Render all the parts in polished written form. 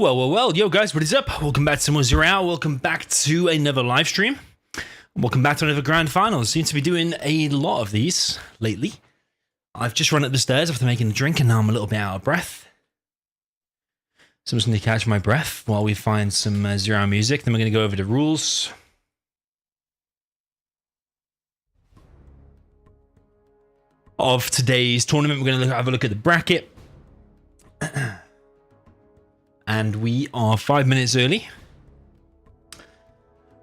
Well, yo guys, what is up? Welcome back to more Zero Hour. Welcome back to another live stream. Welcome back to another grand final. Seem to be doing a lot of these lately. I've just run up the stairs after making a drink and now I'm a little bit out of breath. So I'm just going to catch my breath while we find some Zero Hour music. Then we're going to go over the rules. Of today's tournament, we're going to have a look at the bracket. And we are 5 minutes early,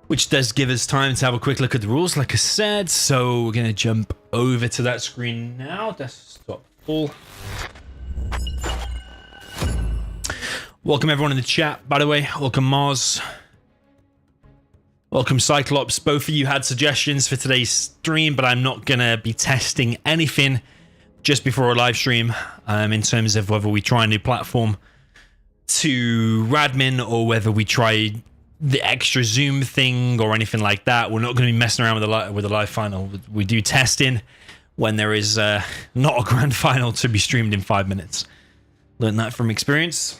which does give us time to have a quick look at the rules, like I said. So we're going to jump over to that screen now. Desktop full. Welcome everyone in the chat, by the way. Welcome Mars. Welcome Cyclops. Both of you had suggestions for today's stream, but I'm not going to be testing anything just before a live stream in terms of whether we try a new platform to Radmin or whether we try the extra Zoom thing or anything like that. We're not going to be messing around with a live final. We do testing when there is not a grand final to be streamed in 5 minutes. Learned that from experience.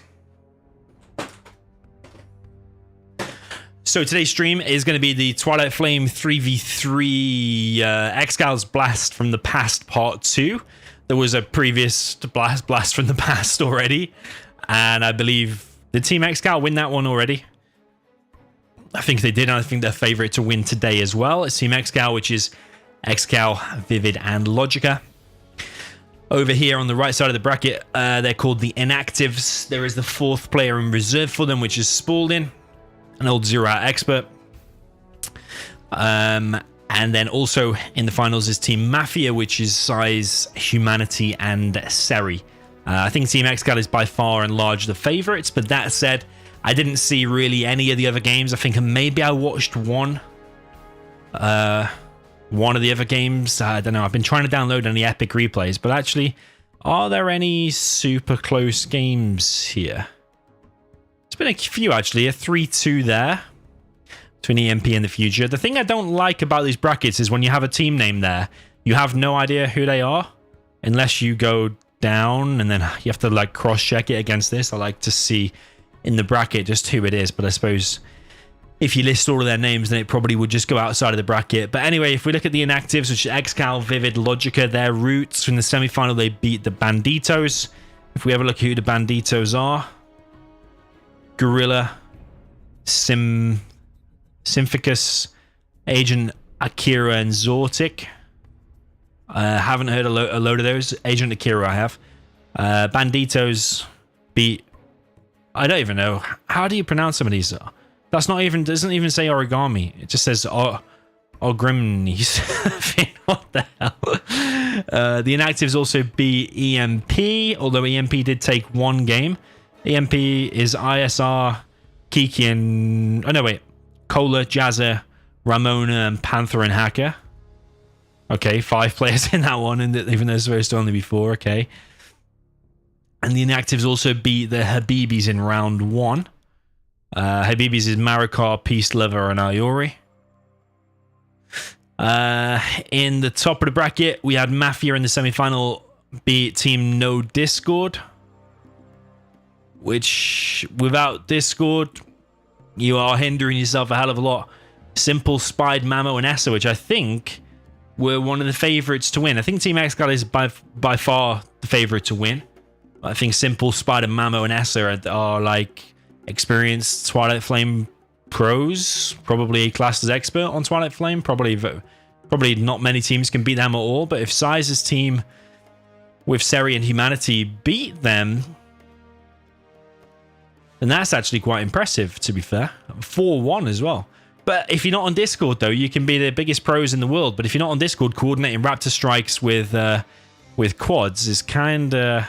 So today's stream is going to be the Twilight Flame 3v3 ExCaL's Blast from the Past Part 2. There was a previous Blast from the Past already. And I believe, did Team ExCaL win that one already? I think they did, and I think they're favorite to win today as well. It's Team ExCaL, which is ExCaL, Vivid, and Logica. Over here on the right side of the bracket, they're called the Inactives. There is the fourth player in reserve for them, which is Spalding, an old zero-hour expert. And then also in the finals is Team MaFiA, which is Size, HuMMi, and Seri. I think Team ExCaL is by far and large the favorites, but that said, I didn't see really any of the other games. I think maybe I watched one of the other games. I don't know. I've been trying to download any epic replays, but actually, are there any super close games here? It's been a few actually. A 3-2 there between EMP and the Future. The thing I don't like about these brackets is when you have a team name there, you have no idea who they are unless you go down and then you have to like cross-check it against this. I like to see in the bracket just who it is, but I suppose if you list all of their names then it probably would just go outside of the bracket. But anyway, if we look at the Inactives, which is ExCaL, Vivid, Logica, their roots in the semi-final, they beat the Banditos. If we have a look at who the Banditos are, Gorilla, Symphycus, Agent Akira, and Zortic. Haven't heard a load of those. Agent Akira I have. Banditos beat... I don't even know. How do you pronounce some of these? That's not even... doesn't even say origami. It just says Ogrimnis. What the hell? The Inactives also beat EMP, although EMP did take one game. EMP is ISR, Kiki, and... oh no, wait. Cola, Jazza, Ramona, and Panther and Hacker. Okay, 5 players in that one, and even though there's supposed to only be 4, okay. And the Inactives also beat the Habibis in round 1. Habibis is Marikar, Peace Lover, and Ayori. In the top of the bracket, we had MaFiA in the semi-final beat Team No Discord. Which, without Discord, you are hindering yourself a hell of a lot. Simple, Spied, Mamo, and Essa, which I think were one of the favorites to win. I think Team ExCaL is by far the favorite to win. I think Simple, Spider, Mamo, and Essa are like experienced Twilight Flame pros, probably classed as expert on Twilight Flame. Probably not many teams can beat them at all. But if Size's team with Seri and HuMMi beat them, then that's actually quite impressive, to be fair. 4-1 as well. But if you're not on Discord, though, you can be the biggest pros in the world. But if you're not on Discord, coordinating Raptor strikes with quads is kind of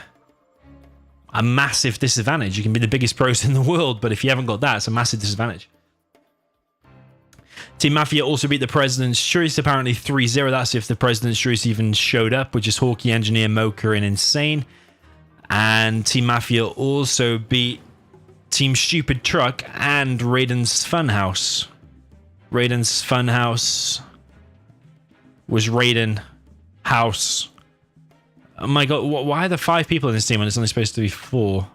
a massive disadvantage. You can be the biggest pros in the world, but if you haven't got that, it's a massive disadvantage. Team MaFiA also beat the President's Choice, apparently 3-0. That's if the President's Choice even showed up, which is Hawkeye, Engineer, Mocha, and Insane. And Team MaFiA also beat Team Stupid Truck and Raiden's Funhouse. Raiden's Funhouse was Raiden House Oh my god, why are there 5 people in this team when it's only supposed to be 4?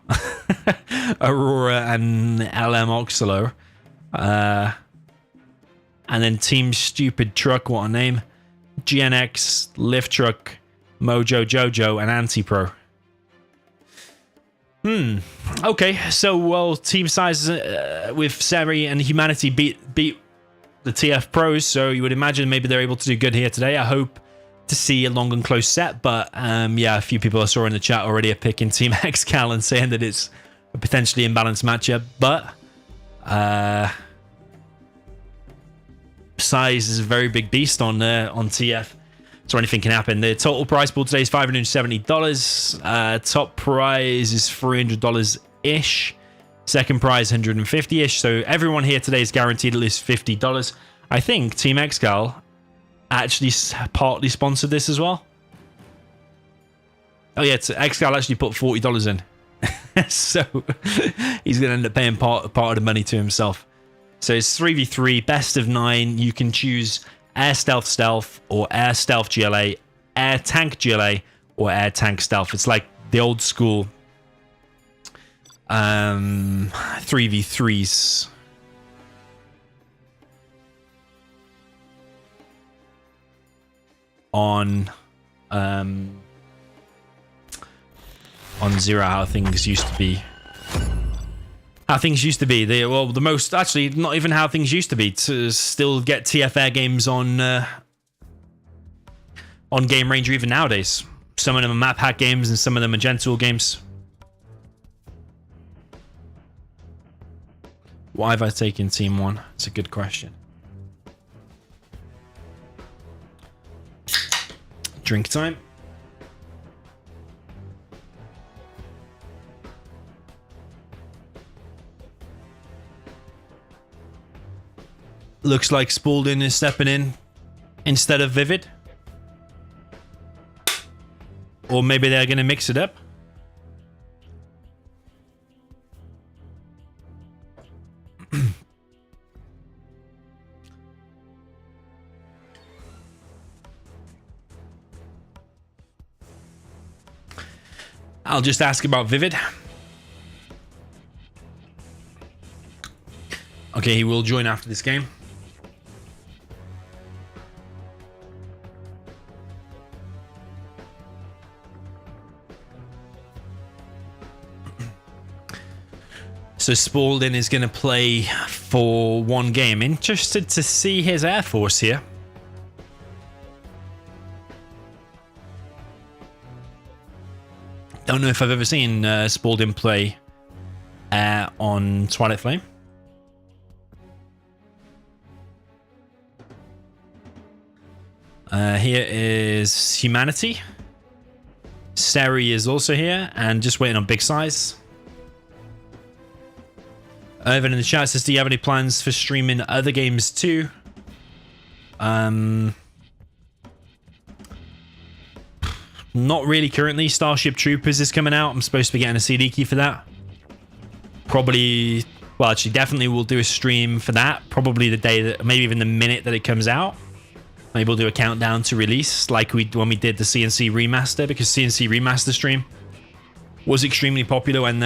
Aurora and LM Oxalo. And then Team Stupid Truck, what a name. GNX, Lift Truck, Mojo Jojo, and Anti-Pro. Okay, so, well, team size with Seri and HuMMi beat the TF Pros, so you would imagine maybe they're able to do good here today. I hope to see a long and close set, but yeah, a few people I saw in the chat already are picking Team ExCaL and saying that it's a potentially imbalanced matchup, but size is a very big beast on TF, so anything can happen. The total prize pool today is $570. Top prize is $300-ish. Second prize, $150-ish. So everyone here today is guaranteed at least $50. I think Team ExCaL actually partly sponsored this as well. Oh yeah, ExCaL actually put $40 in. So he's going to end up paying part of the money to himself. So it's 3v3, best of 9. You can choose Air Stealth Stealth or Air Stealth GLA, Air Tank GLA, or Air Tank Stealth. It's like the old school 3v3s. On Zero, how things used to be. The most, actually, not even how things used to be, to still get TF Air games on Game Ranger even nowadays. Some of them are map hack games and some of them are Gentle games. Why have I taken Team 1? It's a good question. Drink time. Looks like Spalding is stepping in instead of Vivid. Or maybe they're going to mix it up. I'll just ask about Vivid. Okay, he will join after this game. So Spalding is going to play for one game. Interested to see his Air Force here. Don't know if I've ever seen Spalding play on Twilight Flame. Here is HuMMi. Seri is also here and just waiting on big size. Evan in the chat says, do you have any plans for streaming other games too? Not really currently. Starship Troopers is coming out. I'm supposed to be getting a CD key for that. Probably, well, actually, definitely we'll do a stream for that. Probably the day that, maybe even the minute that it comes out. Maybe we'll do a countdown to release, like when we did the CNC Remaster, because CNC Remaster stream was extremely popular when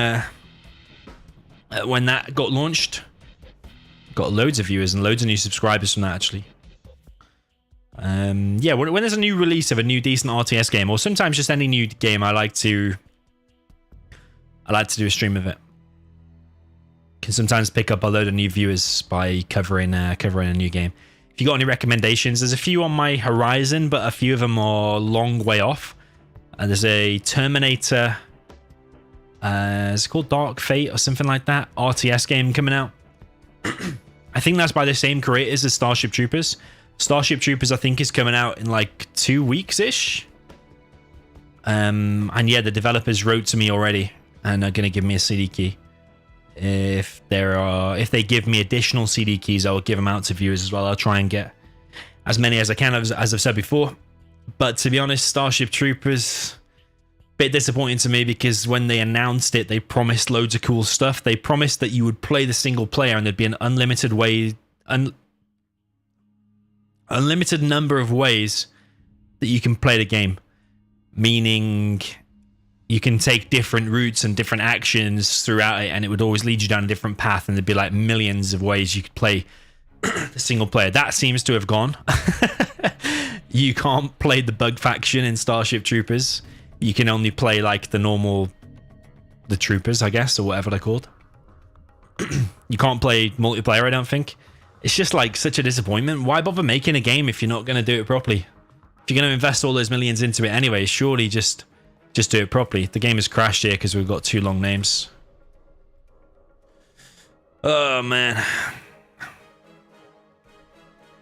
that got launched. Got loads of viewers and loads of new subscribers from that, actually. Yeah, when there's a new release of a new decent RTS game, or sometimes just any new game, I like to do a stream of it. Can sometimes pick up a load of new viewers by covering a new game. If you got any recommendations, there's a few on my horizon, but a few of them are a long way off. There's a Terminator, is it called Dark Fate or something like that, RTS game coming out. I think that's by the same creators as Starship Troopers. Starship Troopers, I think, is coming out in like 2 weeks-ish. And yeah, the developers wrote to me already and are going to give me a CD key. If they give me additional CD keys, I'll give them out to viewers as well. I'll try and get as many as I can, as I've said before. But to be honest, Starship Troopers, a bit disappointing to me, because when they announced it, they promised loads of cool stuff. They promised that you would play the single player and there'd be an unlimited number of ways that you can play the game. Meaning you can take different routes and different actions throughout it, and it would always lead you down a different path, and there'd be like millions of ways you could play the single player. That seems to have gone. You can't play the bug faction in Starship Troopers. You can only play like the troopers, I guess, or whatever they're called. You can't play multiplayer, I don't think. It's just like such a disappointment. Why bother making a game if you're not going to do it properly? If you're going to invest all those millions into it anyway, surely just do it properly. The game has crashed here because we've got 2 long names. Oh, man.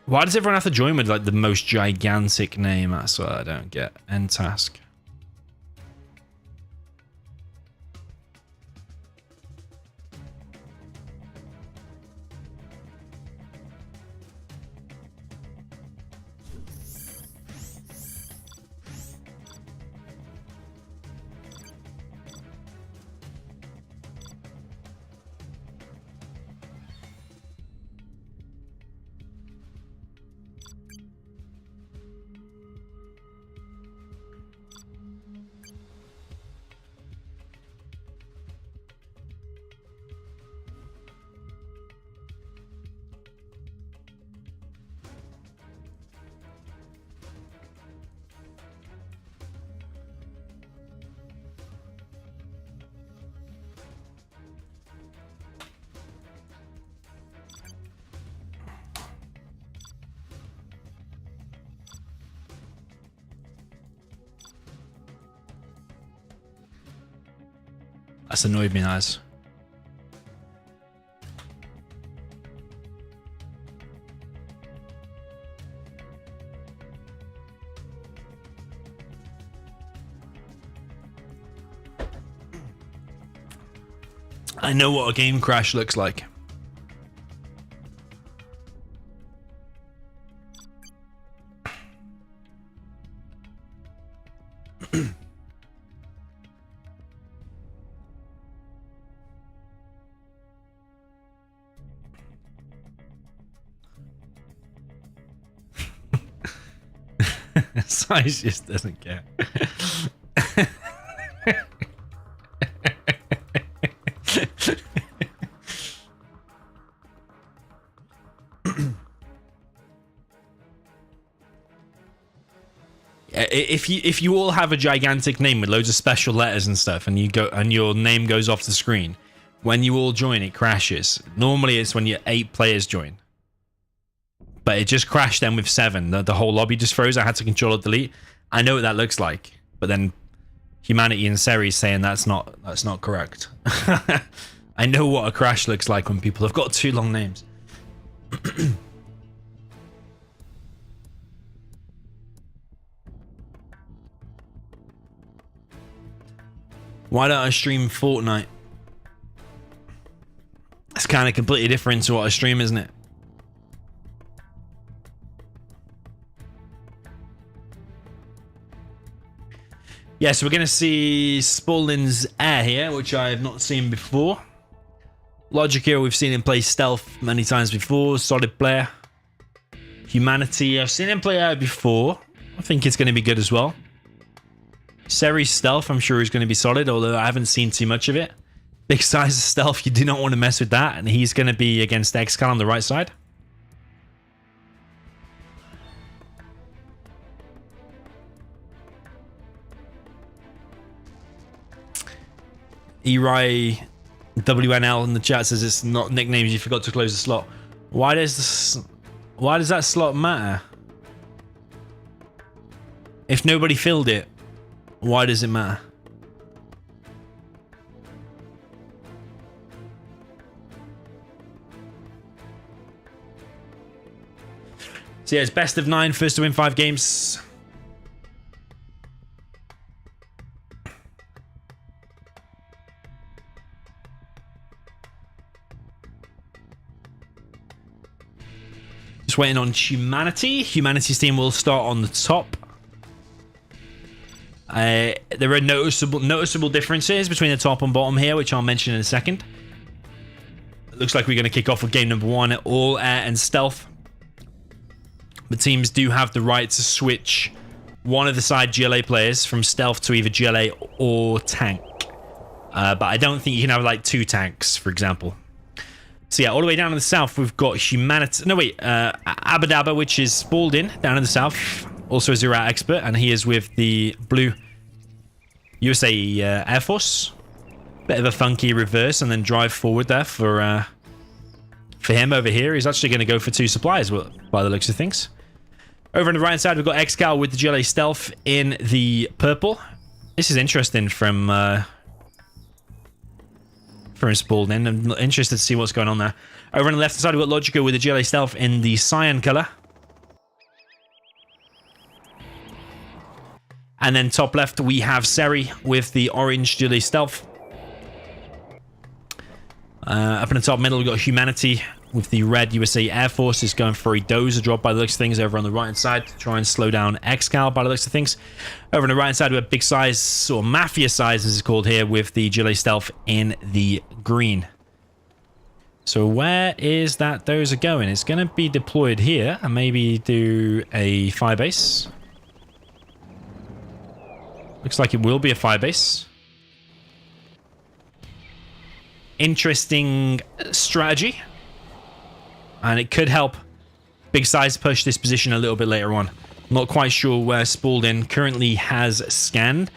Why does everyone have to join with like the most gigantic name? That's what I don't get. End task. That's annoyed me, nice. I know what a game crash looks like. Size just doesn't care. If you all have a gigantic name with loads of special letters and stuff, and you go and your name goes off the screen, when you all join, it crashes. Normally, it's when you 8 players join. But it just crashed then with 7. The whole lobby just froze. I had to Control-Delete. I know what that looks like, but then HuMMi and Seri saying that's not correct. I know what a crash looks like when people have got 2 long names. Why don't I stream Fortnite? It's kind of completely different to what I stream, isn't it? Yeah, so we're going to see Spalding's Air here, which I have not seen before. Logica, we've seen him play Stealth many times before. Solid player. HuMMi, I've seen him play Air before. I think it's going to be good as well. Seri's Stealth, I'm sure he's going to be solid, although I haven't seen too much of it. Big size of Stealth, you do not want to mess with that. And he's going to be against ExCaL on the right side. Erai WNL in the chat says it's not nicknames, you forgot to close the slot. Why does that slot matter? If nobody filled it, why does it matter? So yeah, it's best of 9, first to win 5 games. Just waiting on HuMMi. HuMMi's team will start on the top. There are noticeable differences between the top and bottom here, which I'll mention in a second. It looks like we're going to kick off with game number 1, all air and stealth. The teams do have the right to switch one of the side GLA players from stealth to either GLA or tank. But I don't think you can have like 2 tanks, for example. So yeah, all the way down in the south, we've got Humanity. No, wait. Abadaba, which is Spalding down in the south. Also a Zero-Out expert, and he is with the blue USA Air Force. Bit of a funky reverse and then drive forward there for him over here. He's actually going to go for 2 supplies by the looks of things. Over on the right side, we've got ExCaL with the GLA Stealth in the purple. This is interesting from Spalding. I'm interested to see what's going on there. Over on the left side, we've got Logica with the GLA Stealth in the cyan color. And then top left, we have Seri with the orange GLA Stealth. Up in the top middle, we've got HuMMi with the red USA Air Force. Is going for a dozer drop by the looks of things over on the right hand side to try and slow down ExCaL by the looks of things. Over on the right hand side, we have big size, or MaFiA size as it's called here, with the GLA Stealth in the green. So where is that dozer going? It's going to be deployed here and maybe do a firebase. Looks like it will be a firebase. Interesting strategy. And it could help big size push this position a little bit later on. Not quite sure where Spalding currently has scanned.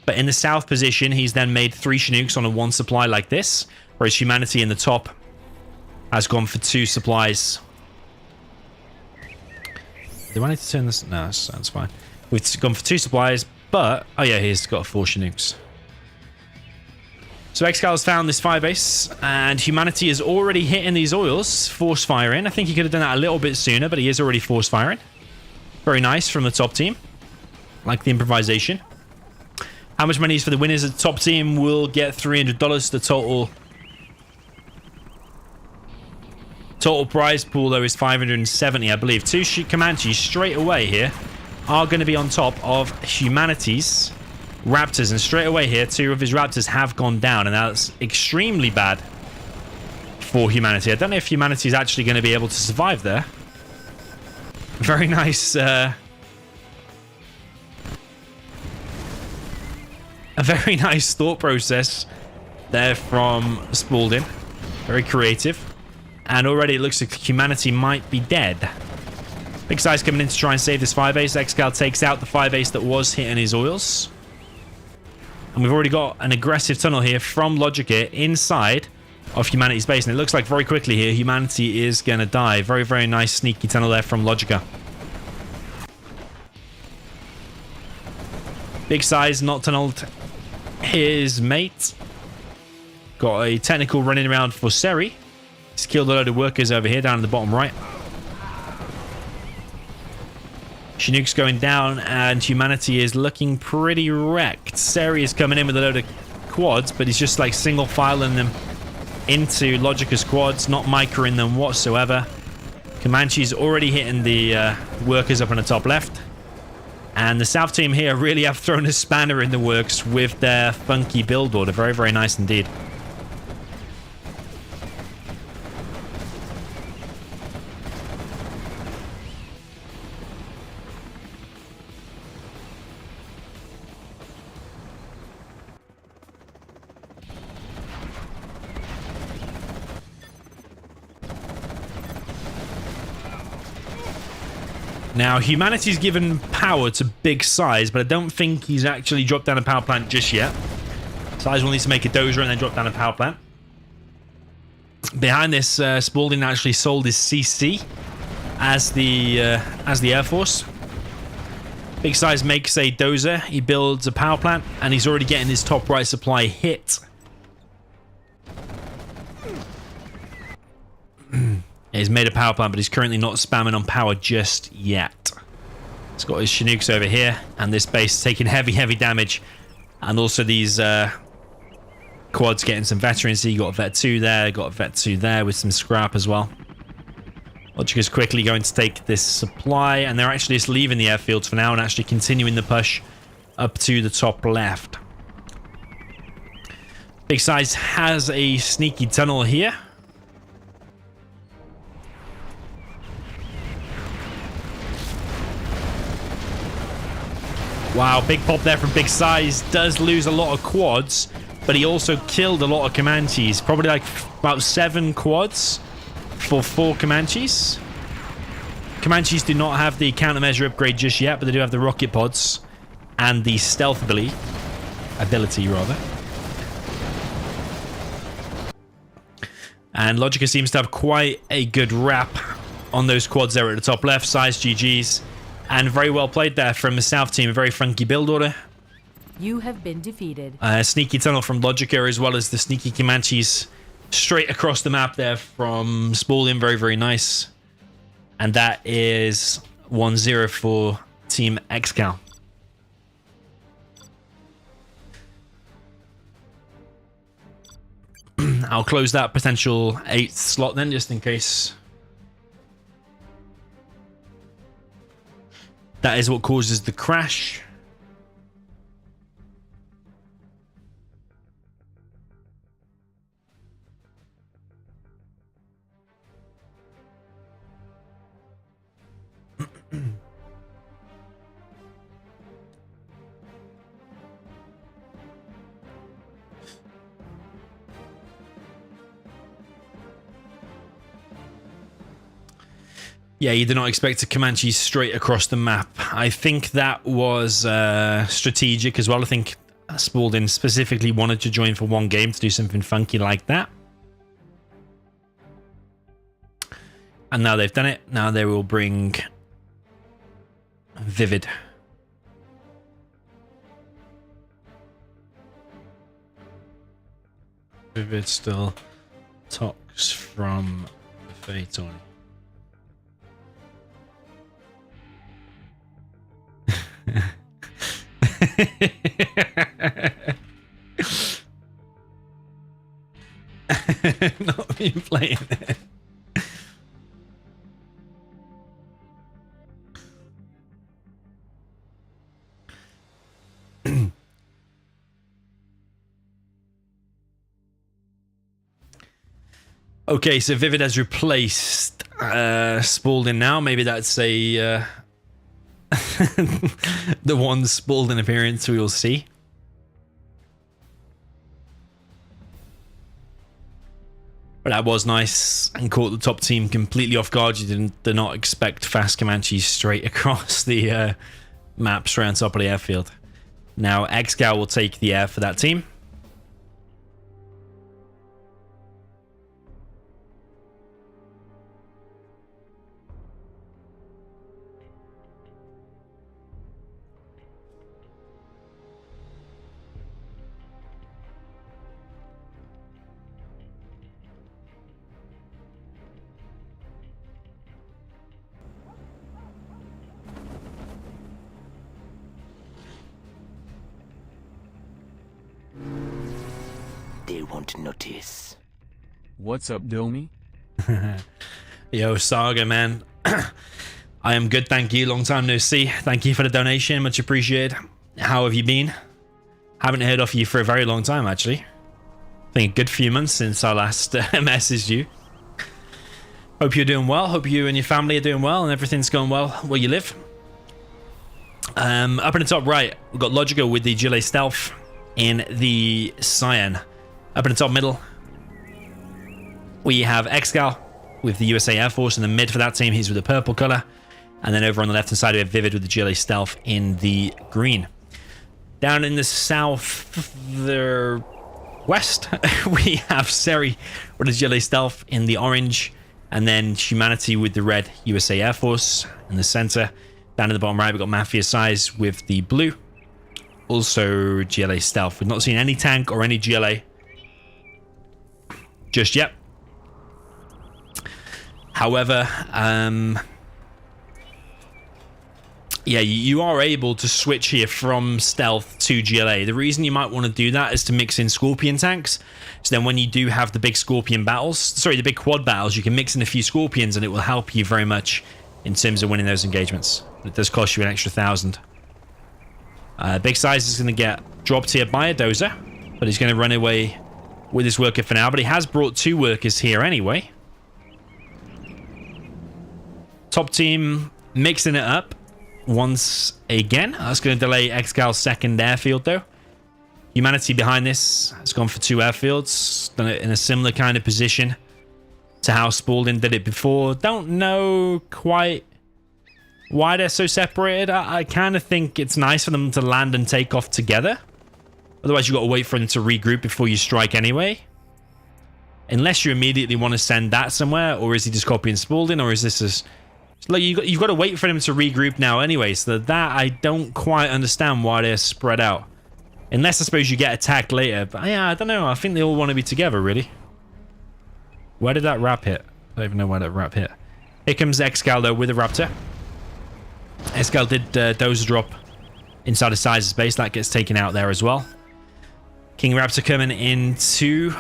But in the south position, he's then made 3 Chinooks on a 1 supply like this. Whereas HuMMi in the top has gone for 2 supplies. Do I need to turn this? No, that's fine. We've gone for 2 supplies. But, oh yeah, he's got 4 Chinooks. So ExCaL has found this firebase, and HuMMi is already hitting these oils, force firing. I think he could have done that a little bit sooner, but he is already force firing. Very nice from the top team. Like the improvisation. How much money is for the winners? The top team will get $300. The total prize pool, though, is $570, I believe. 2 Comanches straight away here are going to be on top of HuMMi's Raptors, and straight away here 2 of his Raptors have gone down, and that's extremely bad for HuMMi. I don't know if HuMMi is actually going to be able to survive there. Very nice a very nice thought process there from Spalding. Very creative, and already it looks like HuMMi might be dead. Big size coming in to try and save this firebase. ExCaL takes out the firebase that was hitting his oils. And we've already got an aggressive tunnel here from Logica inside of HuMMi's base. And it looks like very quickly here, HuMMi is going to die. Very, very nice sneaky tunnel there from Logica. Big size, not tunneled his mate. Got a technical running around for Seri. He's killed a load of workers over here down in the bottom right. Chinooks going down, and HuMMi is looking pretty wrecked. Seri is coming in with a load of quads, but he's just like single filing them into Logica's quads, not microing them whatsoever. Comanche's already hitting the workers up on the top left. And the south team here really have thrown a spanner in the works with their funky build order. Very, very nice indeed. Now, HuMMi's given power to big size, but I don't think he's actually dropped down a power plant just yet. Size will need to make a dozer and then drop down a power plant. Behind this, Spalding actually sold his CC as the Air Force. Big size makes a dozer. He builds a power plant, and he's already getting his top right supply hit. He's made a power plant, but he's currently not spamming on power just yet. He's got his Chinooks over here, and this base taking heavy, heavy damage. And also these quads getting some veterans. So you got a Vet 2 there, got a Vet 2 there with some scrap as well. Logica's quickly going to take this supply, and they're actually just leaving the airfields for now and actually continuing the push up to the top left. Big size has a sneaky tunnel here. Wow, big pop there from Big Size. Does lose a lot of quads, but he also killed a lot of Comanches. Probably like about 7 quads for 4 Comanches. Comanches do not have the countermeasure upgrade just yet, but they do have the rocket pods and the stealth ability. And Logica seems to have quite a good wrap on those quads there at the top left. Size GG's. And very well played there from the South team. A very funky build order. You have been defeated. Sneaky tunnel from Logica, as well as the sneaky Comanches straight across the map there from Spalding. Very, very nice. And that is 1-0 for Team ExCaL. I'll close that potential 8th slot then, just in case. That is what causes the crash. Yeah, you did not expect a Comanche straight across the map. I think that was strategic as well. I think Spalding specifically wanted to join for one game to do something funky like that. And now they've done it. Now they will bring Vivid. Vivid still talks from Phaeton. Not me playing it. Okay, so Vivid has replaced Spalding now. Maybe that's a the one Spalding appearance we will see. But that was nice and caught the top team completely off guard. You did not expect fast Comanches straight across the map, straight on top of the airfield. Now ExCaL will take the air for that team. They won't notice. What's up, Domi? Yo, Saga, man. I am good, thank you. Long time no see. Thank you for the donation, much appreciated. How have you been? Haven't heard of you for a very long time, actually. I think a good few months since I last messaged you. Hope you're doing well. Hope you and your family are doing well and everything's going well where you live. Up in the top right, we've got Logica with the GLA Stealth in the Cyan. Up in the top middle, we have ExCaL with the USA Air Force in the mid for that team. He's with the purple color. And then over on the left hand side, we have Vivid with the GLA Stealth in the green. Down in the south, the west, we have Seri with the GLA Stealth in the orange. And then HuMMi with the red USA Air Force in the center. Down in the bottom right, we've got MaFiA Size with the blue. Also GLA Stealth. We've not seen any tank or any GLA just yet. However, yeah, you are able to switch here from stealth to GLA. The reason you might want to do that is to mix in Scorpion tanks. So then when you do have the big Scorpion battles, sorry, the big quad battles, you can mix in a few Scorpions and it will help you very much in terms of winning those engagements. It does cost you an extra 1,000. Big Size is going to get dropped here by a dozer, but he's going to run away with his worker for now. But he has brought 2 workers here anyway. Top team mixing it up. once again. That's going to delay ExCal's second airfield, though. HuMMi behind this has gone for 2 airfields, done it in a similar kind of position to how Spalding did it before. Don't know quite why they're so separated. I kind of think it's nice for them to land and take off together. Otherwise, you've got to wait for them to regroup before you strike anyway. Unless you immediately want to send that somewhere, or is he just copying Spalding, or is this just... Like, you've got to wait for them to regroup now anyway, so that I don't quite understand why they're spread out. Unless, I suppose, you get attacked later. But yeah, I don't know. I think they all want to be together, really. Where did that rap hit? I don't even know where that rap hit. Here comes ExCaL, though, with a Raptor. ExCaL did dozer drop inside of Size's base. That gets taken out there as well. King Raptor coming into...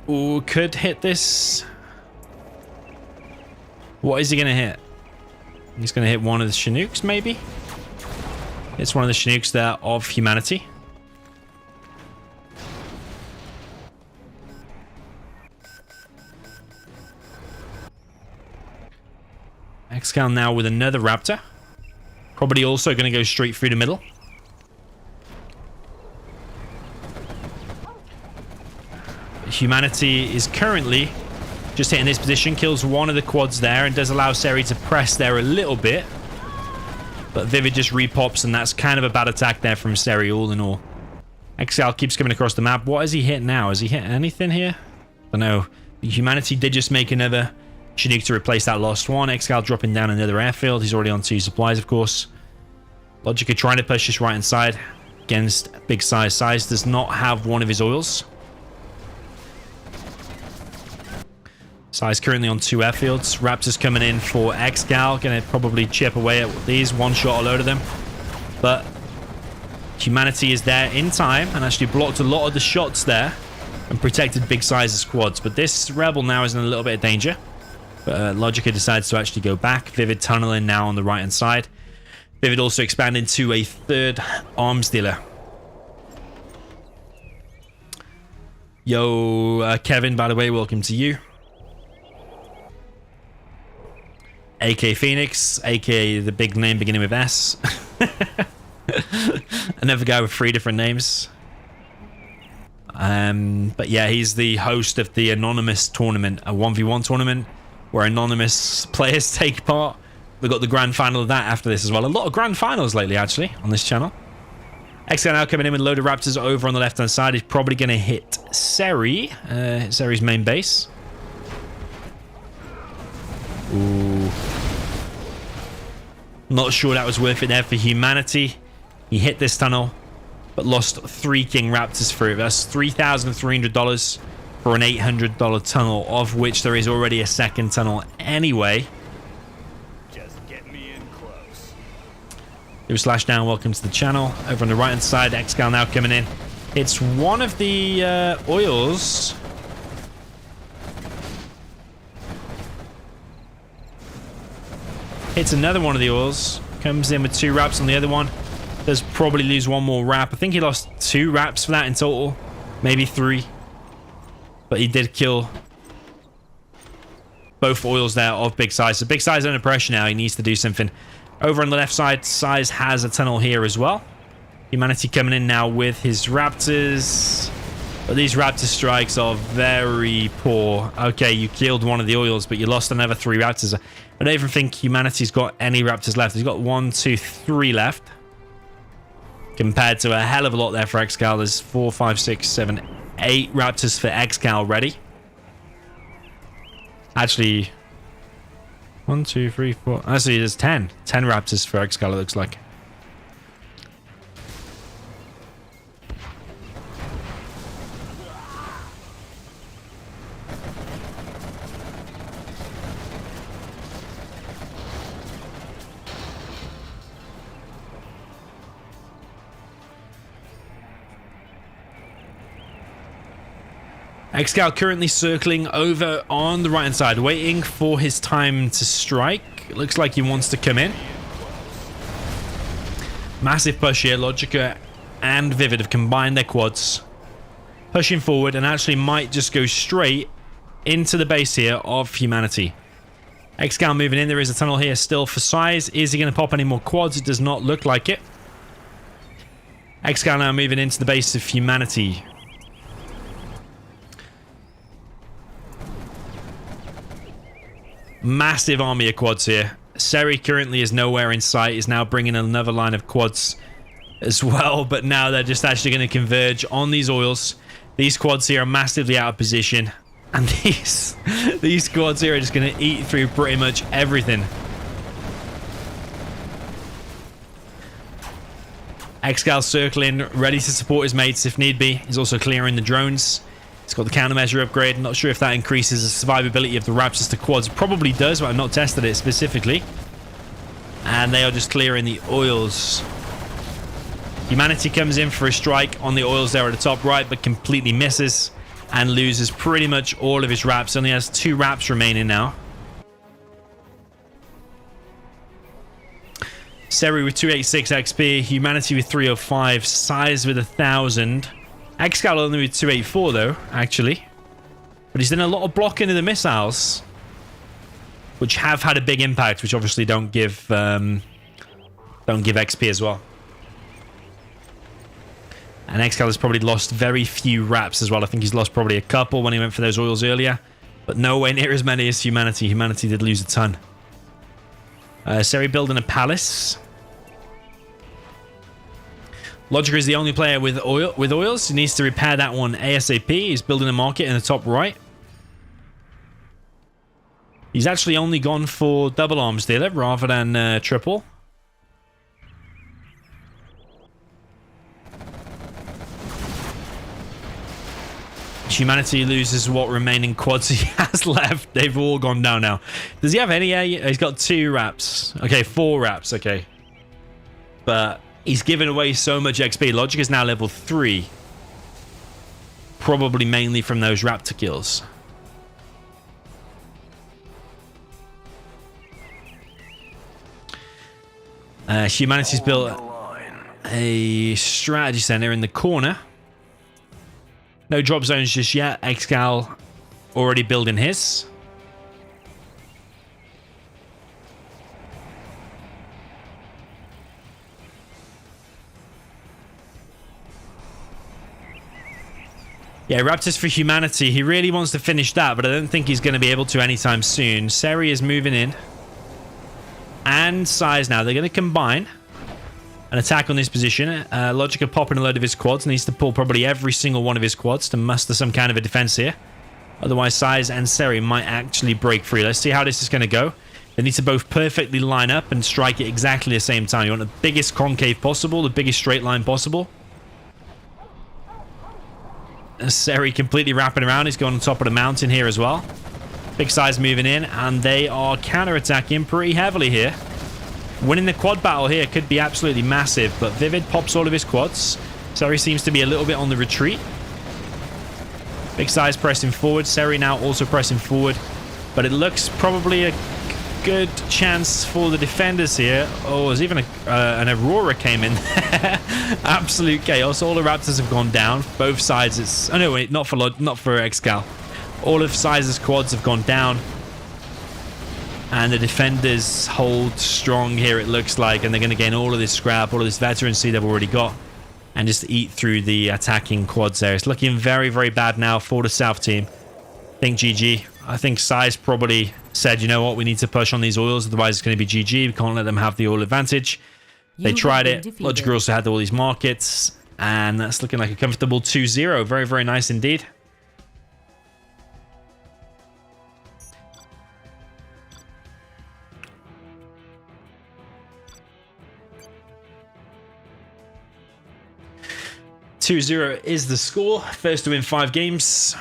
Ooh, could hit this. What is he going to hit? He's going to hit one of the Chinooks, maybe? It's one of the Chinooks there of HuMMi. ExCaL now with another Raptor. Probably also going to go straight through the middle. HuMMi is currently just hitting this position, kills one of the quads there, and does allow Seri to press there a little bit. But Vivid just repops, and that's kind of a bad attack there from Seri, all in all. ExCaL keeps coming across the map. What has he hit now? Has he hit anything here? I don't know. HuMMi did just make another Chinook to replace that lost one. ExCaL dropping down another airfield. He's already on 2 supplies, of course. Logica trying to push this right hand side against big size. Size does not have one of his oils. Size currently on 2 airfields. Raptors coming in for ExCaL. Going to probably chip away at these. One shot a load of them. But HuMMi is there in time and actually blocked a lot of the shots there and protected big sizes quads. But this Rebel now is in a little bit of danger. But Logica decides to actually go back. Vivid tunneling now on the right hand side. Vivid also expanding to a 3rd arms dealer. Yo, Kevin, by the way, welcome to you. AK Phoenix, aka the big name beginning with S. Another guy with 3 different names. But yeah, he's the host of the Anonymous tournament, a 1v1 tournament where anonymous players take part. We've got the grand final of that after this as well. A lot of grand finals lately, actually, on this channel. ExCaL now coming in with a load of Raptors over on the left-hand side. He's probably going to hit Seri, Seri's main base. Ooh. Not sure that was worth it there for HuMMi. He hit this tunnel, but lost 3 King Raptors for it. That's $3,300 for an $800 tunnel, of which there is already a second tunnel anyway. Just get me in close. It was Slashdown, welcome to the channel. Over on the right hand side, ExCaL now coming in. It's one of the oils. Hits another one of the oils. Comes in with 2 wraps on the other one. Does probably lose 1 more wrap. I think he lost 2 wraps for that in total. Maybe 3. But he did kill both oils there of big size. So big size under pressure now. He needs to do something. Over on the left side, Size has a tunnel here as well. HuMMi coming in now with his Raptors. But these Raptor strikes are very poor. Okay, you killed one of the oils, but you lost another 3 Raptors. I don't even think HuMMi's got any Raptors left. He's got 1, 2, 3 left. Compared to a hell of a lot there for ExCaL. There's 4, 5, 6, 7, 8 Raptors for ExCaL ready. Actually, 1, 2, 3, 4. Actually, there's 10. 10 Raptors for ExCaL, it looks like. ExCaL currently circling over on the right hand side, waiting for his time to strike. It looks like he wants to come in. Massive push here. Logica and Vivid have combined their quads, pushing forward, and actually might just go straight into the base here of HuMMi. ExCaL moving in. There is a tunnel here still for size. Is he going to pop any more quads? It does not look like it. ExCaL now moving into the base of HuMMi. Massive army of quads here. Seri currently is nowhere in sight. Is now bringing another line of quads as well. But now they're just actually going to converge on these oils. These quads here are massively out of position. And these quads here are just going to eat through pretty much everything. ExCaL circling, ready to support his mates if need be. He's also clearing the drones. He's got the countermeasure upgrade. Not sure if that increases the survivability of the Raptors to quads. Probably does, but I've not tested it specifically. And they are just clearing the oils. HuMMi comes in for a strike on the oils there at the top right, but completely misses and loses pretty much all of his Raps. Only has 2 Raps remaining now. Seri with 286 XP, HuMMi with 305, Size with 1000. ExCaL only with 284 though, actually. But he's done a lot of blocking of the missiles, which have had a big impact, which obviously don't give XP as well. And ExCaL has probably lost very few Raps as well. I think he's lost probably a couple when he went for those oils earlier, but nowhere near as many as HuMMi. HuMMi did lose a ton. Seri building a palace. Logica is the only player with oils. He needs to repair that one ASAP. He's building a market in the top right. He's actually only gone for double arms dealer rather than triple. HuMMi loses what remaining quads he has left. They've all gone down now. Does he have any? He's got 2 Raps. Okay, 4 Raps. Okay. But he's given away so much XP. Logic is now level 3. Probably mainly from those Raptor kills. HuMMi's built a strategy center in the corner. No drop zones just yet. ExCaL already building his. Yeah, Raptors for HuMMi. He really wants to finish that, but I don't think he's going to be able to anytime soon. Seri is moving in. And Size now. They're going to combine an attack on this position. Logica popping a load of his quads. Needs to pull probably every single one of his quads to muster some kind of a defense here. Otherwise, Size and Seri might actually break free. Let's see how this is going to go. They need to both perfectly line up and strike at exactly the same time. You want the biggest concave possible, the biggest straight line possible. Seri completely wrapping around. He's going on top of the mountain here as well. Big Size moving in, and they are counter-attacking pretty heavily here. Winning the quad battle here could be absolutely massive, but Vivid pops all of his quads. Seri seems to be a little bit on the retreat. Big Size pressing forward. Seri now also pressing forward, but it looks probably a good chance for the defenders here. Oh, there's even an Aurora came in. Absolute chaos. All the Raptors have gone down. Both sides. It's oh no, wait, not for ExCaL. All of Size's quads have gone down. And the defenders hold strong here, it looks like, and they're going to gain all of this scrap, all of this veterancy they've already got, and just eat through the attacking quads there. It's looking very, very bad now for the South team. I think GG. I think Size probably said, you know what, we need to push on these oils, otherwise it's going to be GG. We can't let them have the oil advantage. They tried it. Logica also had all these markets, and that's looking like a comfortable 2-0. Very, very nice indeed. (2-0) is the score. First to win 5 games.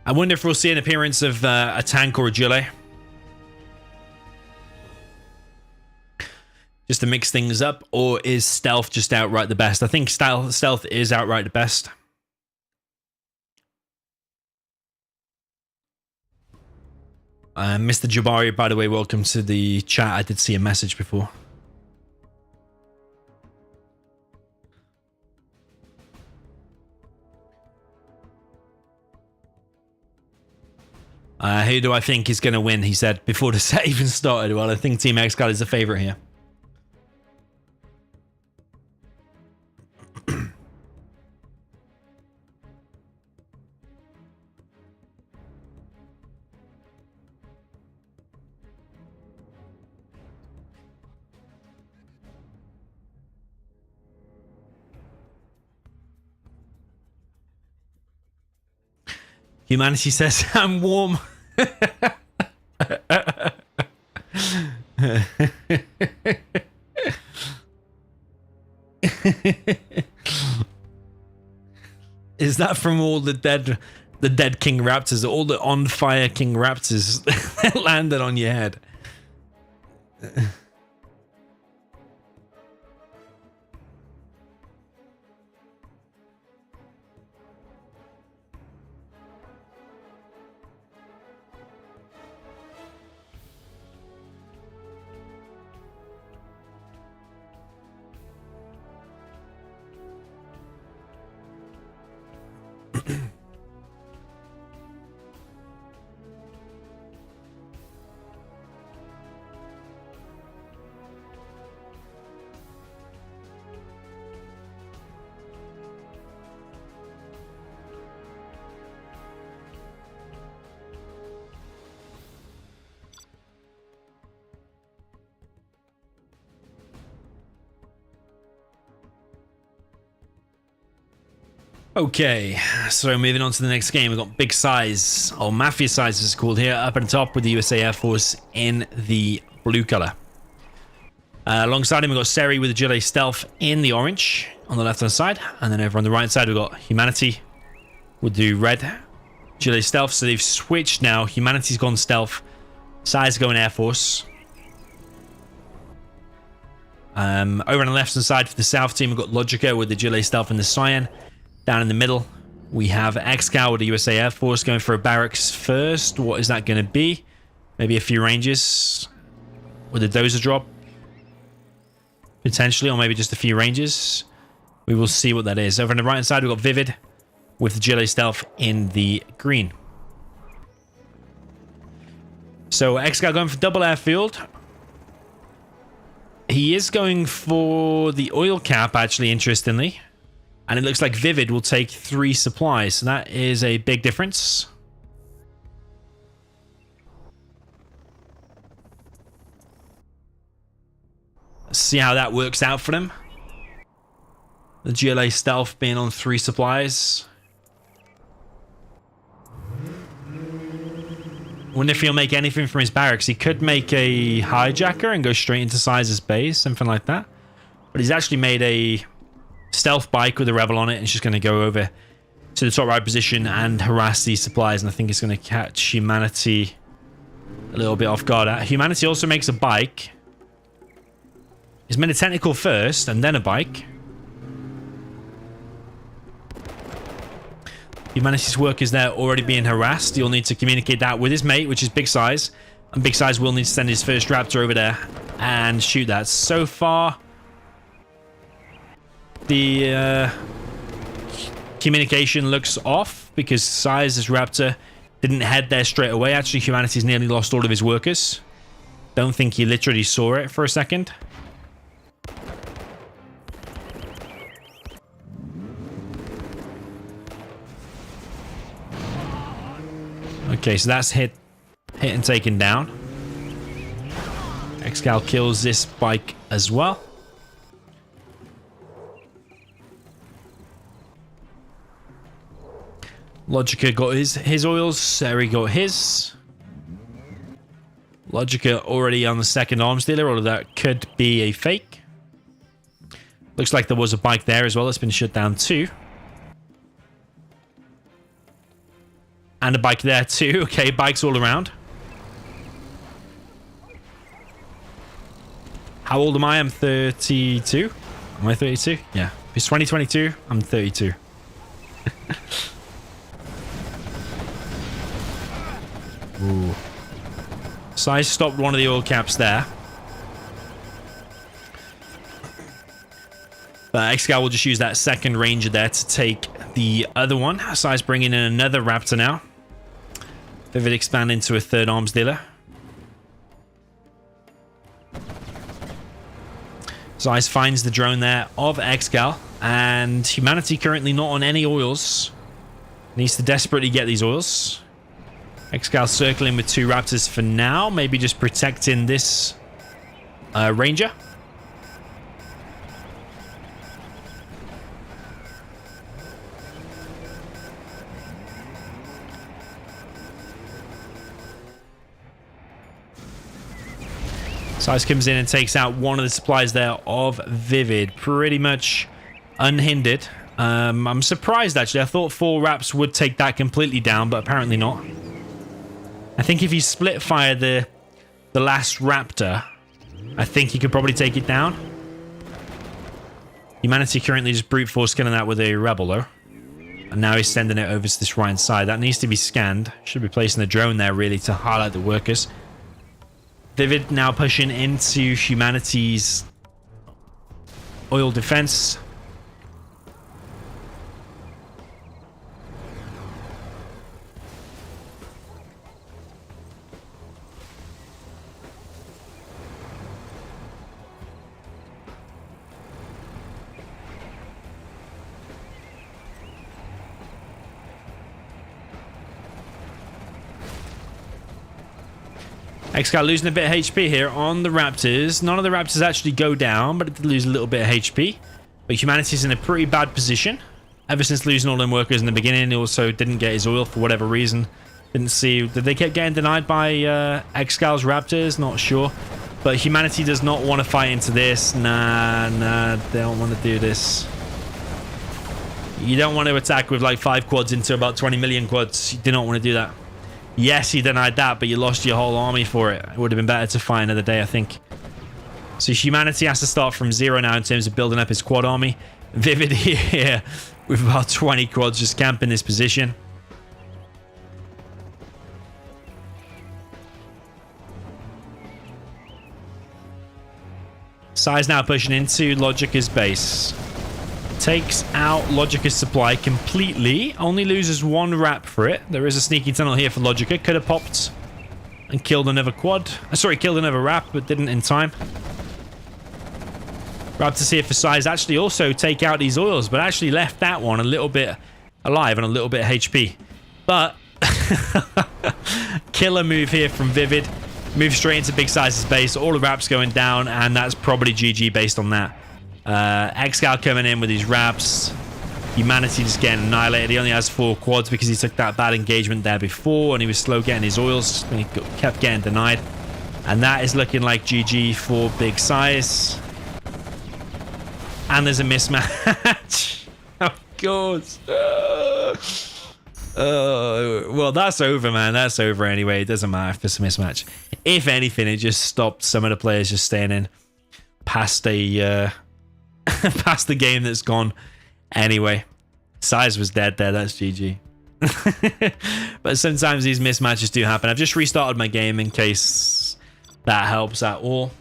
I wonder if we'll see an appearance of a tank or a Gillet. just to mix things up, or is stealth just outright the best? I think stealth is outright the best. Mr. Jabari, by the way, welcome to the chat. I did see a message before. Who do I think is going to win? He said before the set even started. Well, I think Team ExCaL is the favorite here. Humanity says, I'm warm. Is that from all the dead king raptors, all the on fire king raptors that landed on your head? Okay, so moving on to the next game, we've got Big Size, or MaFiA Size is called here, up at the top with the USA Air Force in the blue color. Alongside him, we've got Seri with the Agility Stealth in the orange on the left-hand side, and then over on the right side, we've got HuMMi with the red Agility Stealth. So they've switched now. HuMMi's gone Stealth, Size going Air Force. Over on the left-hand side for the South team, we've got Logica with the Agility Stealth and the Cyan. Down in the middle, we have ExCaL with the USA Air Force going for a barracks first. What is that going to be? Maybe a few ranges with a dozer drop, potentially, or maybe just a few ranges. We will see what that is. Over on the right-hand side, we've got Vivid with the Agility Stealth in the green. So ExCaL going for double airfield. He is going for the oil cap, actually, interestingly. And it looks like Vivid will take 3 supplies. So that is a big difference. Let's see how that works out for them. The GLA Stealth being on 3 supplies. Wonder if he'll make anything from his barracks. He could make a hijacker and go straight into Size's base, something like that. But he's actually made a stealth bike with a rebel on it, and it's just going to go over to the top right position and harass these supplies, and I think it's going to catch HuMMi a little bit off guard. HuMMi also makes a bike. He's made a technical first and then a bike. HuMMi's work is there already being harassed. He'll need to communicate that with his mate, which is Big Size, and Big Size will need to send his first raptor over there and shoot that. So far, the communication looks off because Size's raptor didn't head there straight away. Actually, HuMMi's nearly lost all of his workers. Don't think he literally saw it for a second. Okay, so that's hit and taken down. ExCaL kills this bike as well. Logica got his oils. Seri got his. Logica already on the second arms dealer. All of that could be a fake. Looks like there was a bike there as well. It's been shut down too. And a bike there too. Okay, bikes all around. How old am I? I'm 32. Am I 32? Yeah. If it's 2022, I'm 32. Ooh. So I stopped one of the oil caps there. But ExCaL will just use that second ranger there to take the other one. Sai's bringing in another raptor now. Vivid expand into a third arms dealer. Zeiss finds the drone there of ExCaL, and humanity currently not on any oils. Needs to desperately get these oils. ExCaL circling with 2 raptors for now, maybe just protecting this ranger. Size comes in and takes out one of the supplies there of Vivid, pretty much unhindered. I'm surprised, actually. I thought 4 raps would take that completely down, but apparently not. I think if you split fire the last raptor, I think he could probably take it down. Humanity currently just brute force killing that with a rebel, though. And now he's sending it over to this right side. That needs to be scanned. Should be placing the drone there, really, to highlight the workers. Vivid now pushing into humanity's oil defense. ExCaL losing a bit of HP here on the Raptors. None of the Raptors actually go down, but it did lose a little bit of HP. But Humanity's in a pretty bad position. Ever since losing all them workers in the beginning, he also didn't get his oil for whatever reason. Didn't see... Did they keep getting denied by ExCaL's Raptors? Not sure. But Humanity does not want to fight into this. Nah, they don't want to do this. You don't want to attack with like 5 quads into about 20 million quads. You do not want to do that. Yes, he denied that, but you lost your whole army for it. It would have been better to fight another day, I think. So Humanity has to start from 0 now in terms of building up his quad army. Vivid here with about 20 quads just camping this position. Sai's now pushing into Logica's base. Takes out Logica's supply completely. Only loses 1 rap for it. There is a sneaky tunnel here for Logica. Could have popped and killed another quad. Sorry, killed another rap, but didn't in time. Raptors here for Sai's actually also take out these oils, but actually left that one a little bit alive and a little bit of HP. But killer move here from Vivid. Move straight into Big Size's base. All the raps going down, and that's probably GG based on that. ExCaL coming in with his raps. Humanity just getting annihilated. He only has 4 quads because he took that bad engagement there before, and he was slow getting his oils and he kept getting denied. And that is looking like GG for Big Size. And there's a mismatch. Of course. Well, that's over, man. That's over anyway. It doesn't matter if it's a mismatch. If anything, it just stopped some of the players just staying in past a past the game that's gone. Anyway, Size was dead there. That's GG. But sometimes these mismatches do happen. I've just restarted my game in case that helps at all.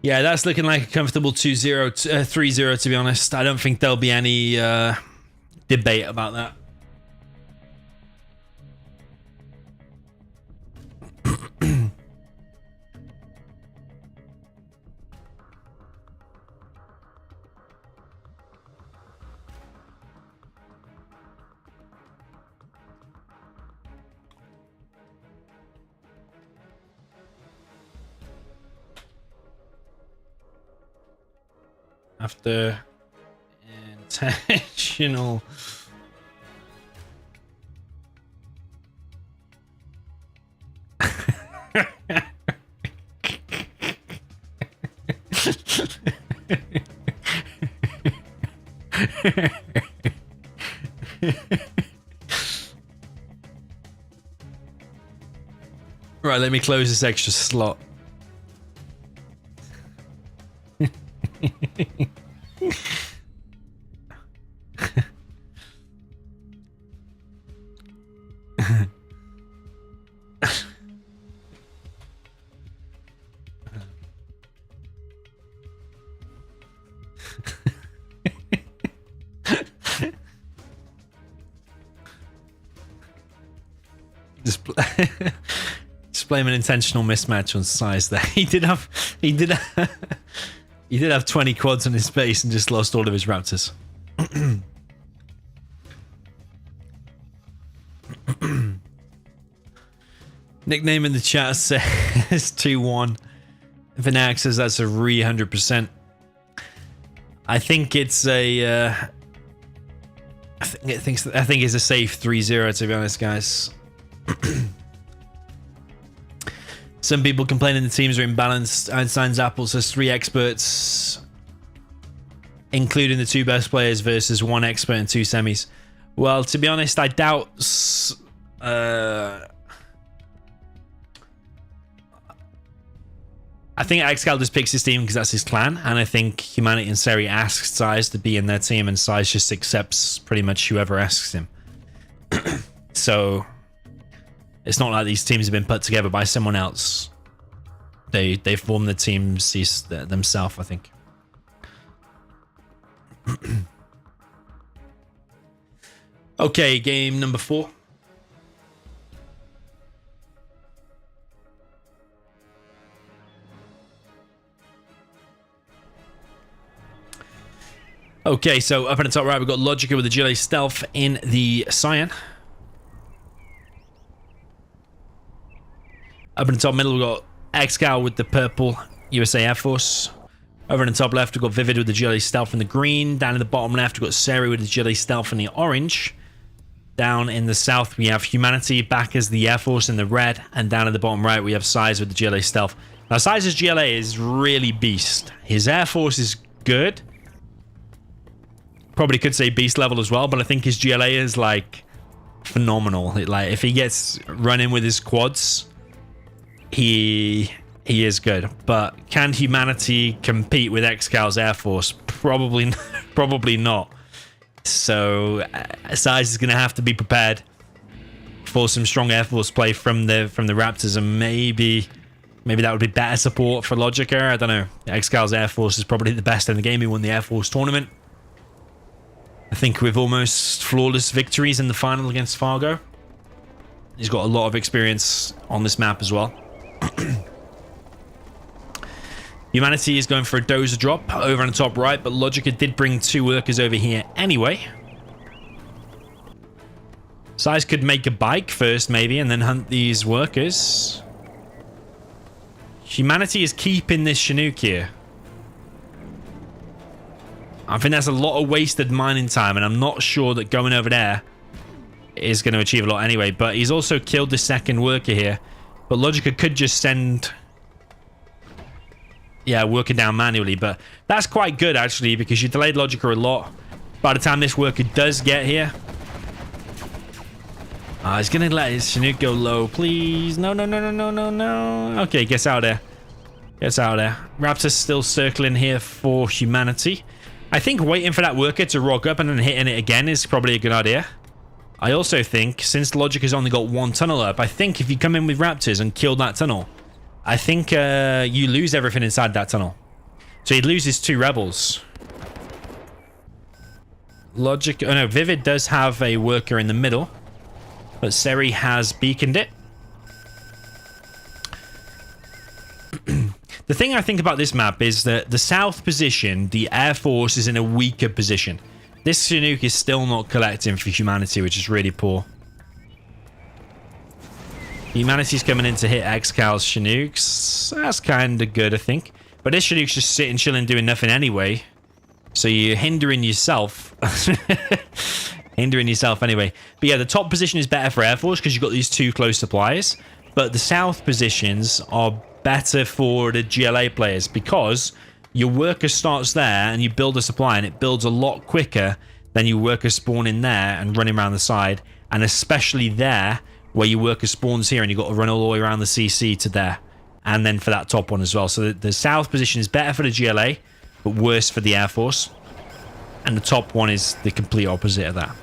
Yeah, that's looking like a comfortable 2-0, 3-0 to be honest. I don't think there'll be any debate about that. after intentional. Right, let me close this extra slot. Display an intentional mismatch on size there. He did have 20 quads on his base and just lost all of his raptors. Nickname in the chat says 2-1. Vinax says that's a 300%. I think it's a I think it's a safe 3-0 to be honest, guys. Some people complaining the teams are imbalanced. Einstein's Apple says 3 experts, including the 2 best players, versus 1 expert and 2 semis. Well, to be honest, I doubt. I think ExCaL just picks his team because that's his clan, and I think HuMMi and Seri asked Size to be in their team, and Size just accepts pretty much whoever asks him. So it's not like these teams have been put together by someone else. They formed the teams themselves, I think. Okay, game number 4. Okay, so up in the top right, we've got Logica with the GLA Stealth in the Cyan. Up in the top middle, we've got ExCaL with the purple USA Air Force. Over in the top left, we've got Vivid with the GLA Stealth in the green. Down in the bottom left, we've got Seri with the GLA Stealth in the orange. Down in the south, we have HuMMi back as the Air Force in the red. And down in the bottom right, we have Size with the GLA Stealth. Now, Size's GLA is really beast. His Air Force is good. Probably could say beast level as well, but I think his GLA is like phenomenal. Like if he gets running with his quads, he is good. But can HuMMi compete with ExCaL's Air Force? Probably not. So Size is going to have to be prepared for some strong Air Force play from the Raptors, and maybe that would be better support for Logica. I don't know. ExCaL's Air Force is probably the best in the game. He won the Air Force tournament, I think, with almost flawless victories in the final against Fargo. He's got a lot of experience on this map as well. HuMMi is going for a dozer drop over on the top right, but Logica did bring 2 workers over here anyway. Size could make a bike first, maybe, and then hunt these workers. HuMMi is keeping this Chinook here. I think that's a lot of wasted mining time, and I'm not sure that going over there is going to achieve a lot anyway. But he's also killed the second worker here. But Logica could just send... yeah, worker down manually. But that's quite good, actually, because you delayed Logica a lot. By the time this worker does get here... he's going to let his Chinook go low. Please. No. Okay, gets out of there. Gets out of there. Raptor's still circling here for HuMMi. I think waiting for that worker to rock up and then hitting it again is probably a good idea. I also think, since Logica's only got 1 tunnel up, I think if you come in with Raptors and kill that tunnel, I think you lose everything inside that tunnel. So he loses 2 rebels. Logica... oh no, Vivid does have a worker in the middle, but Seri has beaconed it. The thing I think about this map is that the south position, the Air Force is in a weaker position. This Chinook is still not collecting for HuMMi, which is really poor. HuMMi's coming in to hit ExCaL's Chinooks. That's kind of good, I think. But this Chinook's just sitting, chilling, doing nothing anyway. So you're hindering yourself. Hindering yourself anyway. But yeah, the top position is better for Air Force because you've got these two close supplies. But the south positions are better for the GLA players because your worker starts there and you build a supply and it builds a lot quicker than your worker spawn in there and running around the side. And especially there where your worker spawns here and you've got to run all the way around the CC to there. And then for that top one as well. So the south position is better for the GLA, but worse for the Air Force. And the top one is the complete opposite of that.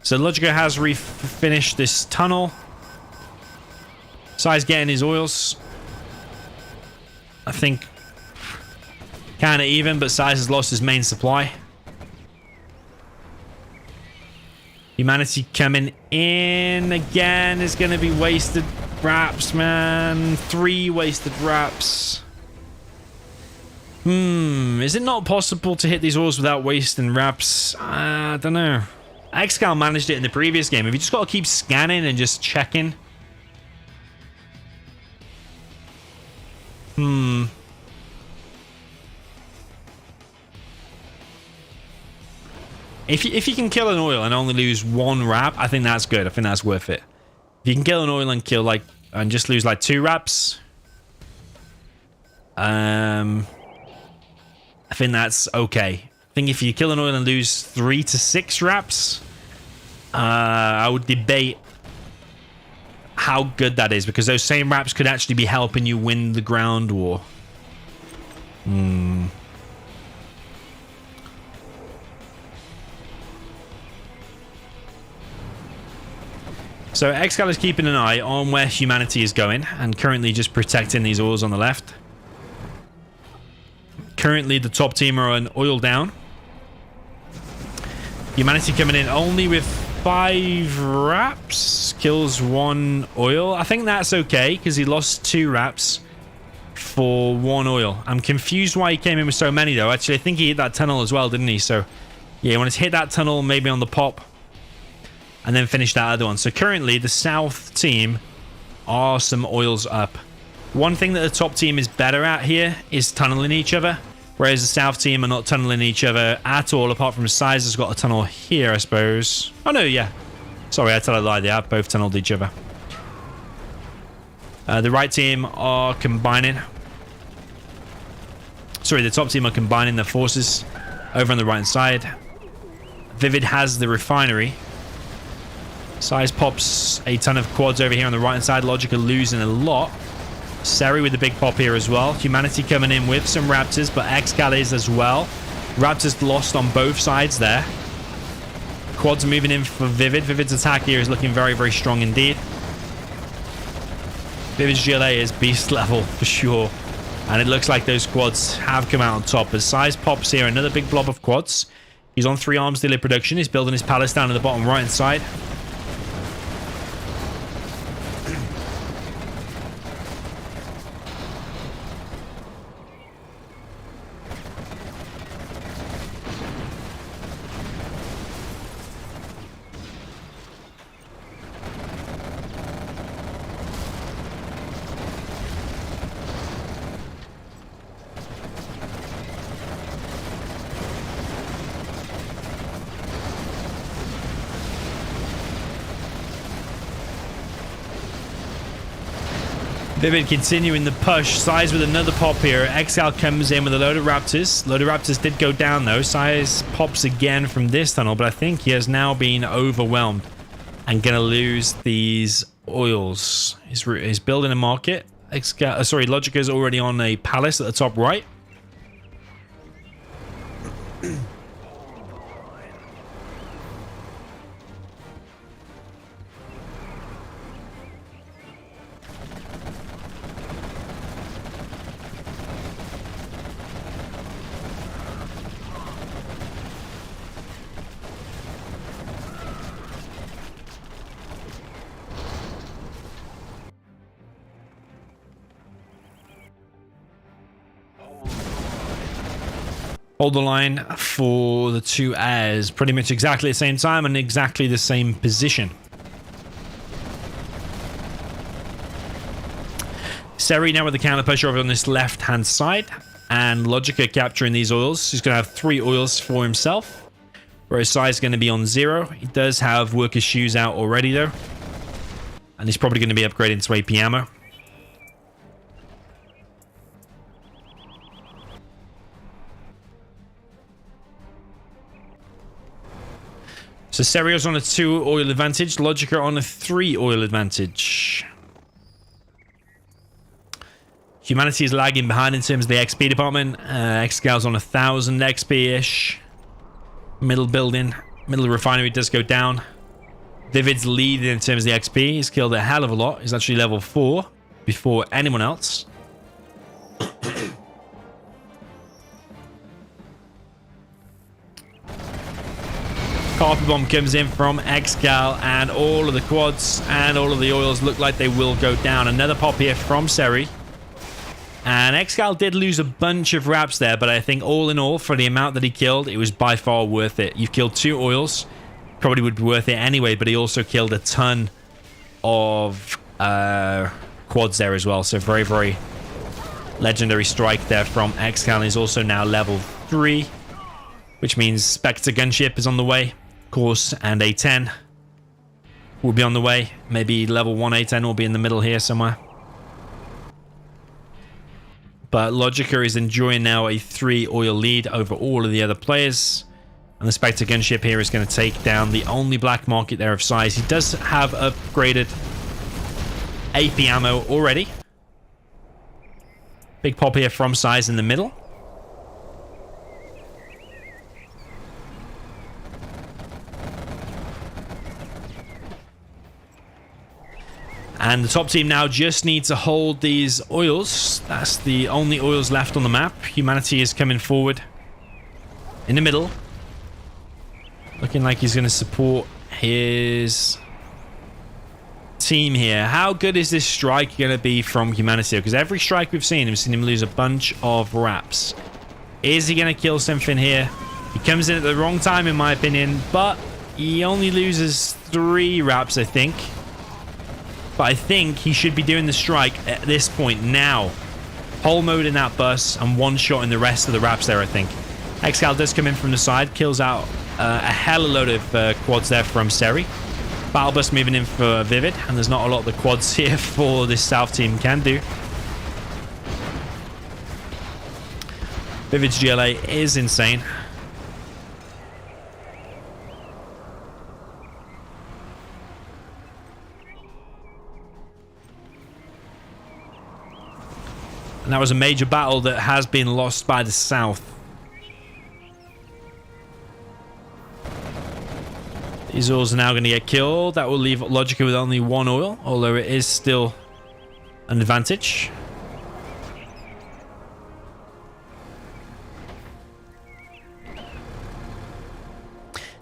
So Logica has finished this tunnel. Sai's getting his oils. I think kind of even, but Sai has lost his main supply. HuMMi coming in again is going to be wasted wraps, man. 3 wasted wraps. Is it not possible to hit these oils without wasting wraps? I don't know. ExCaL managed it in the previous game. Have you just got to keep scanning and just checking? If you can kill an oil and only lose 1 wrap, I think that's good. I think that's worth it. If you can kill an oil and kill and just lose 2 wraps, I think that's okay. I think if you kill an oil and lose 3 to 6 wraps, I would debate how good that is because those same wraps could actually be helping you win the ground war. So ExCaL is keeping an eye on where HuMMi is going and currently just protecting these oils on the left. Currently the top team are on oil down. HuMMi coming in only with 5 wraps. Kills 1 oil. I think that's okay because he lost 2 wraps for 1 oil. I'm confused why he came in with so many though. Actually, I think he hit that tunnel as well, didn't he? So yeah, he wanted to hit that tunnel maybe on the pop and then finish that other one. So currently the south team are some oils up. One thing that the top team is better at here is tunneling each other, whereas the south team are not tunneling each other at all, apart from Size has got a tunnel here, I suppose. Oh no, yeah. Sorry, I tell a lie. They have both tunneled each other. The right team are combining. Sorry, the top team are combining their forces over on the right side. Vivid has the refinery. Size pops a ton of quads over here on the right side. Logica losing a lot. Seri with the big pop here as well. HuMMi coming in with some Raptors, but ExCaL is as well. Raptors lost on both sides there. Quads moving in for Vivid. Vivid's attack here is looking very, very strong indeed. Vivid's GLA is beast level for sure. And it looks like those quads have come out on top. As Size pops here, another big blob of quads. He's on 3 arms daily production. He's building his palace down at the bottom right hand side. Vivid continuing the push. Size with another pop here. ExCaL comes in with a load of Raptors. Load of Raptors did go down though. Size pops again from this tunnel, but I think he has now been overwhelmed and gonna lose these oils. He's building a market. Logica is already on a palace at the top right. Hold the line for the 2 airs. Pretty much exactly the same time and exactly the same position. Seri now with the counter push over on this left-hand side. and Logica capturing these oils. He's going to have 3 oils for himself, whereas Sai is going to be on 0. He does have worker's shoes out already, though, and he's probably going to be upgrading to AP ammo. So Seri's on a 2 oil advantage, Logica on a 3 oil advantage. HuMMi is lagging behind in terms of the XP department. ExCaL's on 1,000 XP-ish. Middle building, middle refinery does go down. Vivid's leading in terms of the XP. He's killed a hell of a lot. He's actually level 4 before anyone else. Carpet bomb comes in from ExCaL, and all of the quads and all of the oils look like they will go down. Another pop here from Seri. And ExCaL did lose a bunch of wraps there, but I think all in all, for the amount that he killed, it was by far worth it. You've killed 2 oils. Probably would be worth it anyway, but he also killed a ton of quads there as well. So very, very legendary strike there from ExCaL. He's also now level 3, which means Spectre gunship is on the way. Course and A10 will be on the way. Maybe level 1 A10 will be in the middle here somewhere. But Logica is enjoying now a 3 oil lead over all of the other players. And the Spectre gunship here is going to take down the only black market there of size. He does have upgraded AP ammo already. Big pop here from size in the middle. And the top team now just need to hold these oils. That's the only oils left on the map. HuMMi is coming forward in the middle. Looking like he's going to support his team here. How good is this strike going to be from HuMMi? Because every strike we've seen him lose a bunch of wraps. Is he going to kill something here? He comes in at the wrong time, in my opinion, but he only loses 3 wraps, I think. But I think he should be doing the strike at this point now. Whole mode in that bus and one shot in the rest of the wraps there, I think. ExCaL does come in from the side, kills out a hell of a load of quads there from Seri. Battle bus moving in for Vivid, and there's not a lot the quads here for this south team can do. Vivid's GLA is insane. And that was a major battle that has been lost by the south. These oils are now going to get killed. That will leave Logica with only 1 oil, although it is still an advantage.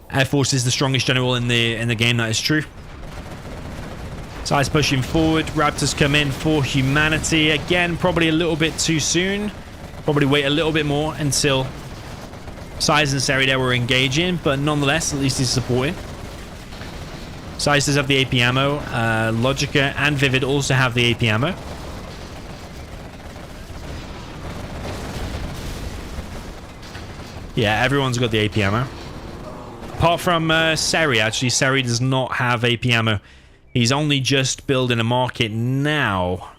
Air Force is the strongest general in the game, that is true. Size pushing forward. Raptors come in for HuMMi. Again, probably a little bit too soon. Probably wait a little bit more until Size and Seri there were engaging, but nonetheless, at least he's supporting. Size does have the AP ammo. Logica and Vivid also have the AP ammo. Yeah, everyone's got the AP ammo. Apart from Seri, actually. Seri does not have AP ammo. He's only just building a market now.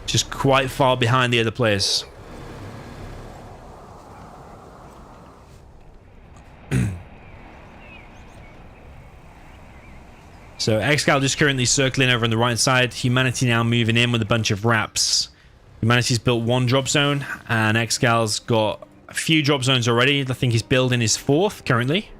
Just quite far behind the other players. So ExCaL just currently circling over on the right side. HuMMi now moving in with a bunch of wraps. HuMMi's built 1 drop zone, and ExCaL's got a few drop zones already. I think he's building his 4th currently.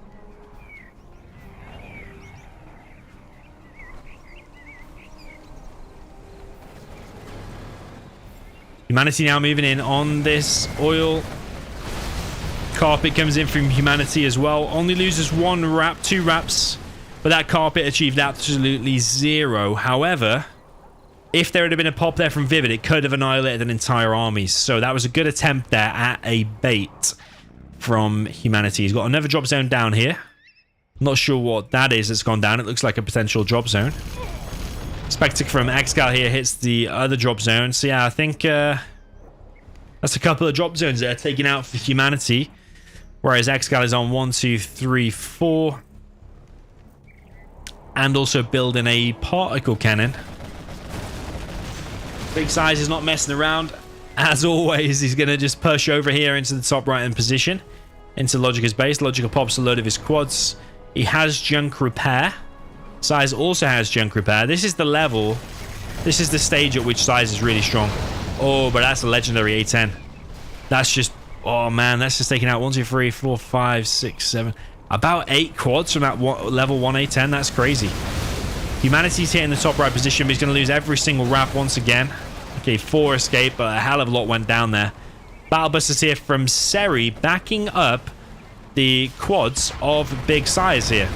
HuMMi now moving in on this oil. Carpet comes in from HuMMi as well. Only loses 1 wrap, 2 wraps. But that carpet achieved absolutely 0. However, if there had been a pop there from Vivid, it could have annihilated an entire army. So that was a good attempt there at a bait from HuMMi. He's got another drop zone down here. Not sure what that is that's gone down. It looks like a potential drop zone. Spectre from ExCaL here hits the other drop zone. So yeah, I think That's a couple of drop zones there taken out for HuMMi. Whereas ExCaL is on 1, 2, 3, 4. And also building a particle cannon. Big Size is not messing around. As always, he's going to just push over here into the top right-hand position. Into Logica's base. Logica pops a load of his quads. He has junk repair. Size also has junk repair. This is the level. This is the stage at which Size is really strong. Oh, but that's a legendary A10. That's just... Oh, man. That's just taking out 1, 2, 3, 4, 5, 6, 7... About 8 quads from that level 1 A10. That's crazy. HuMMi's hitting the top right position, but he's going to lose every single wrap once again. Okay, 4 escape, but a hell of a lot went down there. Battle Busters here from Seri, backing up the quads of Big Size here.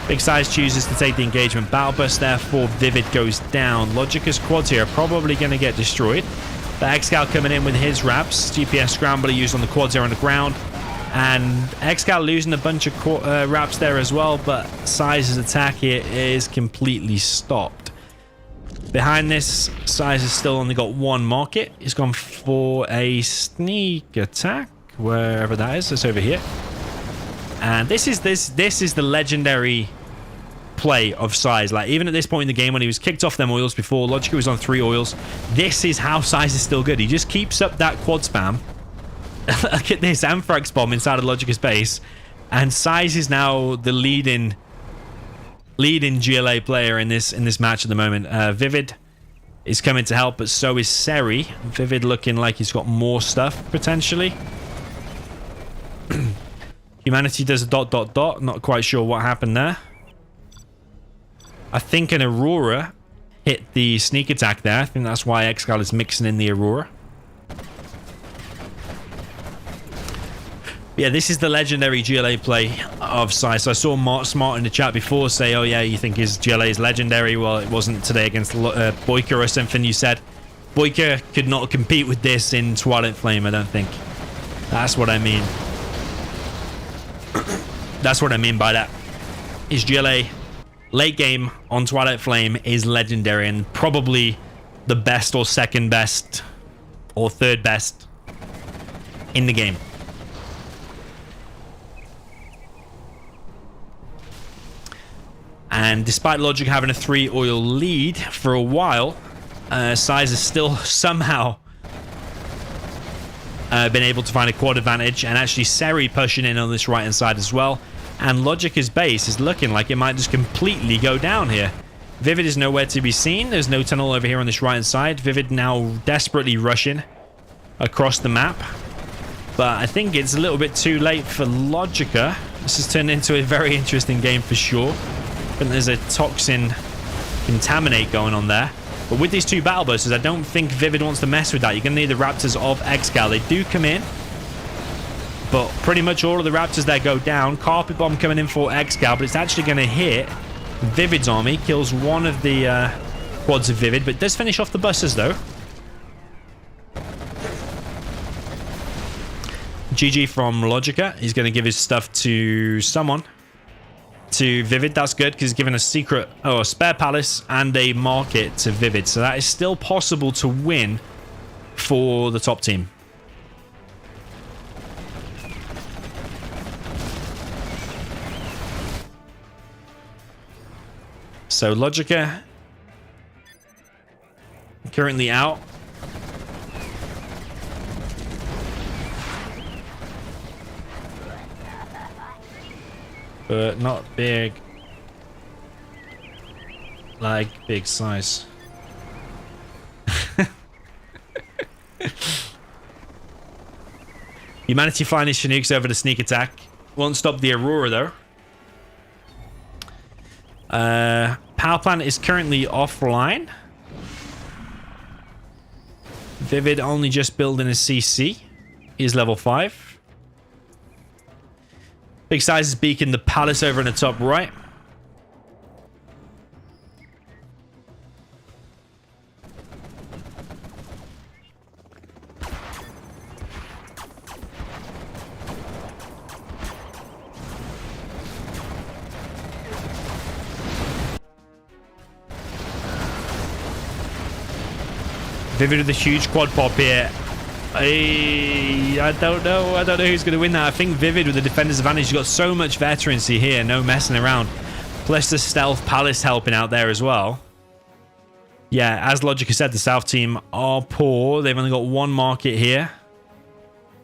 Big Size chooses to take the engagement. Battle Bust, therefore, Vivid goes down. Logica's quads here are probably going to get destroyed. But ExCaL coming in with his wraps. GPS Scrambler used on the quads here on the ground. And ExCaL losing a bunch of wraps there as well, but Size's attack here is completely stopped. Behind this, Size has still only got 1 market. He's gone for a sneak attack, wherever that is. It's over here. And this is the legendary play of Size. Like, even at this point in the game, when he was kicked off them oils before, Logica was on 3 oils. This is how Size is still good. He just keeps up that quad spam. Look at this Anthrax bomb inside of Logica's base, and Size is now the leading GLA player in this match at the moment. Vivid is coming to help, but so is Seri. Vivid looking like he's got more stuff potentially. HuMMi does a ... Not quite sure what happened there. I think an Aurora hit the sneak attack there. I think that's why ExCaL is mixing in the Aurora. Yeah, this is the legendary GLA play of Size. So I saw Mark Smart in the chat before say, oh yeah, you think his GLA is legendary. Well, it wasn't today against Boyka or something you said. Boyka could not compete with this in Twilight Flame, I don't think. That's what I mean. That's what I mean by that. His GLA late game on Twilight Flame is legendary and probably the best or second best or third best in the game. And despite Logica having a 3 oil lead for a while, Size has still somehow been able to find a quad advantage, and actually Seri pushing in on this right hand side as well. And Logica's base is looking like it might just completely go down here. Vivid is nowhere to be seen. There's no tunnel over here on this right hand side. Vivid now desperately rushing across the map. But I think it's a little bit too late for Logica. This has turned into a very interesting game for sure. I think there's a toxin contaminate going on there. But with these 2 battle busters, I don't think Vivid wants to mess with that. You're going to need the Raptors of ExCaL. They do come in, but pretty much all of the Raptors there go down. Carpet Bomb coming in for ExCaL, but it's actually going to hit Vivid's army. Kills one of the quads of Vivid, but does finish off the busters though. GG from Logica. He's going to give his stuff to someone. To Vivid, that's good because he's given a secret, a spare palace and a market to Vivid, so that is still possible to win for the top team. So Logica currently out. But not big. Like Big Size. HuMMi flying his Chinooks over the sneak attack. Won't stop the Aurora though. Power plant is currently offline. Vivid only just building a CC. He's level 5. Big Size is beaking the palace over in the top right. Vivid with a huge quad pop here. I don't know. I don't know who's going to win that. I think Vivid with the defender's advantage. He's got so much veterancy here. No messing around. Plus the Stealth Palace helping out there as well. Yeah, as Logica said, the South team are poor. They've only got one market here.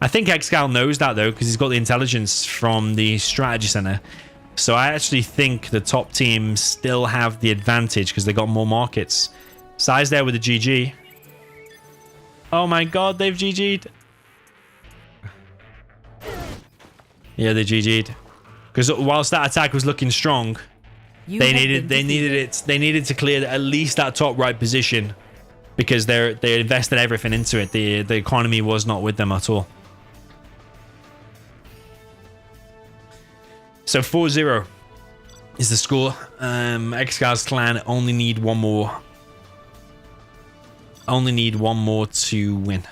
I think ExCaL knows that, though, because he's got the intelligence from the strategy center. So I actually think the top team still have the advantage because they got more markets. Size there with the GG. Oh my god, they've GG'd. Yeah, they GG'd. Because whilst that attack was looking strong, they needed to clear at least that top right position because they invested everything into it. The economy was not with them at all. So 4-0 is the score. ExCaL's clan only need one more. Only need one more to win.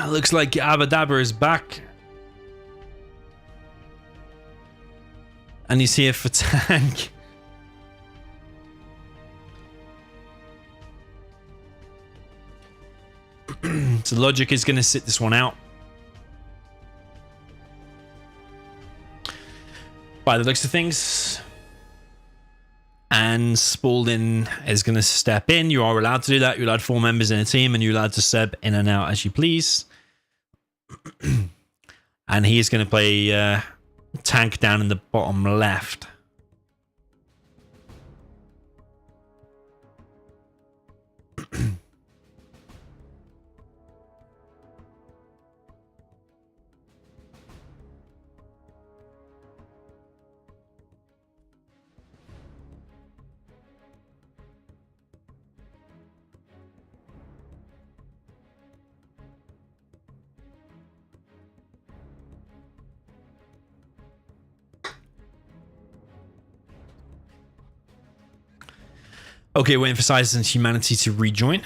Looks like Abadabra is back. And he's here for tank. So Logic is going to sit this one out. By the looks of things. And Spalding is going to step in. You are allowed to do that. You're allowed 4 members in a team and you're allowed to sub in and out as you please. And he is going to play tank down in the bottom left. Okay, waiting for Size and HuMMi to rejoin.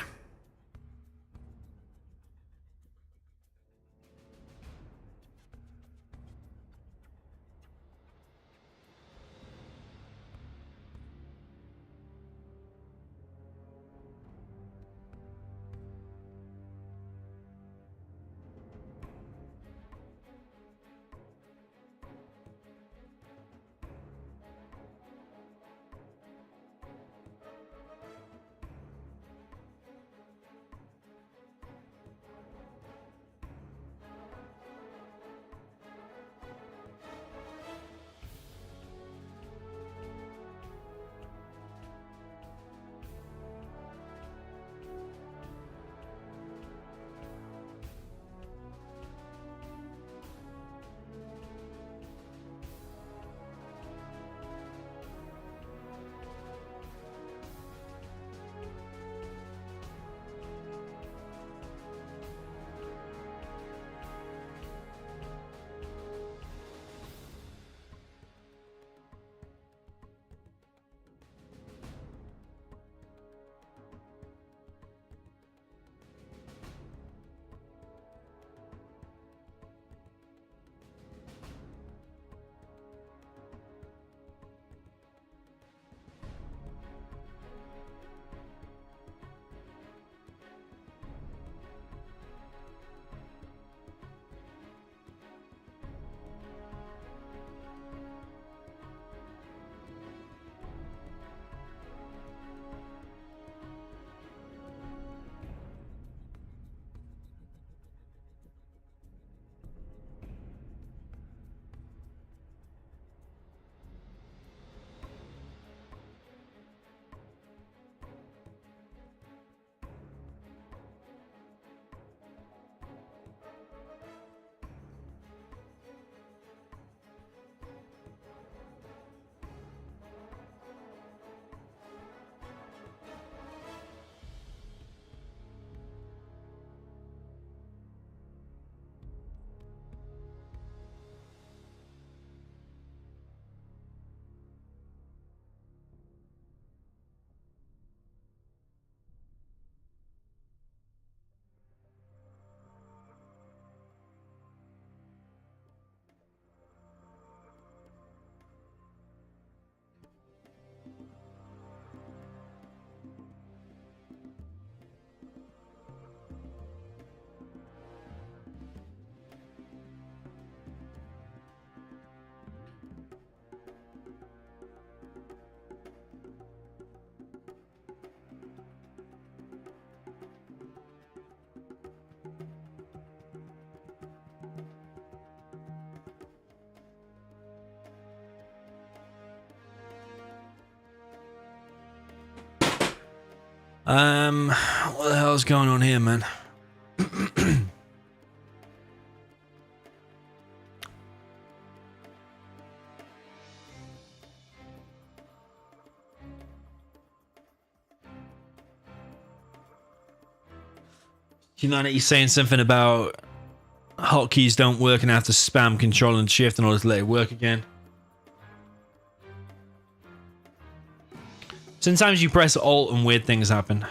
What the hell's going on here, man? Humanity's saying something about hotkeys don't work and I have to spam Control and Shift in order to let it work again. Sometimes you press Alt and weird things happen.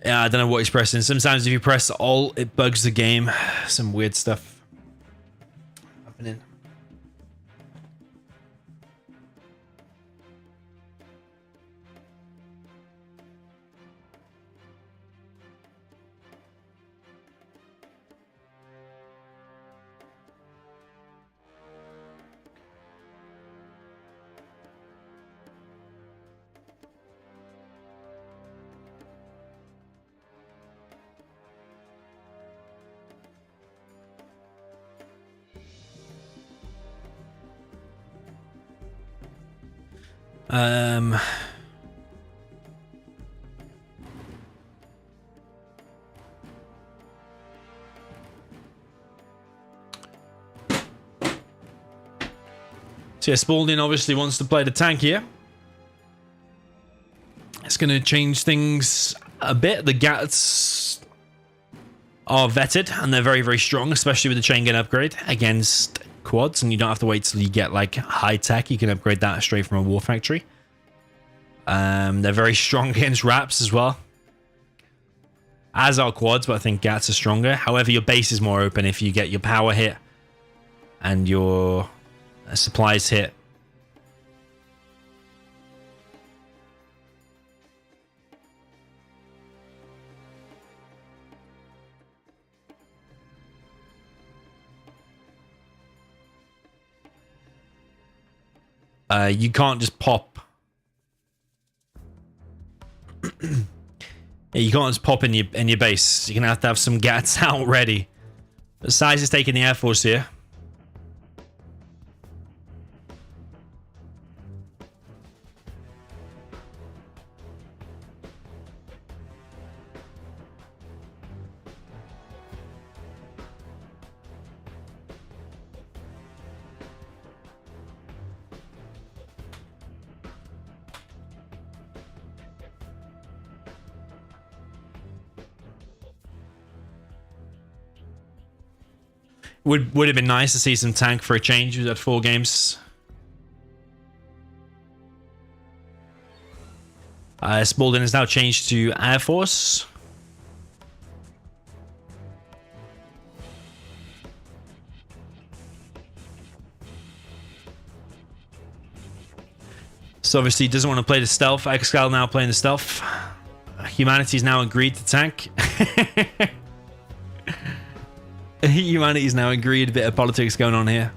Yeah, I don't know what he's pressing. Sometimes if you press Alt, it bugs the game. Some weird stuff happening. So yeah, Spalding obviously wants to play the tank here. It's going to change things a bit. The Gats are vetted, and they're very, very strong, especially with the chain gun upgrade against quads, and you don't have to wait till you get like high tech. You can upgrade that straight from a war factory. They're very strong against wraps as well, as are quads, but I think GATs are stronger. However, your base is more open if you get your power hit and your supplies hit. You can't just pop. You can't just pop in your base. You're gonna have to have some GATs out ready. But Size is taking the Air Force here. Would have been nice to see some tank for a change. We've had 4 games. Spalding has now changed to Air Force. So obviously he doesn't want to play the stealth. ExCaL now playing the stealth. Humanity's now agreed to tank. Humanity's now agreed. A bit of politics going on here.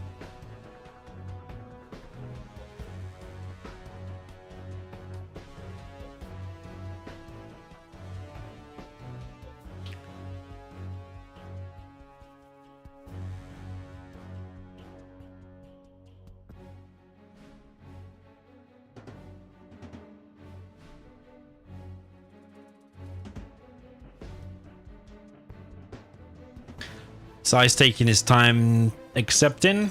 Size taking his time accepting.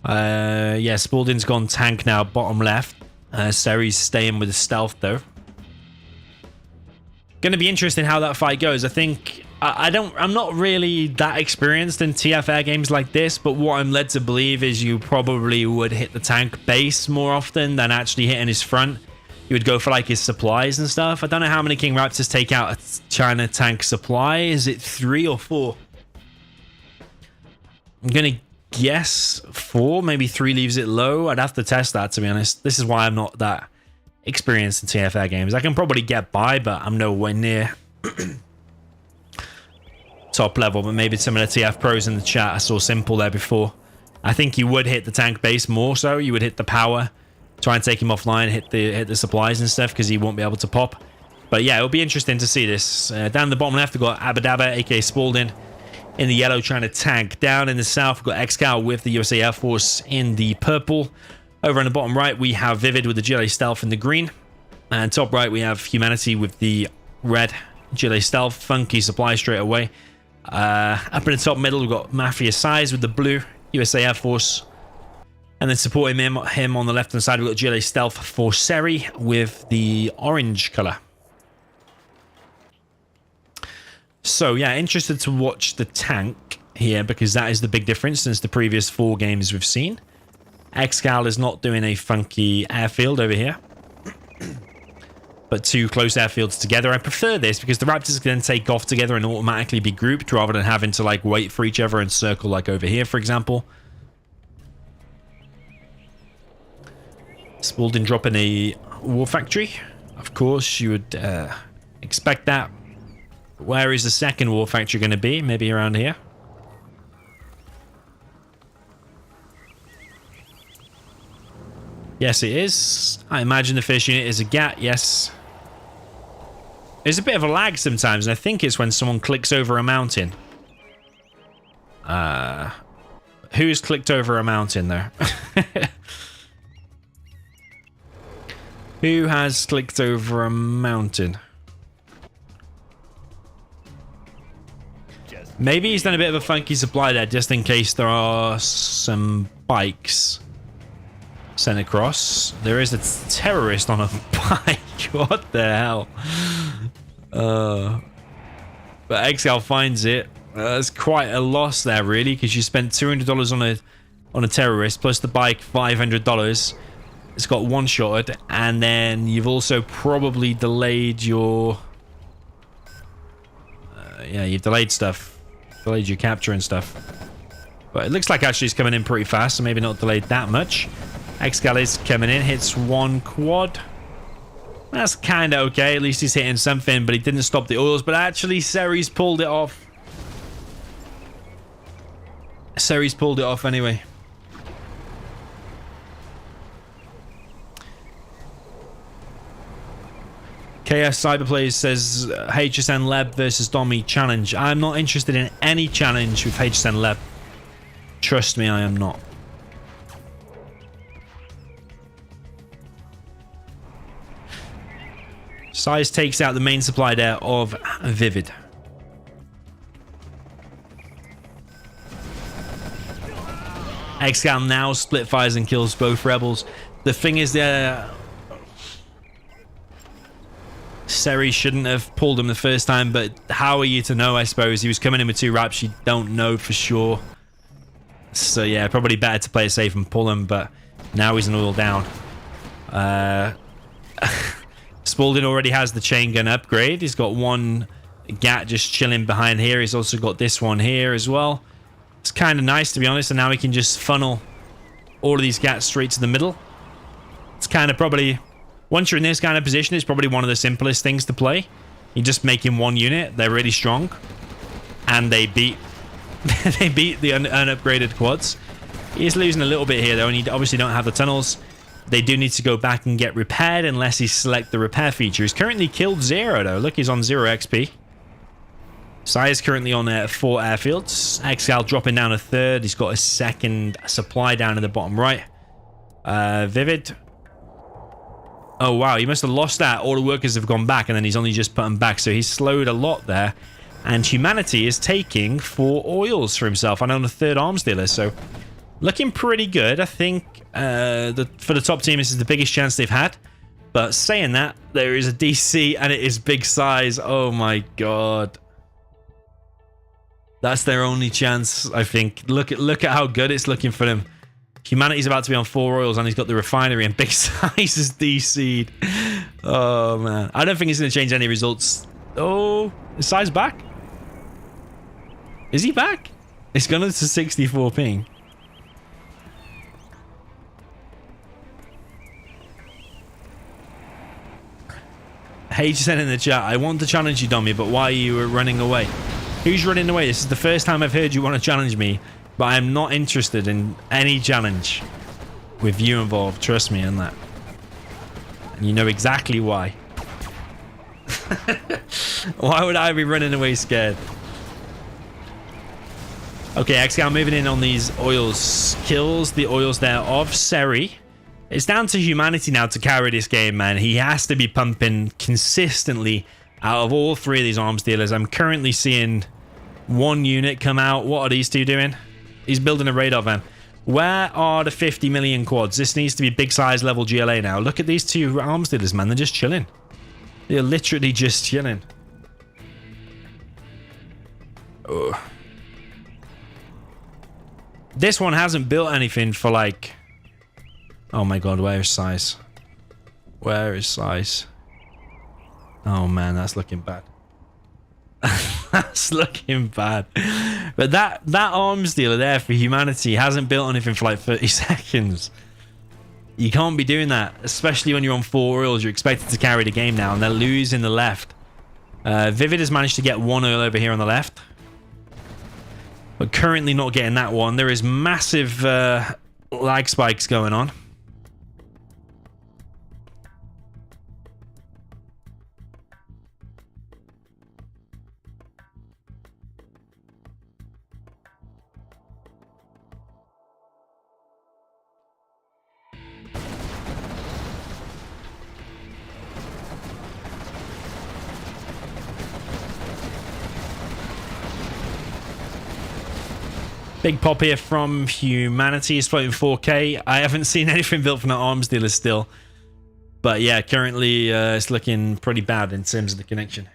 Yeah, Spalding's gone tank now, bottom left. Seri's staying with the stealth though. Gonna be interesting how that fight goes. I think I'm not really that experienced in TF games like this, but what I'm led to believe is you probably would hit the tank base more often than actually hitting his front. You would go for like his supplies and stuff. I don't know how many King Raptors take out a China tank supply. Is it 3 or 4? I'm gonna guess 4. Maybe 3 leaves it low. I'd have to test that, to be honest. This is why I'm not that experienced in TF games. I can probably get by, but I'm nowhere near top level. But maybe some of the TF pros in the chat. I saw Simple there before. I think you would hit the tank base more so. You would hit the power. Try and take him offline, hit the supplies and stuff, because he won't be able to pop. But yeah, it'll be interesting to see this. Down the bottom left, we've got Abadaba, aka Spalding, in the yellow trying to tank. Down in the south, we've got ExCaL with the USA Air Force in the purple. Over on the bottom right, we have Vivid with the GLA Stealth in the green. And top right, we have Humanity with the red GLA Stealth. Funky supply straight away. Up in the top middle, we've got MaFiA Size with the blue USA Air Force. And then supporting him on the left-hand side, we've got GLA Stealth for Seri with the orange color. So, yeah, interested to watch the tank here, because that is the big difference since the previous 4 games we've seen. ExCaL is not doing a funky airfield over here, but 2 close airfields together. I prefer this because the Raptors can then take off together and automatically be grouped rather than having to like wait for each other and circle like over here, for example. Spalding dropping a war factory. Of course, you would expect that. Where is the second war factory going to be? Maybe around here. Yes, it is. I imagine the first unit is a GAT. Yes. There's a bit of a lag sometimes, and I think it's when someone clicks over a mountain. Who's clicked over a mountain there? Who has clicked over a mountain? Maybe he's done a bit of a funky supply there, just in case there are some bikes. sent across. There is a terrorist on a bike. What the hell? But ExCaL finds it. It's quite a loss there, really, because you spent $200 on a terrorist plus the bike $500. It's got one-shotted, and then you've also probably delayed your... yeah, you've delayed stuff. Delayed your capture and stuff. But it looks like actually it's coming in pretty fast, so maybe not delayed that much. ExCaL is coming in, hits one quad. That's kind of okay. At least he's hitting something, but he didn't stop the oils. But actually, Seri's pulled it off. Seri's pulled it off anyway. KS Cyberplays says HSN Leb versus Domi challenge. I'm not interested in any challenge with HSN Leb. Trust me, I am not. Size takes out the main supply there of Vivid. ExCaL now split fires and kills both rebels. The thing is, Seri shouldn't have pulled him the first time, but how are you to know? I suppose he was coming in with 2 wraps. You don't know for sure. So yeah, probably better to play it safe and pull him. But now he's an oil down. Spalding already has the chain gun upgrade. He's got one GAT just chilling behind here. He's also got this one here as well. It's kind of nice, to be honest, and now he can just funnel all of these GATs straight to the middle. It's kind of probably, once you're in this kind of position, it's probably one of the simplest things to play. You just make him one unit. They're really strong, and they beat they beat the unupgraded quads. He's losing a little bit here, though, and you obviously don't have the tunnels. They do need to go back and get repaired unless he select the repair feature. He's currently killed 0, though. Look, he's on 0 XP. Sai is currently on 4 airfields. ExCaL dropping down a 3rd. He's got a 2nd supply down in the bottom right. Vivid. Oh, wow. He must have lost that. All the workers have gone back, and then he's only just put them back. So he's slowed a lot there. And HuMMi is taking 4 oils for himself and on a 3rd arms dealer. So looking pretty good. I think for the top team, this is the biggest chance they've had. But saying that, there is a DC, and it is big size. Oh, my God. That's their only chance, I think. Look at how good it's looking for them. HuMMi's about to be on 4 oils, and he's got the refinery, and big size is DC'd. Oh, man. I don't think it's going to change any results. Oh, is size back? Is he back? It's gone to 64 ping. Hey, just said in the chat, I want to challenge you, Domi, but why are you running away? Who's running away? This is the first time I've heard you want to challenge me, but I'm not interested in any challenge with you involved. Trust me on that. And you know exactly why. Why would I be running away scared? Okay, ExCaL moving in on these oils. Kills the oils there of Seri. It's down to HuMMi now to carry this game, man. He has to be pumping consistently out of all 3 of these arms dealers. I'm currently seeing 1 unit come out. What are these 2 doing? He's building a radar van. Where are the 50 million quads? This needs to be big size level GLA now. Look at these 2 arms dealers, man. They're just chilling. They're literally just chilling. Ugh. This one hasn't built anything for like... Oh my God, where is size? Where is size? Oh man, that's looking bad. That's looking bad. But that arms dealer there for HuMMi hasn't built anything for like 30 seconds. You can't be doing that, especially when you're on 4 oils. You're expected to carry the game now, and they're losing the left. Vivid has managed to get 1 oil over here on the left, but currently not getting that one. There is massive lag spikes going on. Big pop here from HuMMi. Is floating 4K. I haven't seen anything built from the arms dealer still. But yeah, currently it's looking pretty bad in terms of the connection.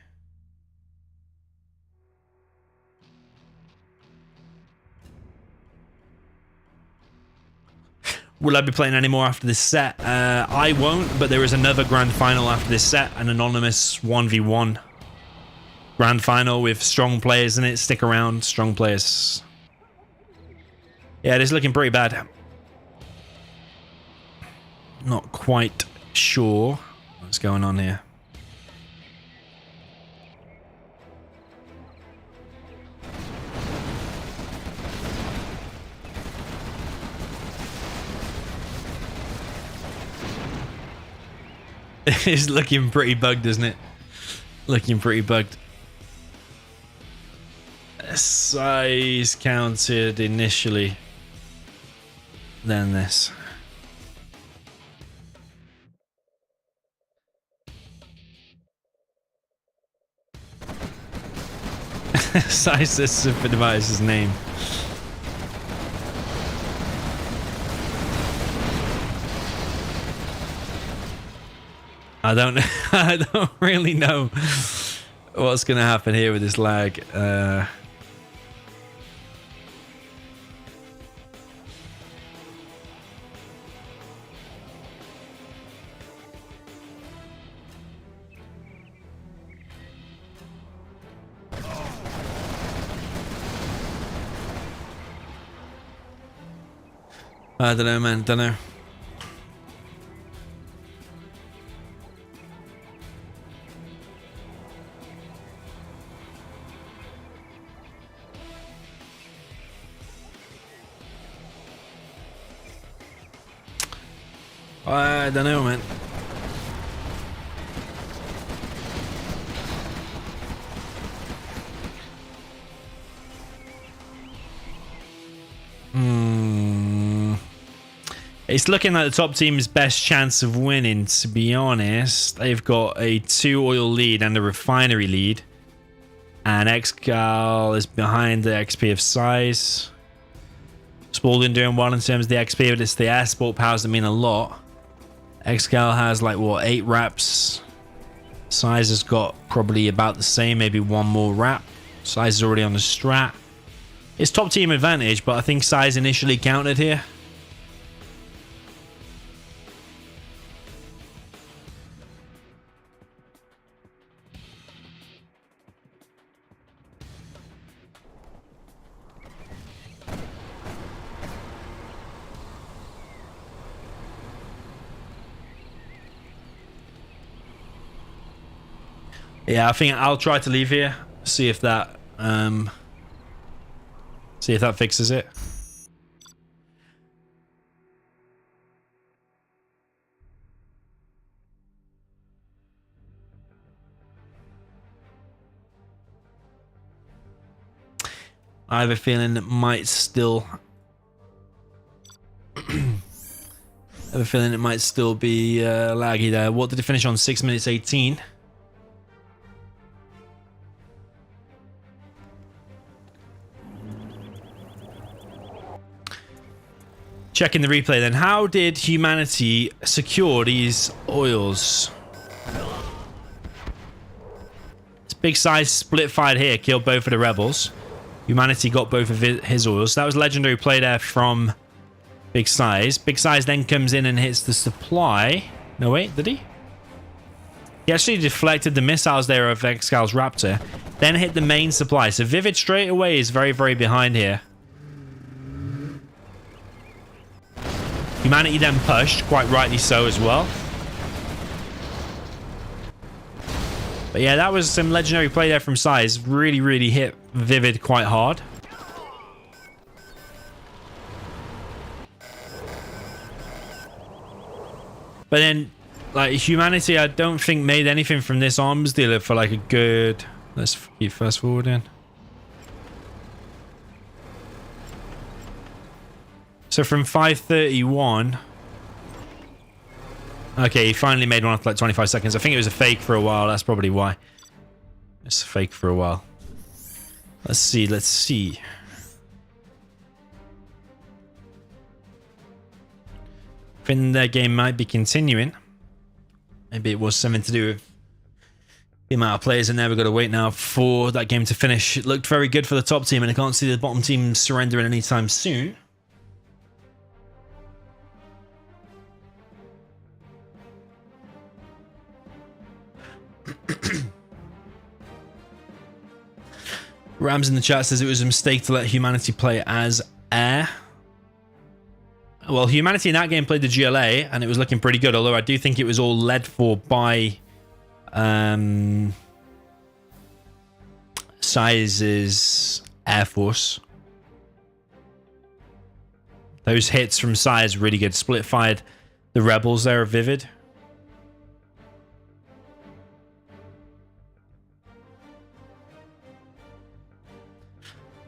Will I be playing any more after this set? I won't, but there is another grand final after this set, an anonymous 1v1 grand final with strong players in it. Stick around, strong players. Yeah, it is looking pretty bad. Not quite sure what's going on here. It's looking pretty bugged, isn't it? Looking pretty bugged. Size counted initially. Then this. Size says Super Device's name. I don't really know what's gonna happen here with this lag. I don't know, man. Don't know. I don't know, man. It's looking like the top team's best chance of winning, to be honest. They've got a 2 oil lead and a refinery lead. And ExCaL is behind the XP of size. Spalding doing well in terms of the XP, but it's the air sport powers that mean a lot. ExCaL has like, what, 8 wraps. Size has got probably about the same, maybe 1 more wrap. Size is already on the strat. It's top team advantage, but I think size initially counted here. Yeah, I think I'll try to leave here. See if that fixes it. I have a feeling it might still be laggy there. What did it finish on? 6 minutes 18. Checking the replay then. How did HuMMi secure these oils? It's big size split fired here. Killed both of the rebels. HuMMi got both of his oils. That was legendary play there from Big Size. Big Size then comes in and hits the supply. No, wait, did he? He actually deflected the missiles there of ExCaL's Raptor. Then hit the main supply. So Vivid straight away is very, very behind here. HuMMi then pushed, quite rightly so as well. But yeah, that was some legendary play there from Size. Really, really hit Vivid quite hard. But then, like, HuMMi, I don't think made anything from this arms dealer for like a good... Let's keep fast forwarding. So from 531... Okay, he finally made one after like 25 seconds. I think it was a fake for a while. That's probably why. It's a fake for a while. Let's see, let's see. hoping their game might be continuing. Maybe it was something to do with the amount of players in there. We've got to wait now for that game to finish. It looked very good for the top team, and I can't see the bottom team surrendering anytime soon. Rams in the chat says it was a mistake to let HuMMi play as Air. Well, HuMMi in that game played the GLA, and it was looking pretty good, although I do think it was all led for by Size's Air Force. Those hits from Size really good. Split fired the Rebels there, Vivid.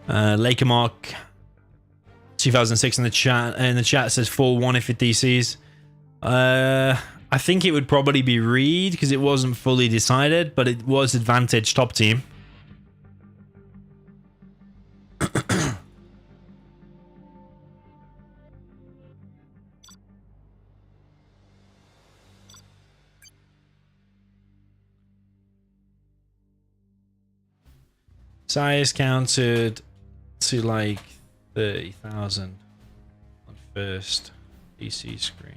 Laker Mark 2006 in the chat says 4-1 if it DCs. I think it would probably be Reed because it wasn't fully decided, but it was advantage top team. Size counted to like 30,000 on first DC screen.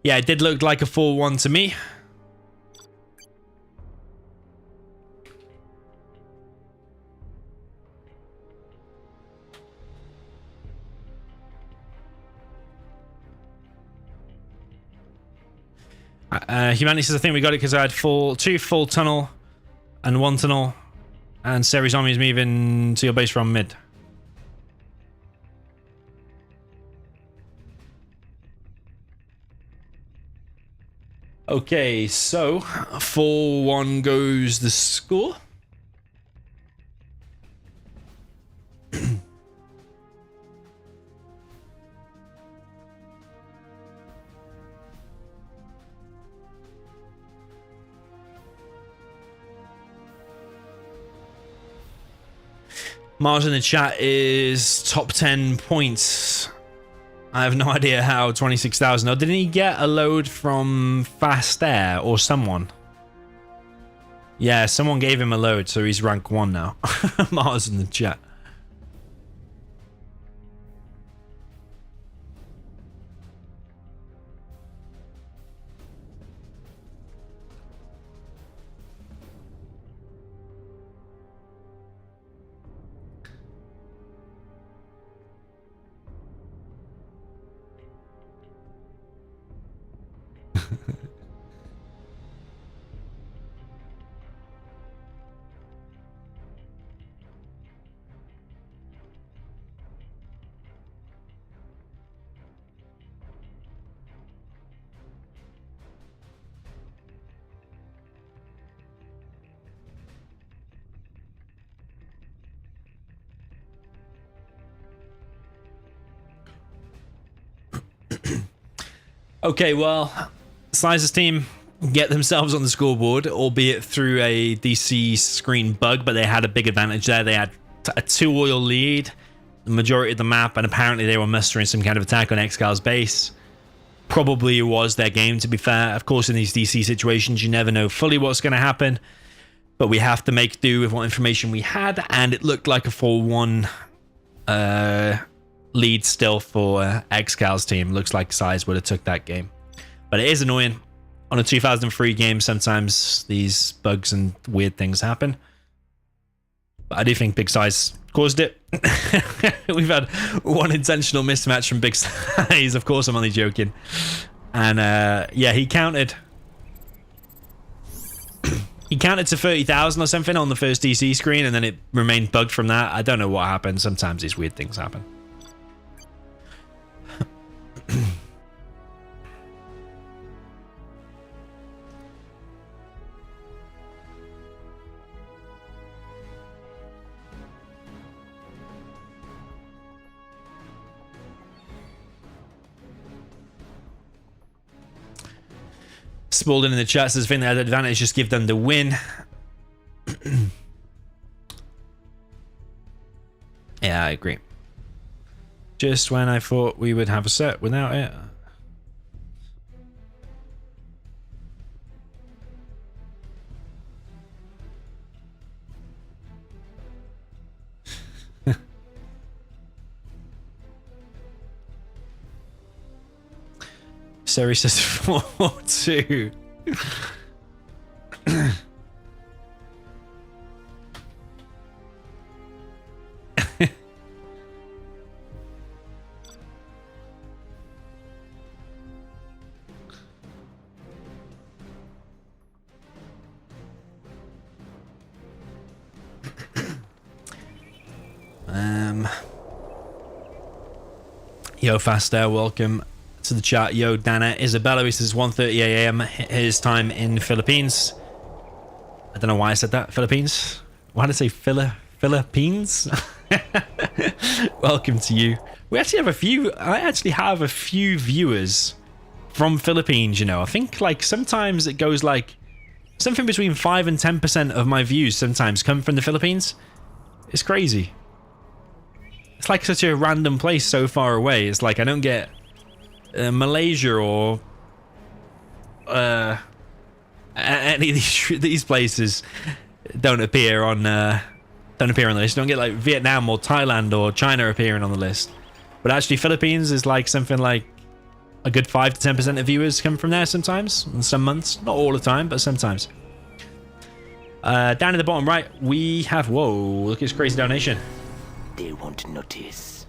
Yeah, it did look like a 4-1 to me. HuMMi says, I think we got it because I had two full tunnel and one tunnel, and Seri's army is moving to your base from mid. Okay, so 4-1 goes the score. Mars in the chat is top 10 points. I have no idea how. 26,000. Oh, didn't he get a load from Fast Air or someone? Yeah, someone gave him a load, so he's rank 1 now. Mars in the chat. Okay, well, Size's team get themselves on the scoreboard, albeit through a DC screen bug, but they had a big advantage there. They had a 2-oil lead, the majority of the map, and apparently they were mustering some kind of attack on ExCaL's base. Probably was their game, to be fair. Of course, in these DC situations, you never know fully what's going to happen, but we have to make do with what information we had, and it looked like a 4-1 lead still for ExCaL's team. Looks like Size would have took that game, but it is annoying. On a 2003 game, sometimes these bugs and weird things happen, but I do think Big Size caused it. We've had one intentional mismatch from Big Size. Of course, I'm only joking. And yeah, he counted to 30,000 or something on the first DC screen, and then it remained bugged from that. I don't know what happened. Sometimes these weird things happen. Spalding in the chat says, I think they had advantage, just give them the win. Yeah, I agree. Just when I thought we would have a set without it. Seri says 4-2. Yo, Faster, welcome to the chat. Yo, Dana Isabella, he says 1:30 a.m. his time in Philippines. I don't know why I said that. Philippines? Why did I say Philippines? Welcome to you. We actually have a few. I actually have a few viewers from Philippines, you know. I think like sometimes it goes like something between 5 and 10% of my views sometimes come from the Philippines. It's crazy. It's like such a random place so far away. It's like I don't get Malaysia or any of these places don't appear on the list. Don't get like Vietnam or Thailand or China appearing on the list. But actually Philippines is like something like a good 5 to 10% of viewers come from there sometimes in some months. Not all the time, but sometimes. Down in the bottom right, we have, whoa, look at this crazy donation. They won't notice.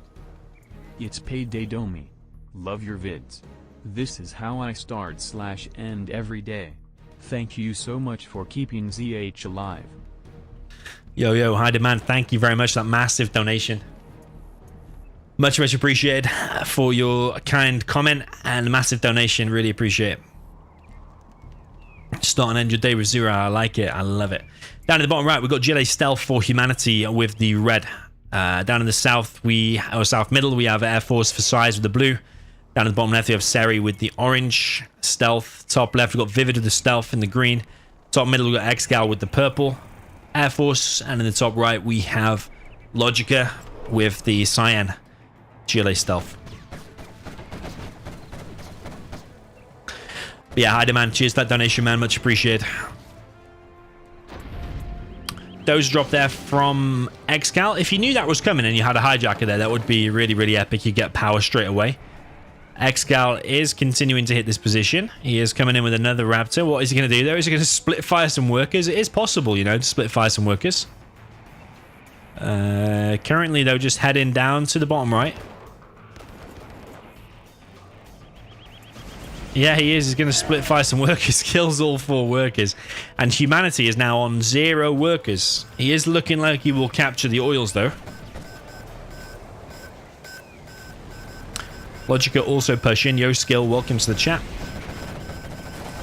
It's payday Domi. Love your vids. This is how I start/end every day. Thank you so much for keeping ZH alive. Yo, High Demand, thank you very much for that massive donation. Much appreciated for your kind comment and massive donation. Really appreciate it. Start and end your day with 0. I like it. I love it. Down in the bottom right, we've got GLA Stealth for Humanity with the red. Down in the south, south middle, we have Air Force for Size with the blue. Down in the bottom left, we have Seri with the orange. Stealth. Top left, we've got Vivid with the stealth in the green. Top middle, we've got ExCaL with the purple. Air Force. And in the top right, we have Logica with the cyan. GLA Stealth. But yeah, High Demand. Cheers for that donation, man. Much appreciated. Those drop there from ExCaL. If you knew that was coming and you had a hijacker there, that would be really, really epic. You get power straight away. ExCaL is continuing to hit this position. He is coming in with another Raptor. What is he going to do there? Is he going to split fire some workers? It is possible, you know, to split fire some workers. Currently, though, just heading down to the bottom right. Yeah, he is. He's going to split fire some workers. Kills all 4 workers. And Humanity is now on 0 workers. He is looking like he will capture the oils, though. Logica also pushing. Yo, Skill, welcome to the chat.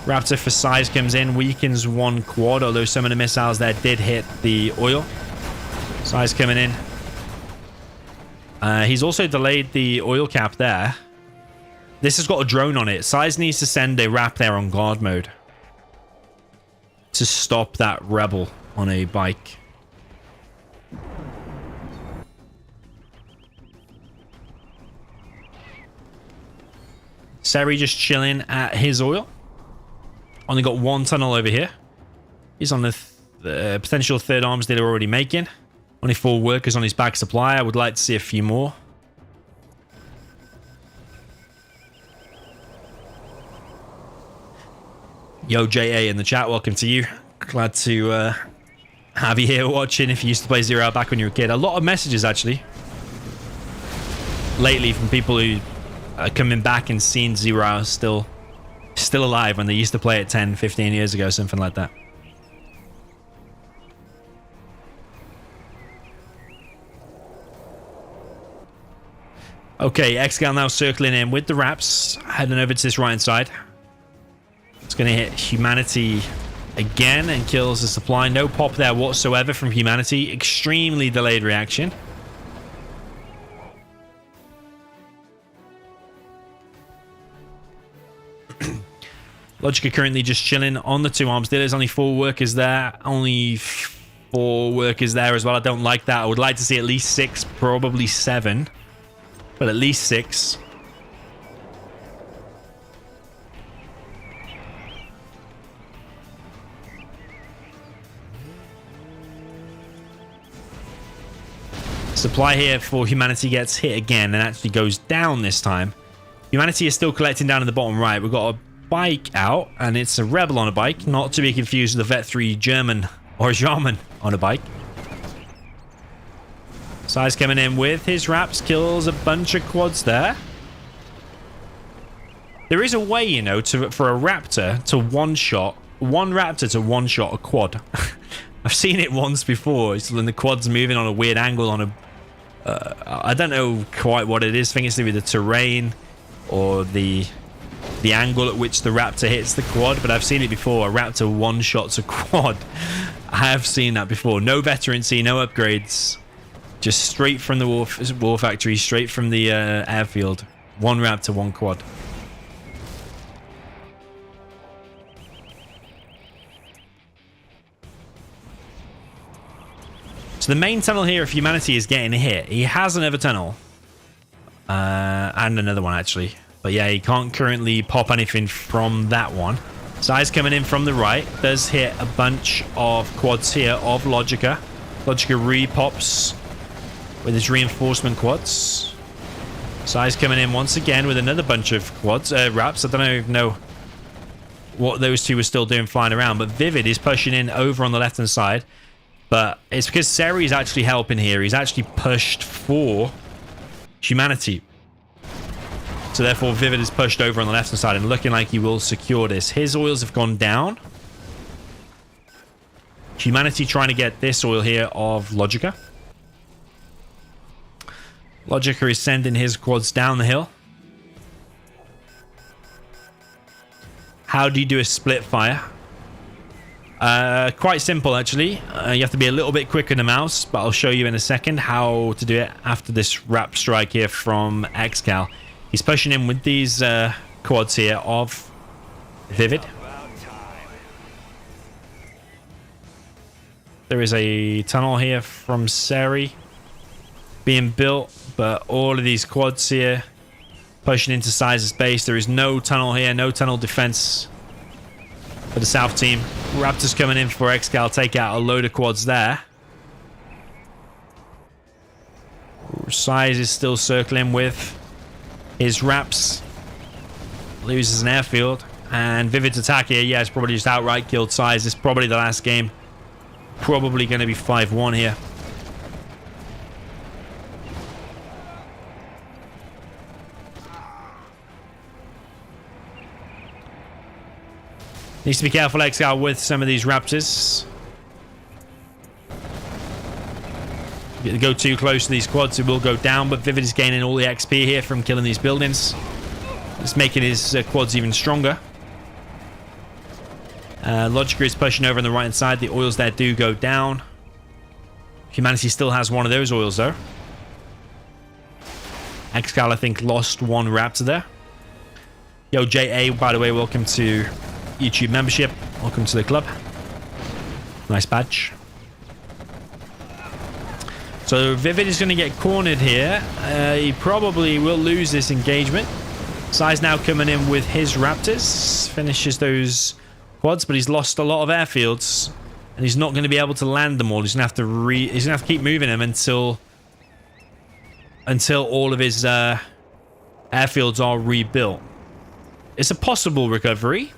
Raptor for Size comes in. Weakens 1 quad, although some of the missiles there did hit the oil. Size coming in. He's also delayed the oil cap there. This has got a drone on it. Size needs to send a Rap there on guard mode to stop that rebel on a bike. Seri just chilling at his oil. Only got 1 tunnel over here. He's on the potential 3rd arms dealer already making. Only 4 workers on his back supply. I would like to see a few more. Yo, JA in the chat, welcome to you. Glad to have you here watching if you used to play 0 back when you were a kid. A lot of messages, actually, lately from people who are coming back and seeing 0 still alive when they used to play it 10, 15 years ago, something like that. Okay, ExCaL now circling in with the Raps, heading over to this right-hand side. It's going to hit Humanity again and kills the supply. No pop there whatsoever from Humanity. Extremely delayed reaction. Logica currently just chilling on the 2 arms. There's only 4 workers there. Only 4 workers there as well. I don't like that. I would like to see at least 6, probably 7. But at least 6. Supply here for HuMMi gets hit again and actually goes down this time. HuMMi is still collecting down in the bottom right. We've got a bike out, and it's a rebel on a bike, not to be confused with the Vet 3 German or German on a bike. Size coming in with his wraps, kills a bunch of quads there. There is a way, you know, for a raptor to one-shot a quad. I've seen it once before. It's when the quad's moving on a weird angle on a... I don't know quite what it is. I think it's maybe the terrain or the angle at which the raptor hits the quad, but I've seen it before. A raptor one-shots a quad. I have seen that before. No veterancy, no upgrades. Just straight from the war factory, straight from the airfield. 1 raptor, 1 quad. So the main tunnel here, if HuMMi is getting hit, he has another tunnel. And another one, actually. But yeah, he can't currently pop anything from that one. Size coming in from the right. Does hit a bunch of quads here of Logica. Logica re-pops with his reinforcement quads. Size coming in once again with another bunch of quads. Wraps. I don't know what those two were still doing flying around. But Vivid is pushing in over on the left-hand side. But it's because Seri is actually helping here. He's actually pushed for HuMMi. So therefore, Vivid is pushed over on the left-hand side and looking like he will secure this. His oils have gone down. HuMMi trying to get this oil here of Logica. Logica is sending his quads down the hill. How do you do a split fire? Quite simple, actually. You have to be a little bit quicker than the mouse, but I'll show you in a second how to do it after this wrap strike here from ExCaL. He's pushing in with these quads here of Vivid. There is a tunnel here from Seri being built, but all of these quads here pushing into Size's base. There is no tunnel here, no tunnel defense for the south team. Raptors coming in for ExCaL, take out a load of quads there. Size is still circling with his wraps. Loses an airfield. And Vivid's attack here, yeah, it's probably just outright killed Size. It's probably the last game. Probably going to be 5-1 here. Needs to be careful, ExCaL, with some of these raptors. If you go too close to these quads, it will go down, but Vivid is gaining all the XP here from killing these buildings. It's making his quads even stronger. Logica is pushing over on the right hand side. The oils there do go down. HuMMi still has one of those oils, though. ExCaL, I think, lost 1 raptor there. Yo, JA, by the way, welcome to YouTube membership. Welcome to the club. Nice badge. So Vivid is going to get cornered here. He probably will lose this engagement. Size now coming in with his raptors. Finishes those quads, but he's lost a lot of airfields. And he's not going to be able to land them all. He's going to have to keep moving them until all of his airfields are rebuilt. It's a possible recovery,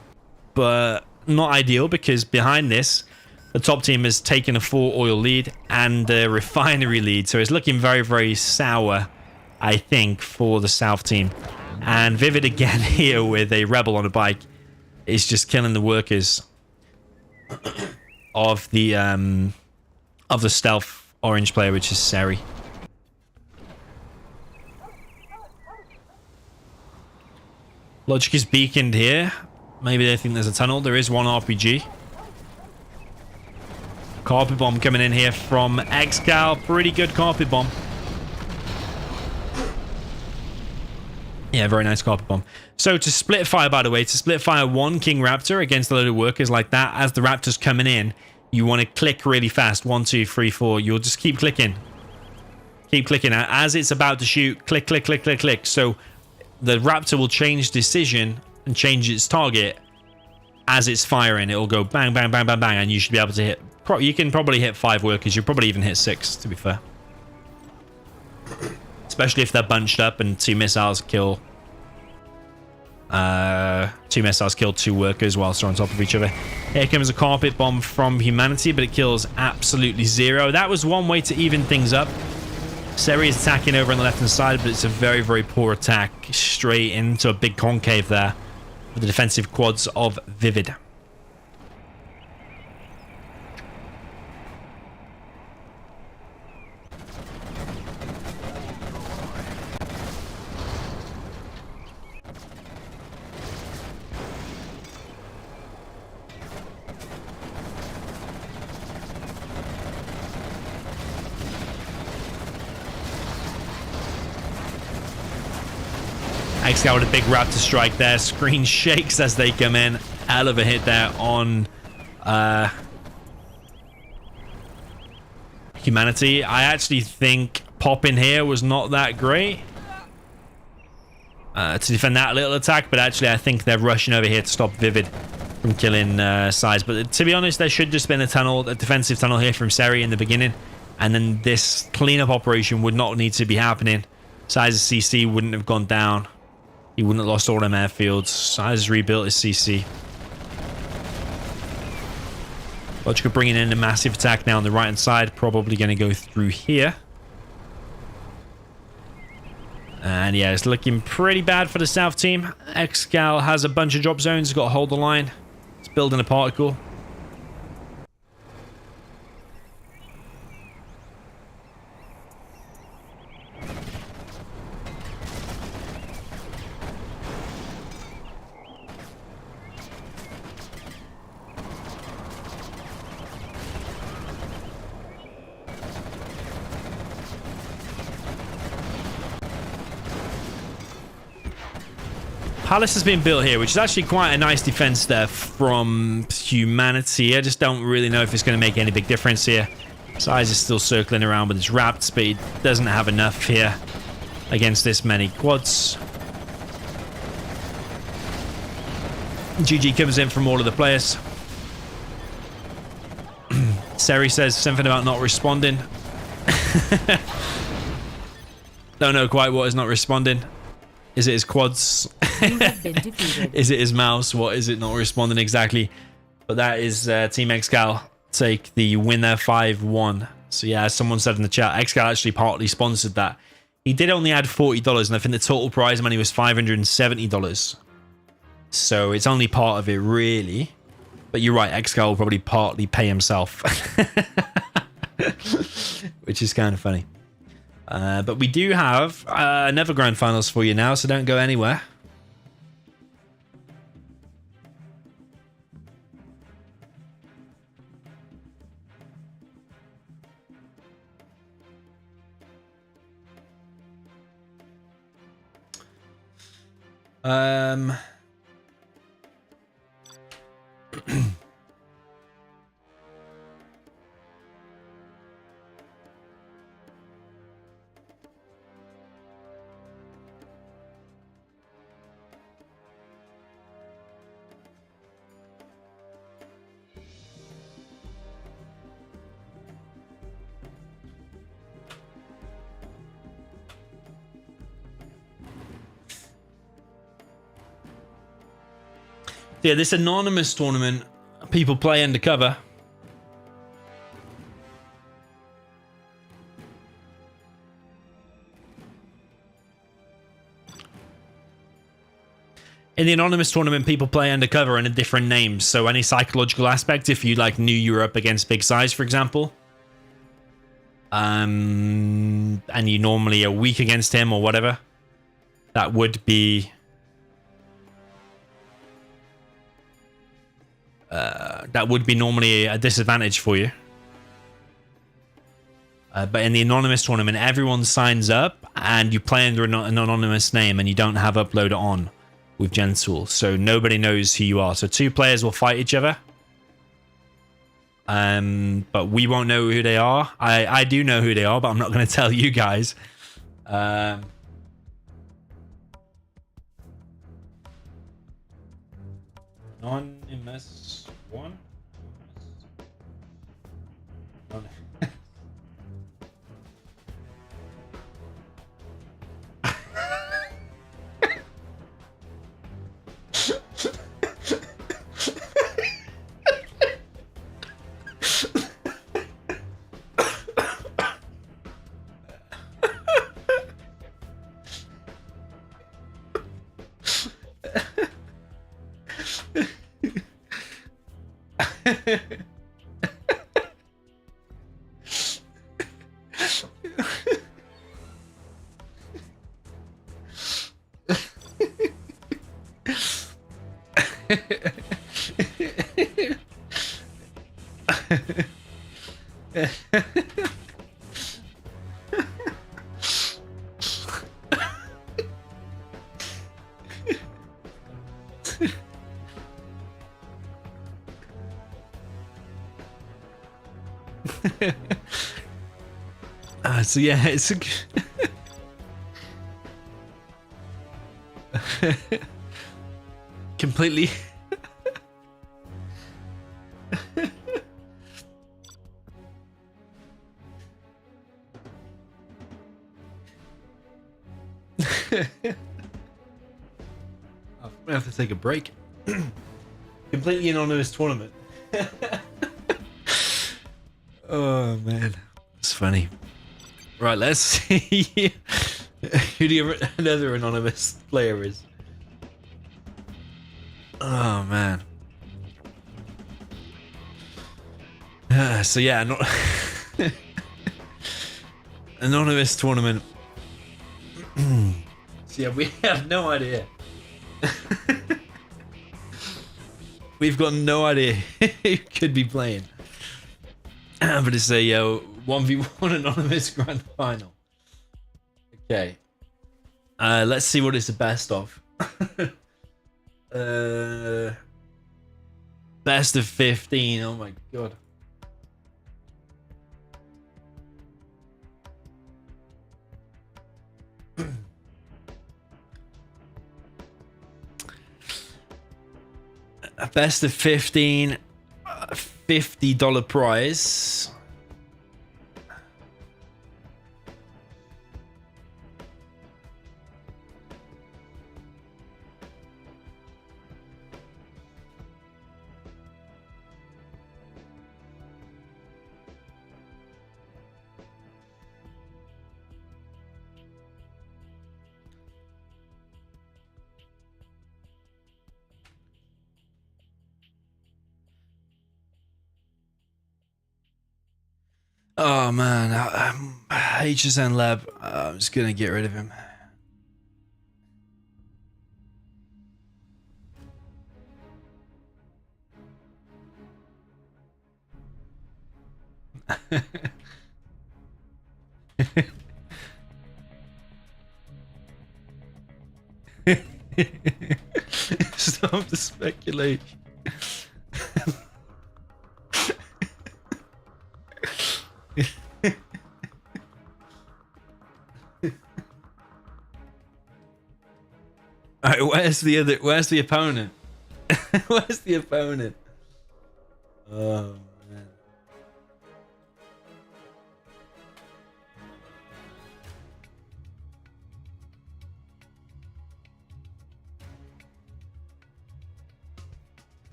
but not ideal, because behind this, the top team has taken a 4 oil lead and a refinery lead. So it's looking very, very sour, I think, for the south team. And Vivid again here with a rebel on a bike is just killing the workers of the stealth orange player, which is Seri. Logic is beaconed here. Maybe they think there's a tunnel. There is 1 RPG. Carpet bomb coming in here from ExCaL. Pretty good carpet bomb. Yeah, very nice carpet bomb. So to split fire, by the way, to split fire one King Raptor against a load of workers like that, as the Raptor's coming in, you want to click really fast. 1, 2, 3, 4. You'll just keep clicking. Keep clicking. As it's about to shoot, click, click, click, click, click. So the Raptor will change decision and change its target as it's firing. It'll go bang, bang, bang, bang, bang, and you should be able to hit... You can probably hit 5 workers. You'll probably even hit 6, to be fair. Especially if they're bunched up and 2 missiles kill... 2 missiles kill 2 workers whilst they're on top of each other. Here comes a carpet bomb from HuMMi, but it kills absolutely 0. That was one way to even things up. Seri is attacking over on the left-hand side, but it's a very, very poor attack. Straight into a big concave there with the defensive quads of Vivid. ExCaL with a big Raptor strike there. Screen shakes as they come in. Hell of a hit there on HuMMi. I actually think popping here was not that great to defend that little attack, but actually I think they're rushing over here to stop Vivid from killing Size. But to be honest, there should just been a tunnel, a defensive tunnel here from Seri in the beginning, and then this cleanup operation would not need to be happening. Size's CC wouldn't have gone down. He wouldn't have lost all them airfields. Size rebuilt his CC. Logica bringing in a massive attack now on the right hand side. Probably going to go through here. And yeah, it's looking pretty bad for the south team. ExCaL has a bunch of drop zones. He's got to hold the line. It's building a particle. Palace has been built here, which is actually quite a nice defense there from HuMMi. I just don't really know if it's going to make any big difference here. Size is still circling around with his Rapt, but he doesn't have enough here against this many quads. GG comes in from all of the players. Seri says something about not responding. Don't know quite what is not responding. Is it his quads? You have been defeated. Is it his mouse? What is it not responding exactly? But that is Team ExCaL take the winner 5-1. So yeah, as someone said in the chat, ExCaL actually partly sponsored that. He did only add $40, and I think the total prize money was $570. So it's only part of it, really. But you're right, ExCaL will probably partly pay himself. Which is kind of funny. But we do have another grand finals for you now, so don't go anywhere. Yeah, this anonymous tournament, people play undercover. In the anonymous tournament, people play undercover under different names. So any psychological aspect, if you like knew you were up against Big Size, for example, and you normally are weak against him or whatever, that would be normally a disadvantage for you. But in the anonymous tournament, everyone signs up and you play under an anonymous name and you don't have uploader on with Gentool, so nobody knows who you are. So 2 players will fight each other, but we won't know who they are. I do know who they are, but I'm not going to tell you guys. Anonymous one. So yeah, it's a completely I'm gonna have to take a break. Completely anonymous tournament. Oh man, it's funny. Right, let's see who the another anonymous player is. Oh man. So yeah, not anonymous tournament. So yeah, we have no idea. We've got no idea who could be playing. But it's a 1v1 anonymous grand final. Okay. Let's see what it's the best of. Best of 15. Oh my god. Best of 15. $50 prize. Oh man, HSN Lab. I'm just gonna get rid of him. Stop the speculation. Alright, where's the opponent? Where's the opponent? Oh man.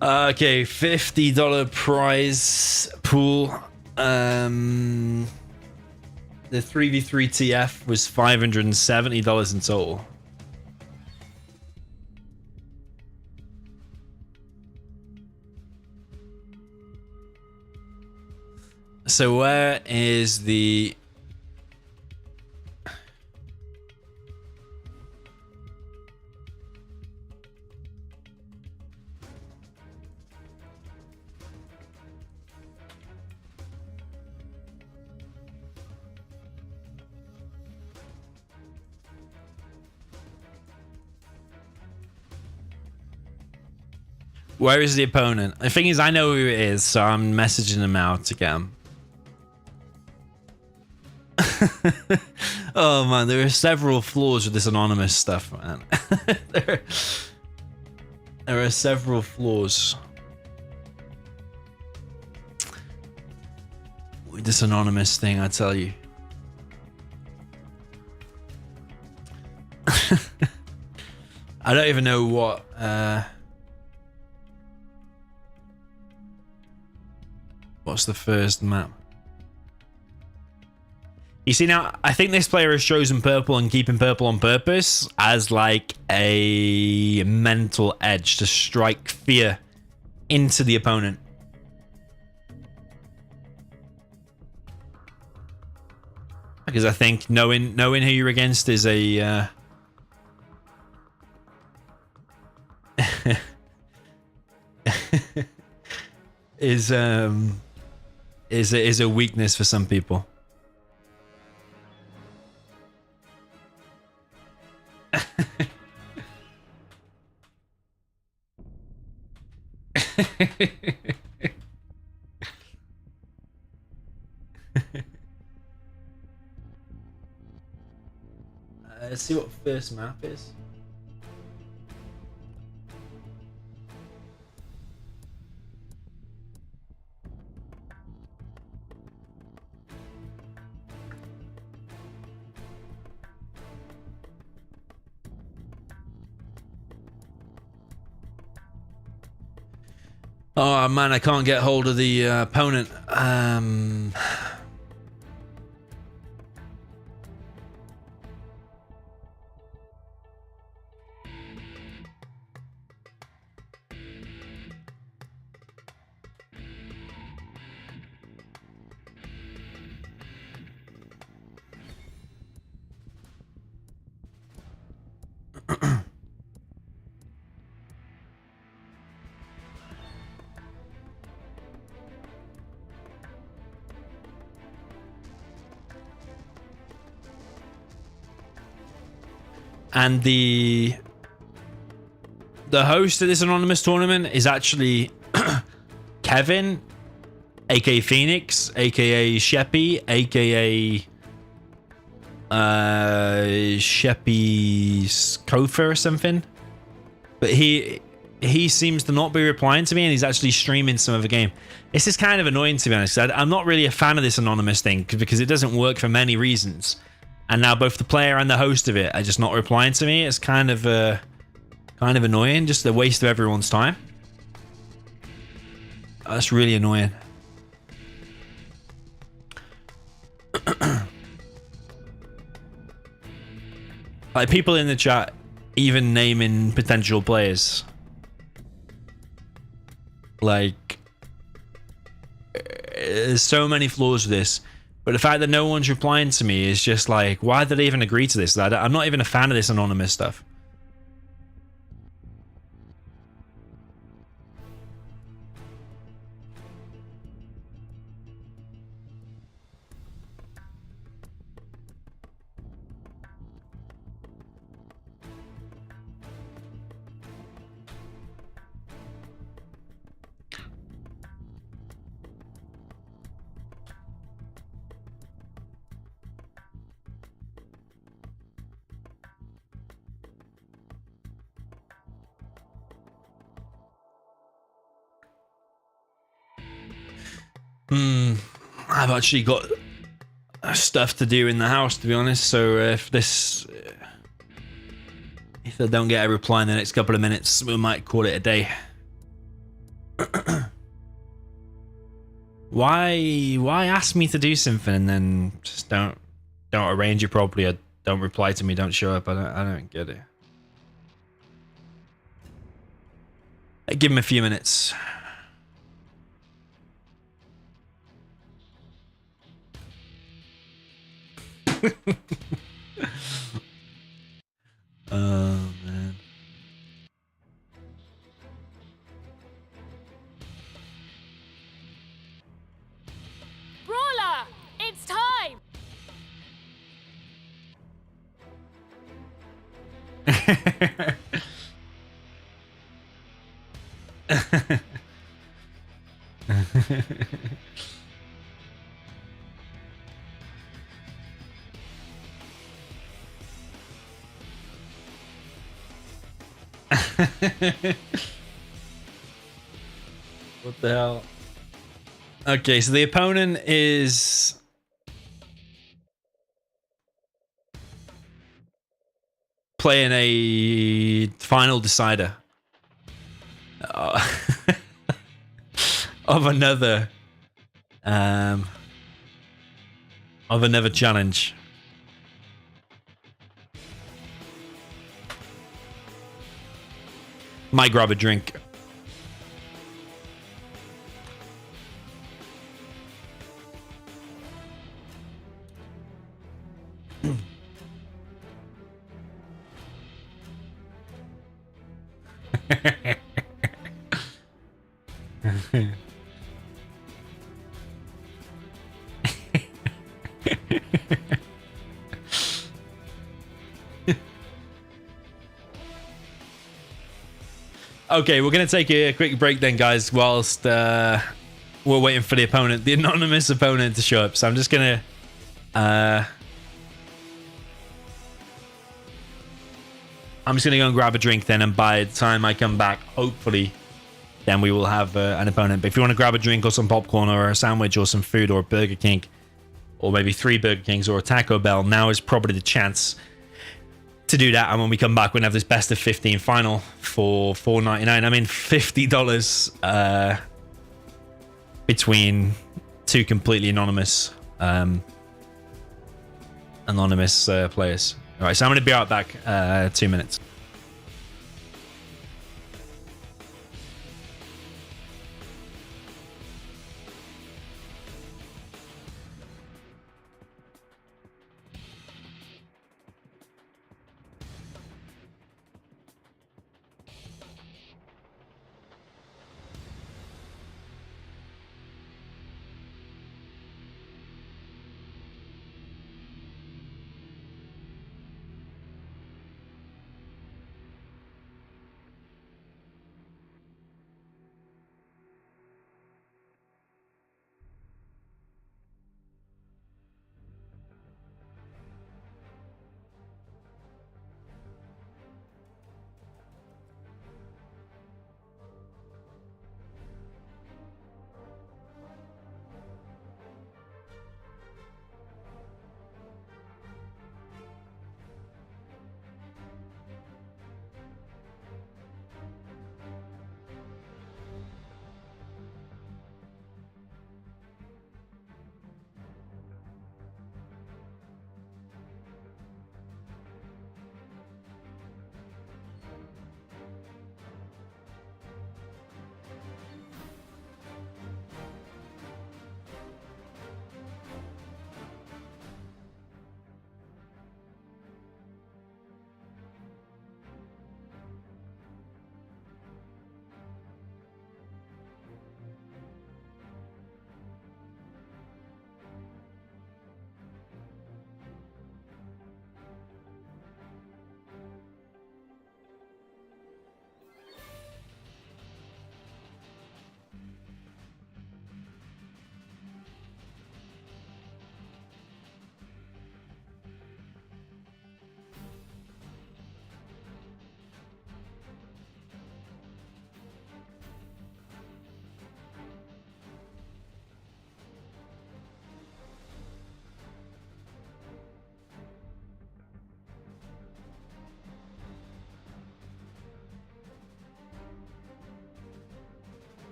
Okay, $50 prize pool. The 3v3 TF was $570 in total. So where is the... Where is the opponent? The thing is, I know who it is, so I'm messaging him out to get him. Oh man, there are several flaws with this anonymous stuff, man. there are several flaws with this anonymous thing, I tell you. I don't even know what what's the first map. You see, now I think this player has chosen purple and keeping purple on purpose as like a mental edge to strike fear into the opponent. Because I think knowing who you're against is a is a weakness for some people. Let's see what first map is. Oh man, I can't get hold of the opponent. And the host of this anonymous tournament is actually Kevin, aka Phoenix, aka Sheppy, aka Sheppy's Kofa or something. But he seems to not be replying to me, and he's actually streaming some of the game. This is kind of annoying, to be honest. I'm not really a fan of this anonymous thing because it doesn't work for many reasons. And now both the player and the host of it are just not replying to me. It's kind of annoying, just a waste of everyone's time. That's really annoying. Like people in the chat even naming potential players. Like there's so many flaws with this. But the fact that no one's replying to me is just like, why did they even agree to this? I'm not even a fan of this anonymous stuff. I've actually got stuff to do in the house, to be honest. So if I don't get a reply in the next couple of minutes, we might call it a day. Why ask me to do something and then just don't arrange it properly, or don't reply to me, don't show up? I don't get it. Give him a few minutes. Oh man. Brawler, it's time. What the hell? Okay, so the opponent is playing a final decider of another challenge. Might grab a drink. Okay, we're going to take a quick break then, guys, whilst we're waiting for the opponent, the anonymous opponent, to show up. So I'm just going to... I'm just going to go and grab a drink then, and by the time I come back, hopefully, then we will have an opponent. But if you want to grab a drink or some popcorn or a sandwich or some food or a Burger King, or maybe 3 Burger Kings or a Taco Bell, now is probably the chance to do that. And when we come back, we're going to have this best of 15 final for $4.99. I mean, $50 between 2 completely anonymous players. All right, so I'm going to be right back 2 minutes.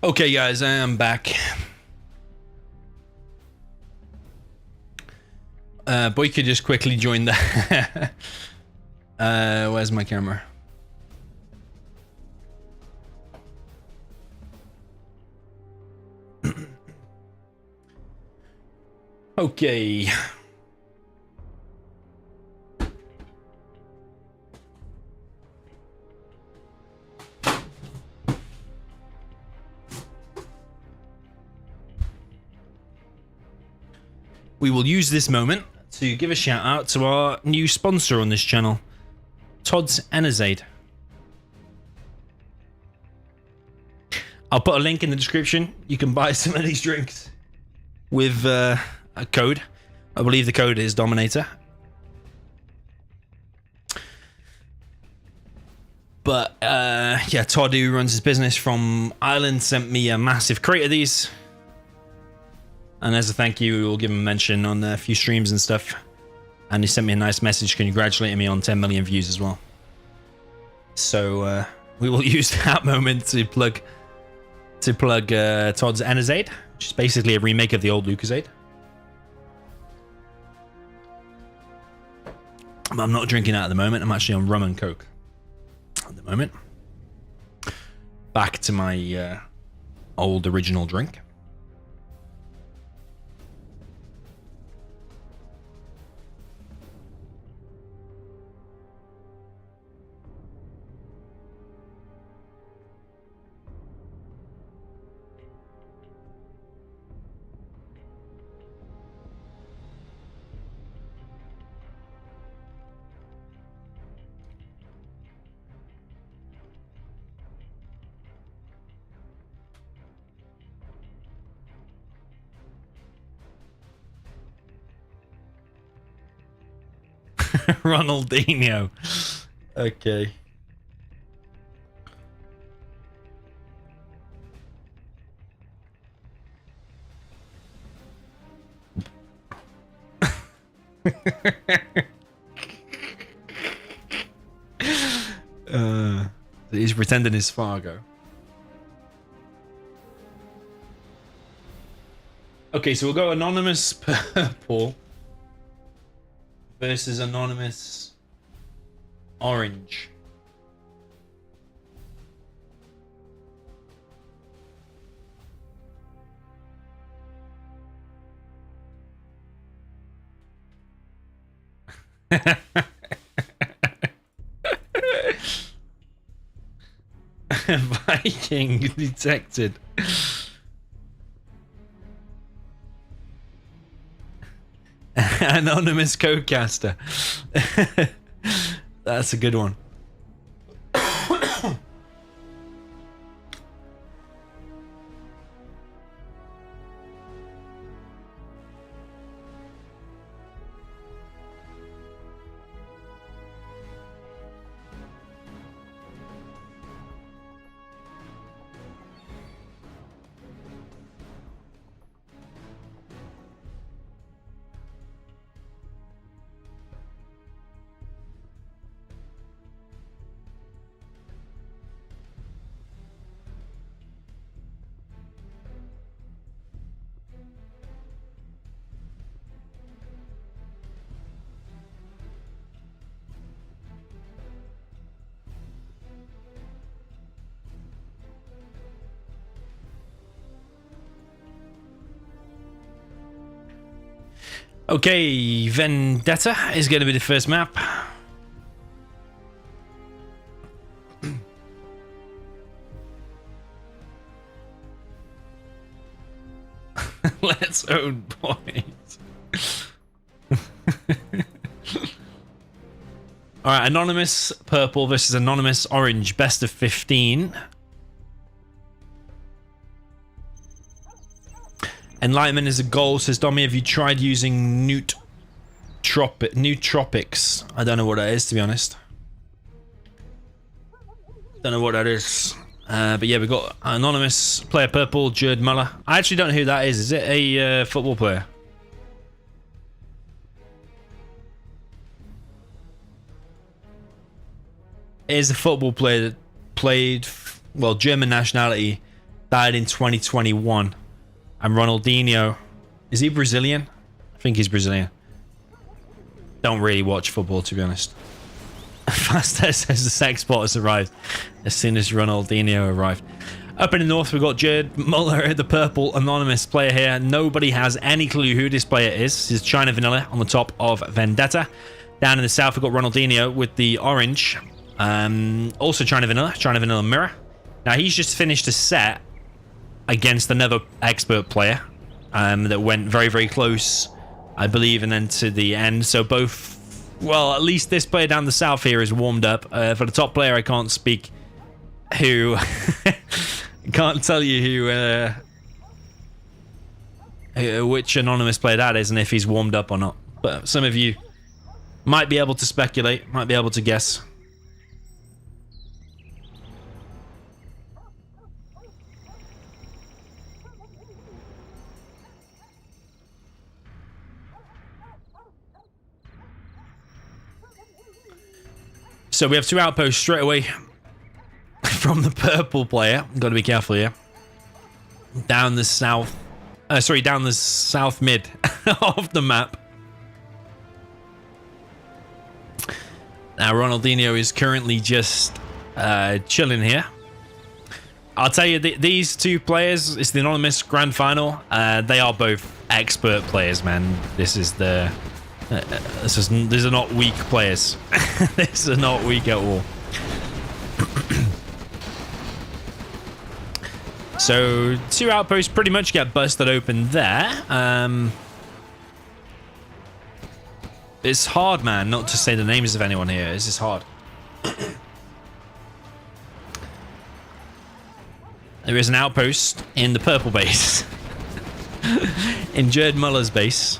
Okay, guys, I am back. Boy could just quickly join the... where's my camera? Okay. We will use this moment to give a shout out to our new sponsor on this channel, Todd's Enerzade. I'll put a link in the description. You can buy some of these drinks with a code. I believe the code is DoMiNaToR. But yeah, Todd, who runs his business from Ireland, sent me a massive crate of these. And as a thank you, we'll give him a mention on a few streams and stuff. And he sent me a nice message congratulating me on 10 million views as well. So we will use that moment to plug Todd's Enerzade, which is basically a remake of the old Lucozade. But I'm not drinking that at the moment. I'm actually on rum and coke at the moment. Back to my old original drink. Ronaldinho. Okay. He's pretending he's Fargo. Okay, so we'll go anonymous purple versus anonymous orange. Viking detected. Anonymous co-caster. That's a good one. Okay, Vendetta is going to be the first map. Let's own points. Alright, anonymous purple versus anonymous orange. Best of 15. Enlightenment is a goal, says Dommy. Have you tried using nootropics? I don't know what that is, to be honest. Don't know what that is. But yeah, we've got anonymous player purple, Gerd Muller. I actually don't know who that is. Is it a football player? It is a football player that played, well, German nationality, Died in 2021. And Ronaldinho, is he Brazilian? I think he's Brazilian. Don't really watch football, to be honest. Faster says the sex bot has arrived as soon as Ronaldinho arrived. Up in the north, we've got Jared Muller, the purple anonymous player here. Nobody has any clue who this player is. This is China Vanilla on the top of Vendetta. Down in the south, we've got Ronaldinho with the orange. Also China Vanilla Mirror. Now, he's just finished a set against another expert player that went very, very close, I believe, and then to the end. So both, well, at least this player down the south here is warmed up. For the top player, I can't speak who... can't tell you who which anonymous player that is and if he's warmed up or not. But some of you might be able to speculate, might be able to guess. So we have two outposts straight away from the purple player. Got to be careful here. Down the south. Down the south mid of the map. Now Ronaldinho is currently just chilling here. I'll tell you, these two players, it's the anonymous grand final. They are both expert players, man. These are not weak players. These are not weak at all. So, two outposts pretty much get busted open there. It's hard, man, not to say the names of anyone here. This is hard. There is an outpost in the purple base. In Jared Muller's base.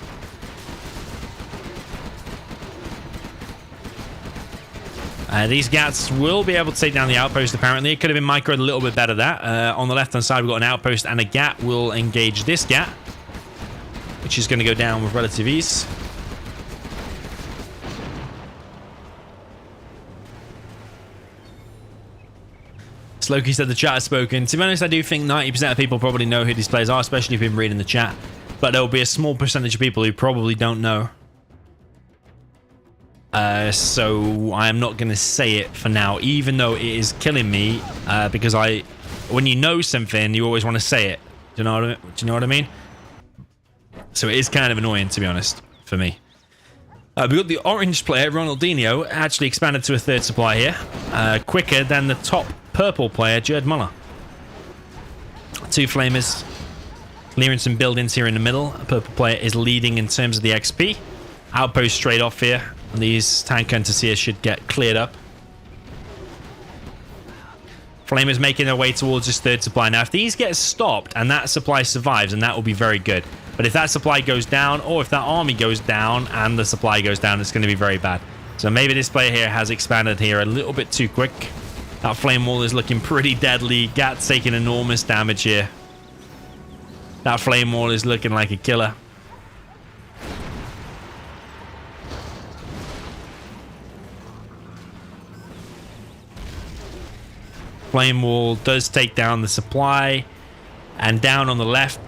These Gats will be able to take down the outpost, apparently. It could have been microed a little bit better, that. On the left-hand side, we've got an outpost, and a Gat will engage this Gat, which is going to go down with relative ease. Slokey said the chat has spoken. To be honest, I do think 90% of people probably know who these players are, especially if you've been reading the chat. But there will be a small percentage of people who probably don't know. So I am not going to say it for now, even though it is killing me, because when you know something, you always want to say it. Do you know what I mean? So it is kind of annoying, to be honest, for me. We've got the orange player, Ronaldinho, actually expanded to a third supply here, quicker than the top purple player, Jared Muller. Two flamers, clearing some buildings here in the middle. A purple player is leading in terms of the XP. Outpost straight off here. And these tank hunters here should get cleared up. Flamers making their way towards this third supply. Now, if these get stopped and that supply survives, then that will be very good. But if that supply goes down, or if that army goes down and the supply goes down, it's going to be very bad. So maybe this player here has expanded here a little bit too quick. That flame wall is looking pretty deadly. Gat's taking enormous damage here. That flame wall is looking like a killer. Flame wall does take down the supply, and down on the left,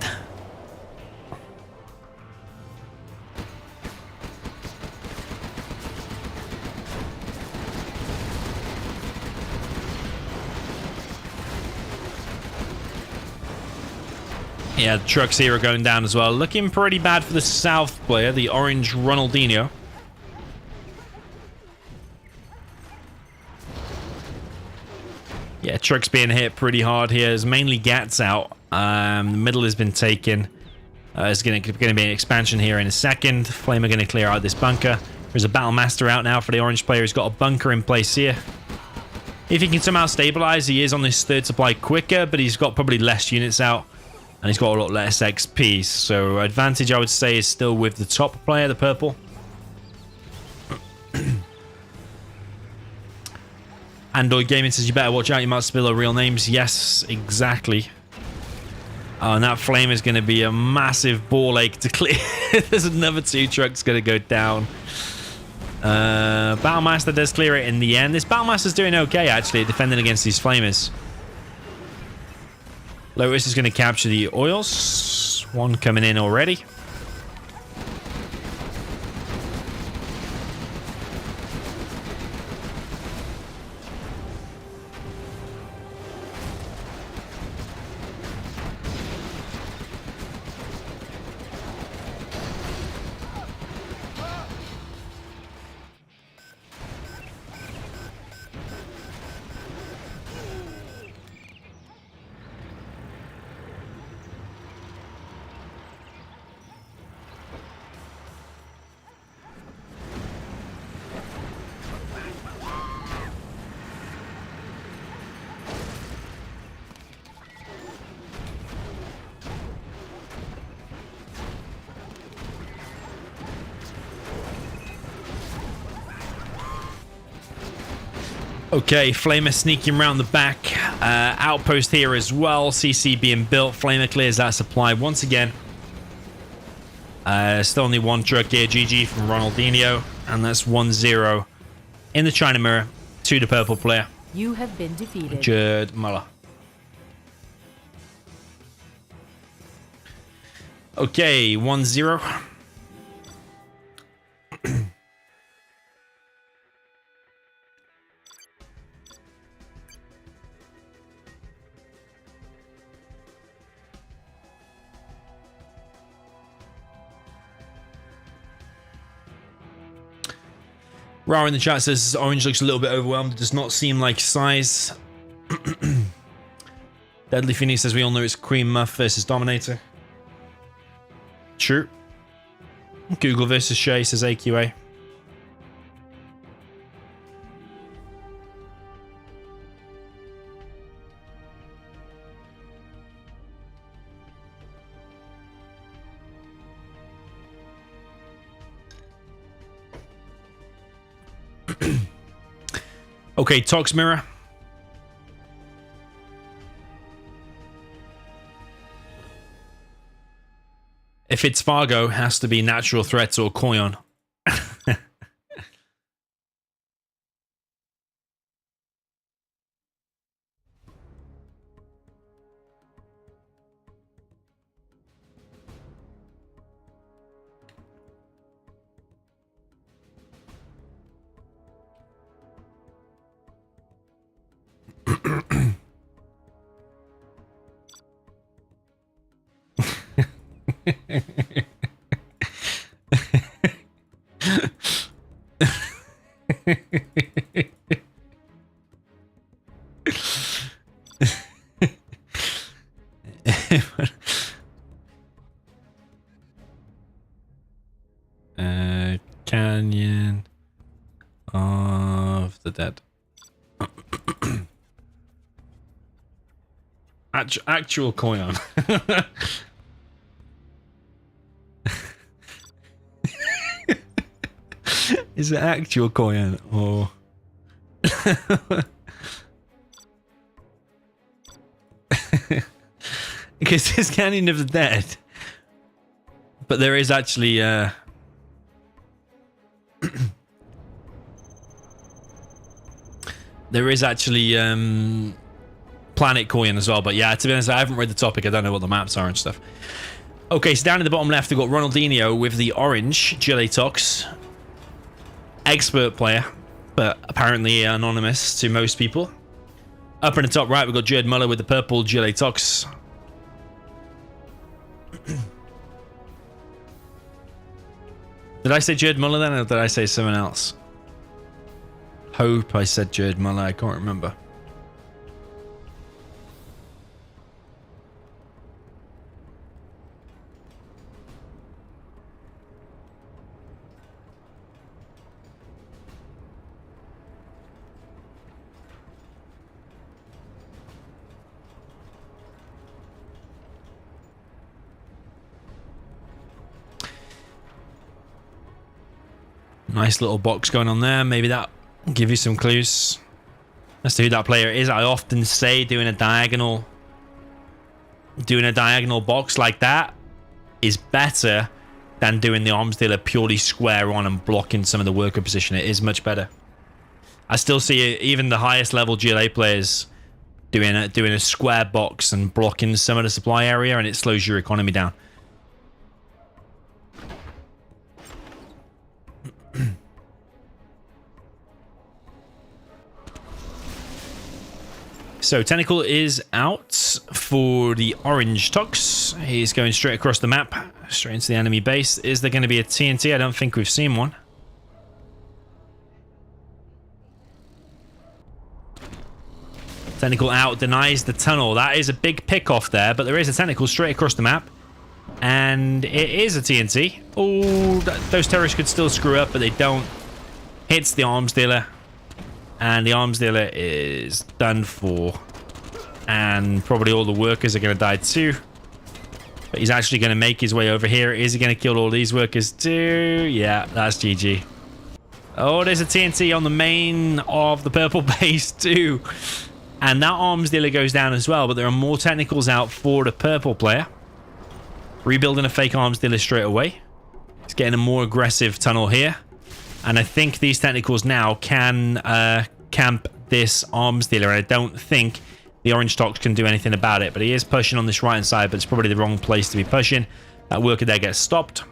yeah, the trucks here are going down as well. Looking pretty bad for the south player, the orange Ronaldinho. Yeah, trucks being hit pretty hard here. There's mainly Gats out. The middle has been taken. There's going to be an expansion here in a second. Flame are going to clear out this bunker. There's a Battle Master out now for the orange player. He's got a bunker in place here. If he can somehow stabilize, he is on this third supply quicker, but he's got probably less units out. And he's got a lot less XP. So advantage, I would say, is still with the top player, the purple. Android Gaming says you better watch out, you might spill our real names. Yes, exactly. Oh, and that flame is going to be a massive ball ache to clear. There's another two trucks going to go down. Battlemaster does clear it in the end. This Battlemaster's doing okay, actually, defending against these flamers. Lotus is going to capture the oils. One coming in already. Okay, Flamer sneaking around the back. Outpost here as well. CC being built. Flamer clears that supply once again. Still only one truck here. GG from Ronaldinho. And that's 1-0 in the China mirror to the purple player. You have been defeated. Jerd Muller. Okay, 1-0. Ra in the chat says Orange looks a little bit overwhelmed. It does not seem like size. Deadly Phoenix says we all know it's Cream Muff versus Dominator. True. Google versus Shay says AQA. Okay, Tox Mirror. If it's Fargo, it has to be Natural Threats or Koyon. Canyon of the Dead. Actual Koyon. Is it actual Koyon or because it's Canyon of the Dead, but there is actually there is actually Planet Koyon as well. But yeah, to be honest, I haven't read the topic. I don't know what the maps are and stuff. Okay, so down in the bottom left, we've got Ronaldinho with the orange Tox. Expert player, but apparently anonymous to most people. Up in the top right, we've got Jerd Muller with the purple Tox. Did I say Jerd Muller then, or did I say someone else? Hope I said Jerd Muller, I can't remember. Nice little box going on there. Maybe that will give you some clues as to who that player is. I often say doing a diagonal box like that is better than doing the arms dealer purely square on and blocking some of the worker position. It is much better. I still see even the highest level GLA players doing a square box and blocking some of the supply area, and it slows your economy down. So Tentacle is out for the orange Tox. He's going straight across the map, straight into the enemy base. Is there going to be a TNT? I don't think we've seen one. Tentacle out, denies the tunnel. That is a big pick off there, but there is a Tentacle straight across the map. And it is a TNT. Oh, those terrorists could still screw up, but they don't. Hits the arms dealer. And the arms dealer is done for. And probably all the workers are going to die too. But he's actually going to make his way over here. Is he going to kill all these workers too? Yeah, that's GG. Oh, there's a TNT on the main of the purple base too. And that arms dealer goes down as well. But there are more technicals out for the purple player. Rebuilding a fake arms dealer straight away. He's getting a more aggressive tunnel here. And I think these technicals now can camp this arms dealer. I don't think the orange Tox can do anything about it. But he is pushing on this right-hand side, but it's probably the wrong place to be pushing. That worker there gets stopped.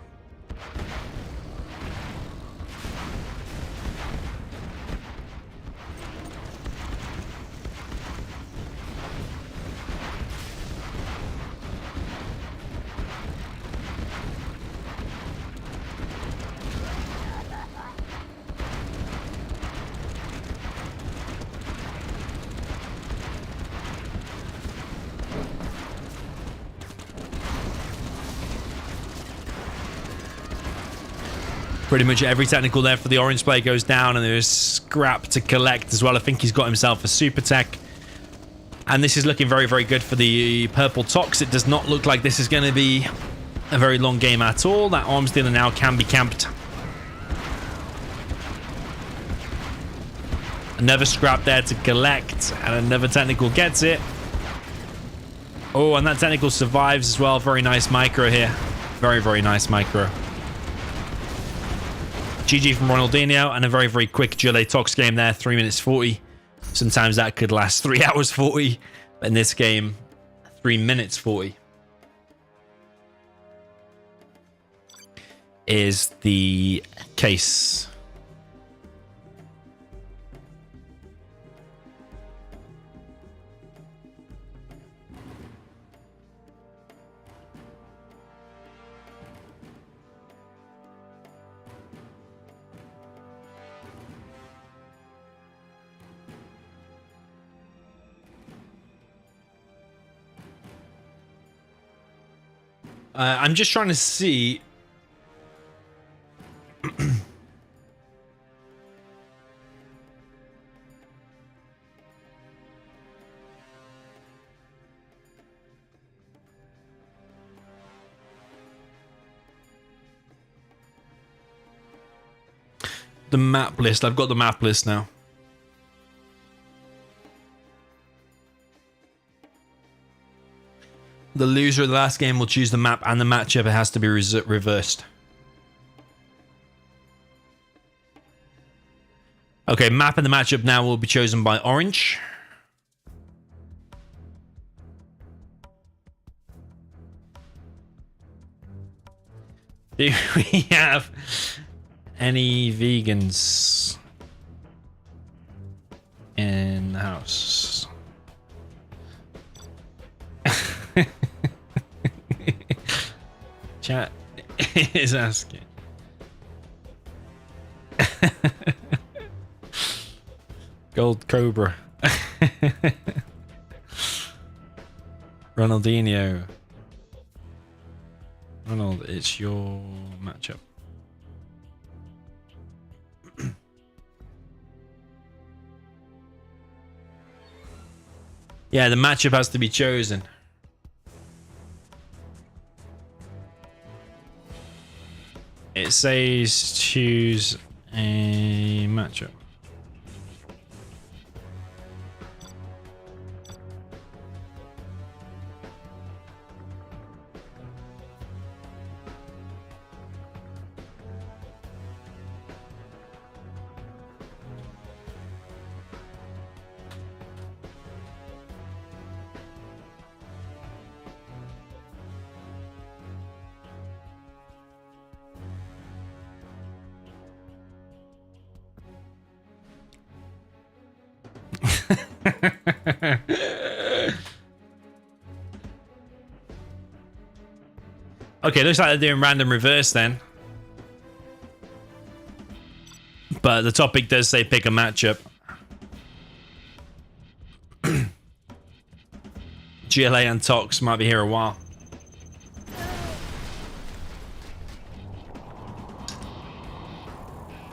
Pretty much every technical there for the orange player goes down, and there's scrap to collect as well. I think he's got himself a super tech. And this is looking very, very good for the purple Tox. It does not look like this is going to be a very long game at all. That arms dealer now can be camped. Another scrap there to collect, and another technical gets it. Oh, and that technical survives as well. Very nice micro here. Very, very nice micro. GG from Ronaldinho, and a very, very quick Gillet Tox game there. 3 minutes 40. Sometimes that could last 3 hours 40. But in this game, 3 minutes 40 is the case. I'm just trying to see. The map list. I've got the map list now. The loser of the last game will choose the map and the matchup. It has to be reversed. Okay, map and the matchup now will be chosen by orange. Do we have any vegans in the house? Chat is asking. Gold Cobra. Ronaldinho. Ronald, it's your matchup. Yeah, the matchup has to be chosen. It says choose a matchup. Okay, looks like they're doing random reverse then. But the topic does say pick a matchup. GLA and Tox might be here a while.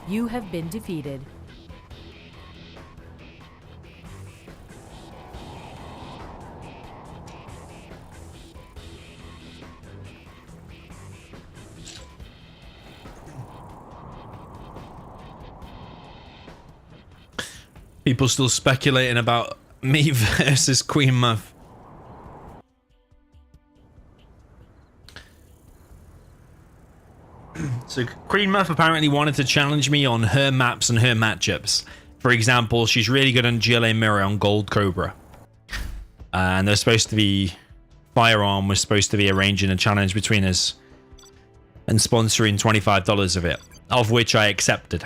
You have been defeated. People still speculating about me versus Queen Muff. So Queen Muff apparently wanted to challenge me on her maps and her matchups. For example, she's really good on GLA Mirror on Gold Cobra. And there's supposed to be... Firearm was supposed to be arranging a challenge between us and sponsoring $25 of it, of which I accepted.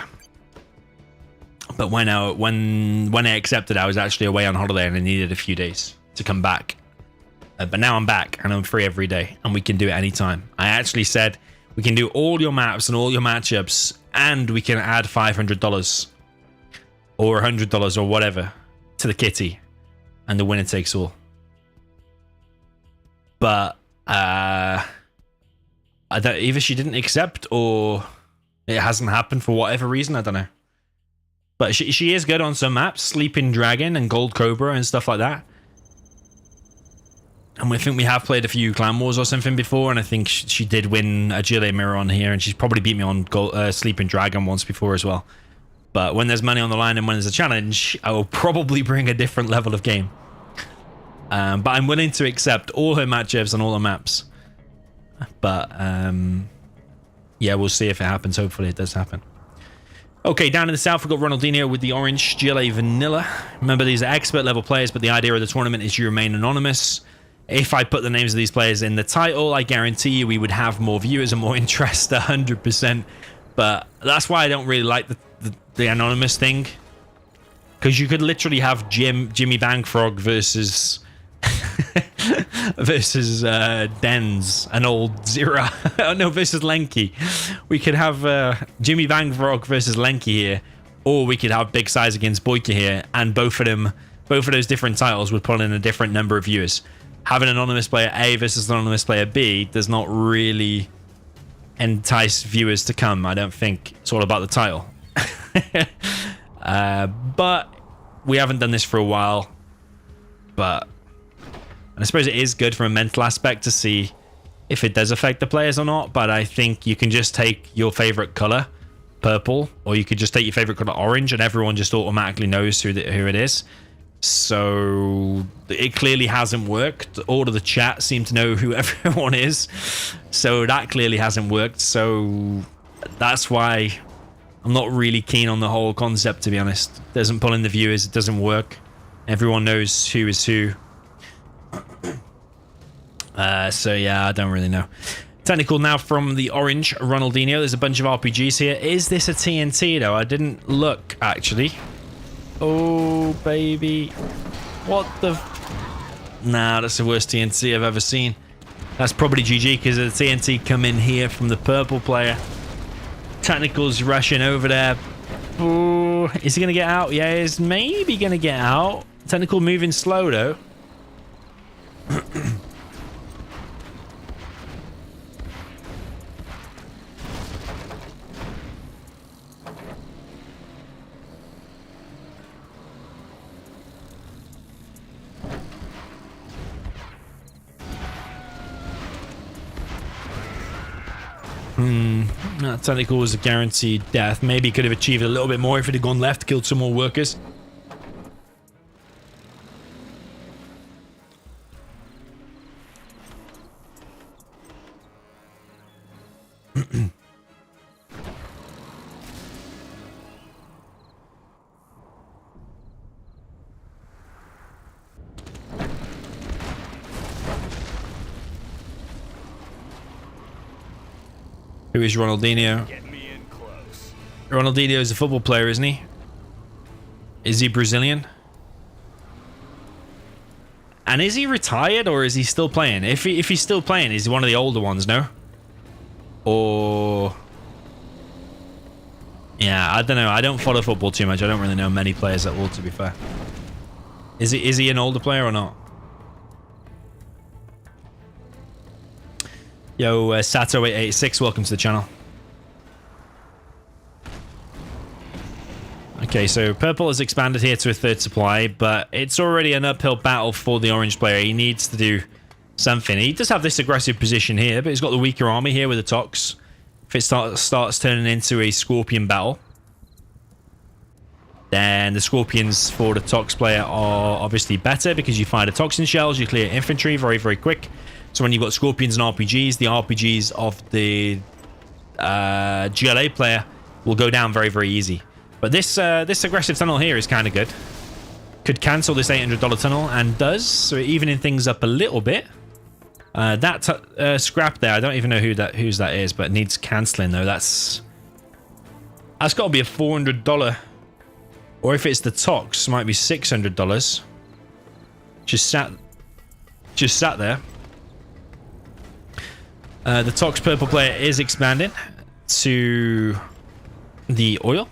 But when I accepted, I was actually away on holiday and I needed a few days to come back. But now I'm back and I'm free every day and we can do it anytime. I actually said we can do all your maps and all your matchups and we can add $500 or $100 or whatever to the kitty and the winner takes all. But I don't, either she didn't accept or it hasn't happened for whatever reason. I don't know. But she is good on some maps, Sleeping Dragon and Gold Cobra and stuff like that. And I think we have played a few Clan Wars or something before, and I think she did win a GLA Mirror on here, and she's probably beat me on Sleeping Dragon once before as well. But when there's money on the line and when there's a challenge, I will probably bring a different level of game. But I'm willing to accept all her matchups and all her maps. But yeah, we'll see if it happens. Hopefully it does happen. Okay, down in the south, we've got Ronaldinho with the orange GLA Vanilla. Remember, these are expert level players, but the idea of the tournament is you remain anonymous. If I put the names of these players in the title, I guarantee you we would have more viewers and more interest, 100%. But that's why I don't really like the anonymous thing. Because you could literally have Jimmy Bangfrog versus... versus Dens, an old Zira. Oh no, versus Lenky. We could have Jimmy Bangfrog versus Lenky here, or we could have Big Size against Boyka here, and both of those different titles would pull in a different number of viewers. Having anonymous player A versus anonymous player B does not really entice viewers to come. I don't think it's all about the title. But we haven't done this for a while. But I suppose it is good from a mental aspect to see if it does affect the players or not. But I think you can just take your favorite color, purple, or you could just take your favorite color, orange, and everyone just automatically knows who it is. So it clearly hasn't worked. All of the chat seem to know who everyone is. So that clearly hasn't worked. So that's why I'm not really keen on the whole concept, to be honest. It doesn't pull in the viewers. It doesn't work. Everyone knows who is who. So yeah, I don't really know. Technical now from the orange Ronaldinho. There's a bunch of RPGs here. Is this a TNT though? I didn't look actually. Oh baby, what the? Nah, that's the worst TNT I've ever seen. That's probably GG because the TNT come in here from the purple player. Technical's rushing over there. Oh, is he gonna get out? Yeah, he's maybe gonna get out. Technical moving slow though. That technical was a guaranteed death. Maybe he could have achieved a little bit more if it had gone left, killed some more workers. Who is Ronaldinho? Get me in close. Ronaldinho is a football player, isn't he? Is he Brazilian? And is he retired or is he still playing? If he's still playing, is he one of the older ones, no? Or... yeah, I don't know. I don't follow football too much. I don't really know many players at all, to be fair. Is he an older player or not? Yo, Sato886, welcome to the channel. Okay, so purple has expanded here to a third supply, but it's already an uphill battle for the orange player. He needs to do something. He does have this aggressive position here, but he's got the weaker army here with the Tox. If it starts turning into a Scorpion battle, then the Scorpions for the Tox player are obviously better because you fire the Toxin shells, you clear infantry very, very quick. So when you've got Scorpions and RPGs, the RPGs of the GLA player will go down very, very easy. But this aggressive tunnel here is kind of good. Could cancel this $800 tunnel and does, so evening things up a little bit. That scrap there, I don't even know whose that is, but it needs cancelling though. That's got to be a $400, or if it's the Tox, it might be $600. Just sat there. The Tox purple player is expanding to the oil,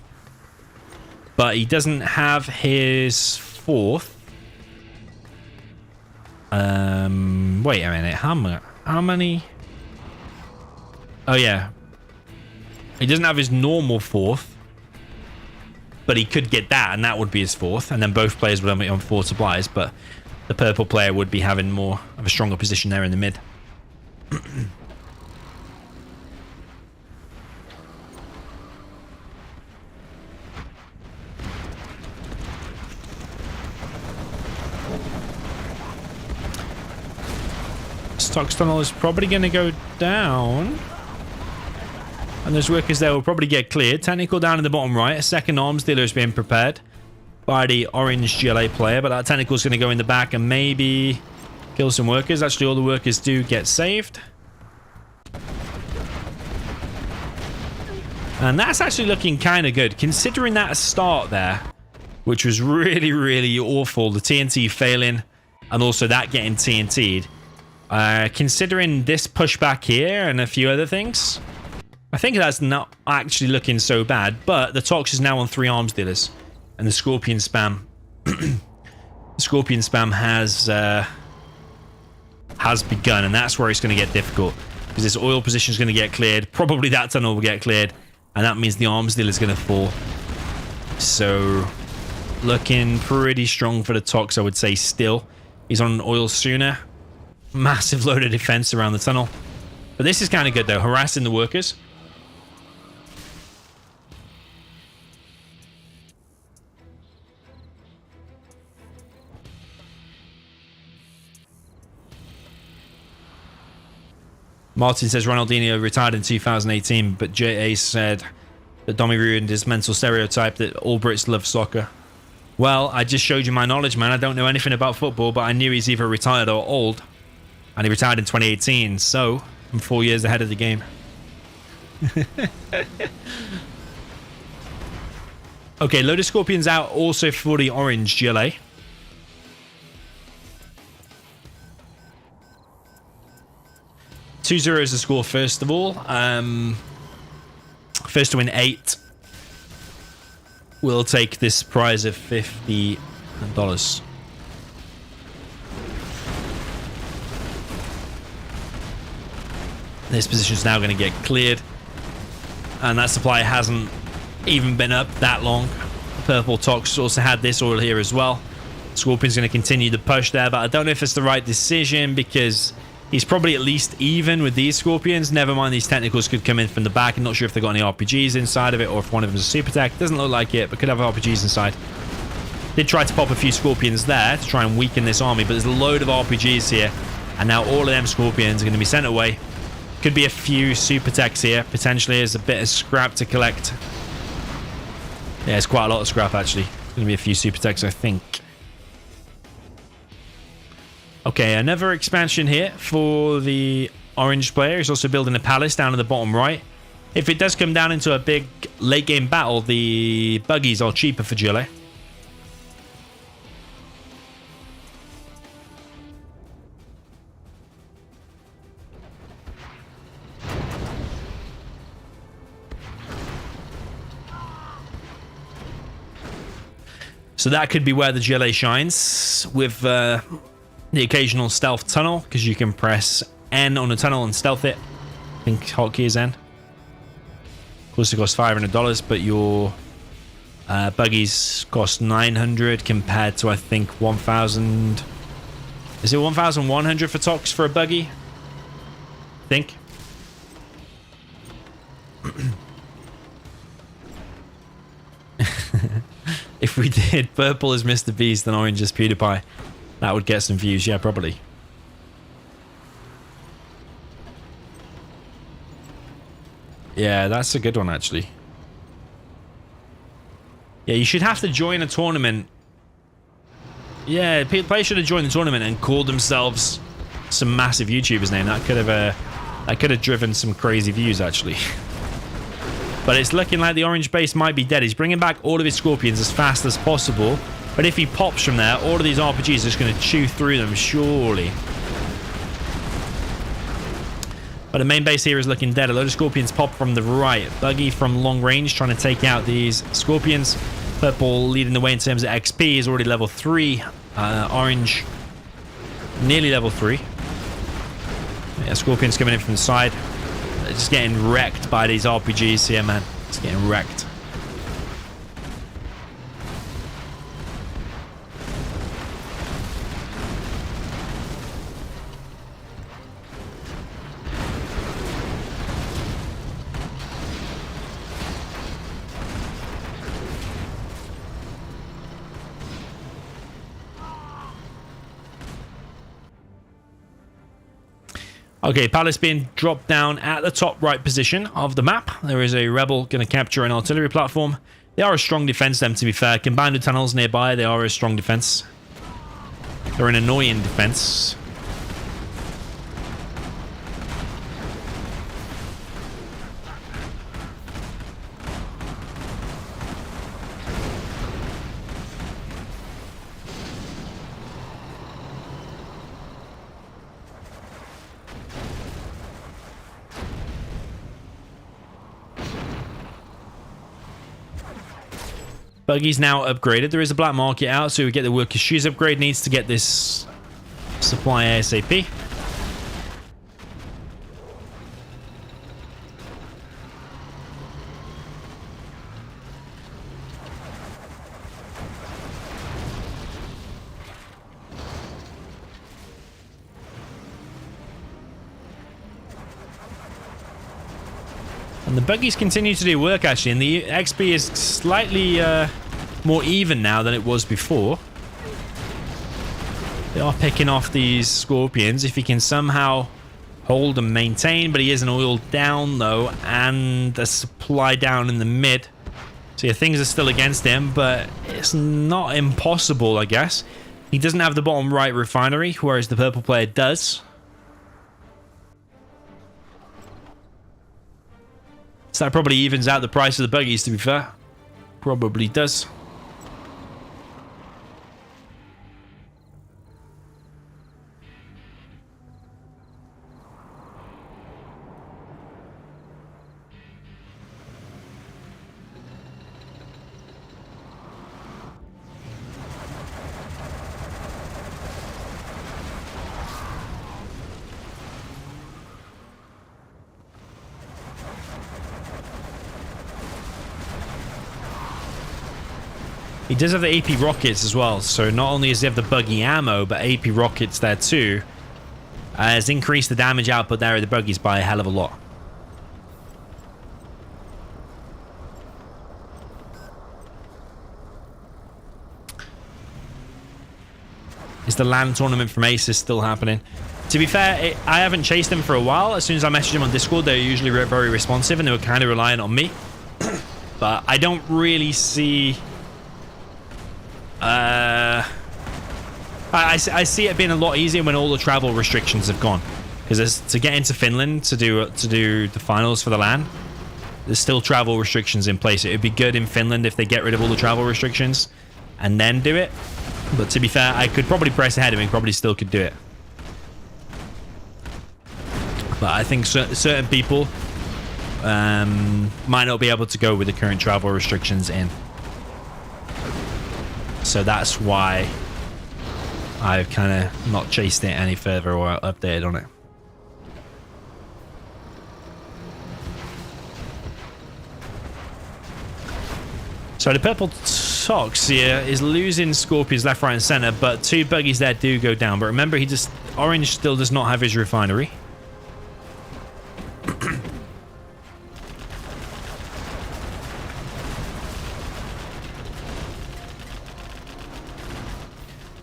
but he doesn't have his fourth. Wait a minute. How many? Oh yeah, he doesn't have his normal fourth, but he could get that, and that would be his fourth, and then both players would only be on 4 supplies. But the purple player would be having more of a stronger position there in the mid. Tox tunnel is probably going to go down, and those workers there will probably get cleared. Technical down in the bottom right. A second arms dealer is being prepared by the orange GLA player, but that technical is going to go in the back and maybe kill some workers. Actually, all the workers do get saved, and that's actually looking kind of good considering that start there, which was really, really awful. The TNT failing and also that getting TNT'd. Considering this pushback here and a few other things, I think that's not actually looking so bad. But the Tox is now on 3 arms dealers, and the Scorpion spam, has begun, and that's where it's going to get difficult because this oil position is going to get cleared. Probably that tunnel will get cleared, and that means the arms dealer is going to fall. So, looking pretty strong for the Tox, I would say. Still, he's on an oil sooner. Massive load of defense around the tunnel, but this is kind of good though, harassing the workers. Martin says Ronaldinho retired in 2018, but JA said that Domi ruined his mental stereotype that all Brits love soccer. Well, I just showed you my knowledge, man. I don't know anything about football, but I knew he's either retired or old. And he retired in 2018, so I'm 4 years ahead of the game. Okay, load of Scorpions out also for the orange GLA. $2-0 is the score first of all. First to win 8 will take this prize of $50. This position is now going to get cleared, and that supply hasn't even been up that long. Purple Tox also had this oil here as well. Scorpion's going to continue to push there, but I don't know if it's the right decision because he's probably at least even with these Scorpions. Never mind, these technicals could come in from the back. I'm not sure if they've got any RPGs inside of it or if one of them is a super tech. Doesn't look like it, but could have RPGs inside. Did try to pop a few Scorpions there to try and weaken this army, but there's a load of RPGs here, and now all of them Scorpions are going to be sent away. Could be a few super techs here, potentially. There's a bit of scrap to collect. Yeah, it's quite a lot of scrap, actually. Going to be a few super techs, I think. Okay, another expansion here for the orange player. He's also building a palace down in the bottom right. If it does come down into a big late game battle, the buggies are cheaper for GLA. So that could be where the GLA shines, with the occasional stealth tunnel, because you can press N on a tunnel and stealth it. I think hotkey is N. Of course, it costs $500, but your buggies cost 900 compared to, I think, 1,000. Is it 1,100 for Tox for a buggy? I think. If we did purple is Mr. Beast and orange is PewDiePie, that would get some views. Yeah, probably. Yeah, that's a good one, actually. Yeah, you should have to join a tournament. Yeah, players should have joined the tournament and called themselves some massive YouTubers' name. That could have driven some crazy views, actually. But it's looking like the orange base might be dead. He's bringing back all of his scorpions as fast as possible. But if he pops from there, all of these RPGs are just going to chew through them, surely. But the main base here is looking dead. A load of scorpions pop from the right. Buggy from long range trying to take out these scorpions. Purple leading the way in terms of XP is already level 3. Orange nearly level 3. Yeah, scorpions coming in from the side. They're just getting wrecked by these RPGs here, man. It's getting wrecked. Okay, Palace being dropped down at the top right position of the map. There is a rebel going to capture an artillery platform. They are a strong defense, them, to be fair. Combined with tunnels nearby, they are a strong defense. They're an annoying defense. Buggy's now upgraded. There is a black market out, so we get the worker's shoes upgrade. Needs to get this supply ASAP. And the buggies continue to do work, actually, and the XP is slightly more even now than it was before. They are picking off these scorpions. If he can somehow hold and maintain, but he is an oil down, though, and a supply down in the mid. So yeah, things are still against him, but it's not impossible, I guess. He doesn't have the bottom right refinery, whereas the purple player does. So that probably evens out the price of the buggies, to be fair. Probably does. He does have the AP rockets as well, so not only does he have the buggy ammo, but AP rockets there too. Has increased the damage output there of the buggies by a hell of a lot. Is the LAN tournament from Aces still happening? To be fair, I haven't chased them for a while. As soon as I messaged them on Discord, they're usually very responsive, and they were kind of reliant on me. But I don't really see... I see it being a lot easier when all the travel restrictions have gone, because to get into Finland to do the finals for the LAN, there's still travel restrictions in place. It would be good in Finland if they get rid of all the travel restrictions and then do it. But to be fair, I could probably press ahead and we probably still could do it. But I think certain people might not be able to go with the current travel restrictions in. So that's why I've kind of not chased it any further or updated on it. So the purple Tox here is losing Scorpions left, right, and center, but 2 buggies there do go down. But remember, orange still does not have his refinery.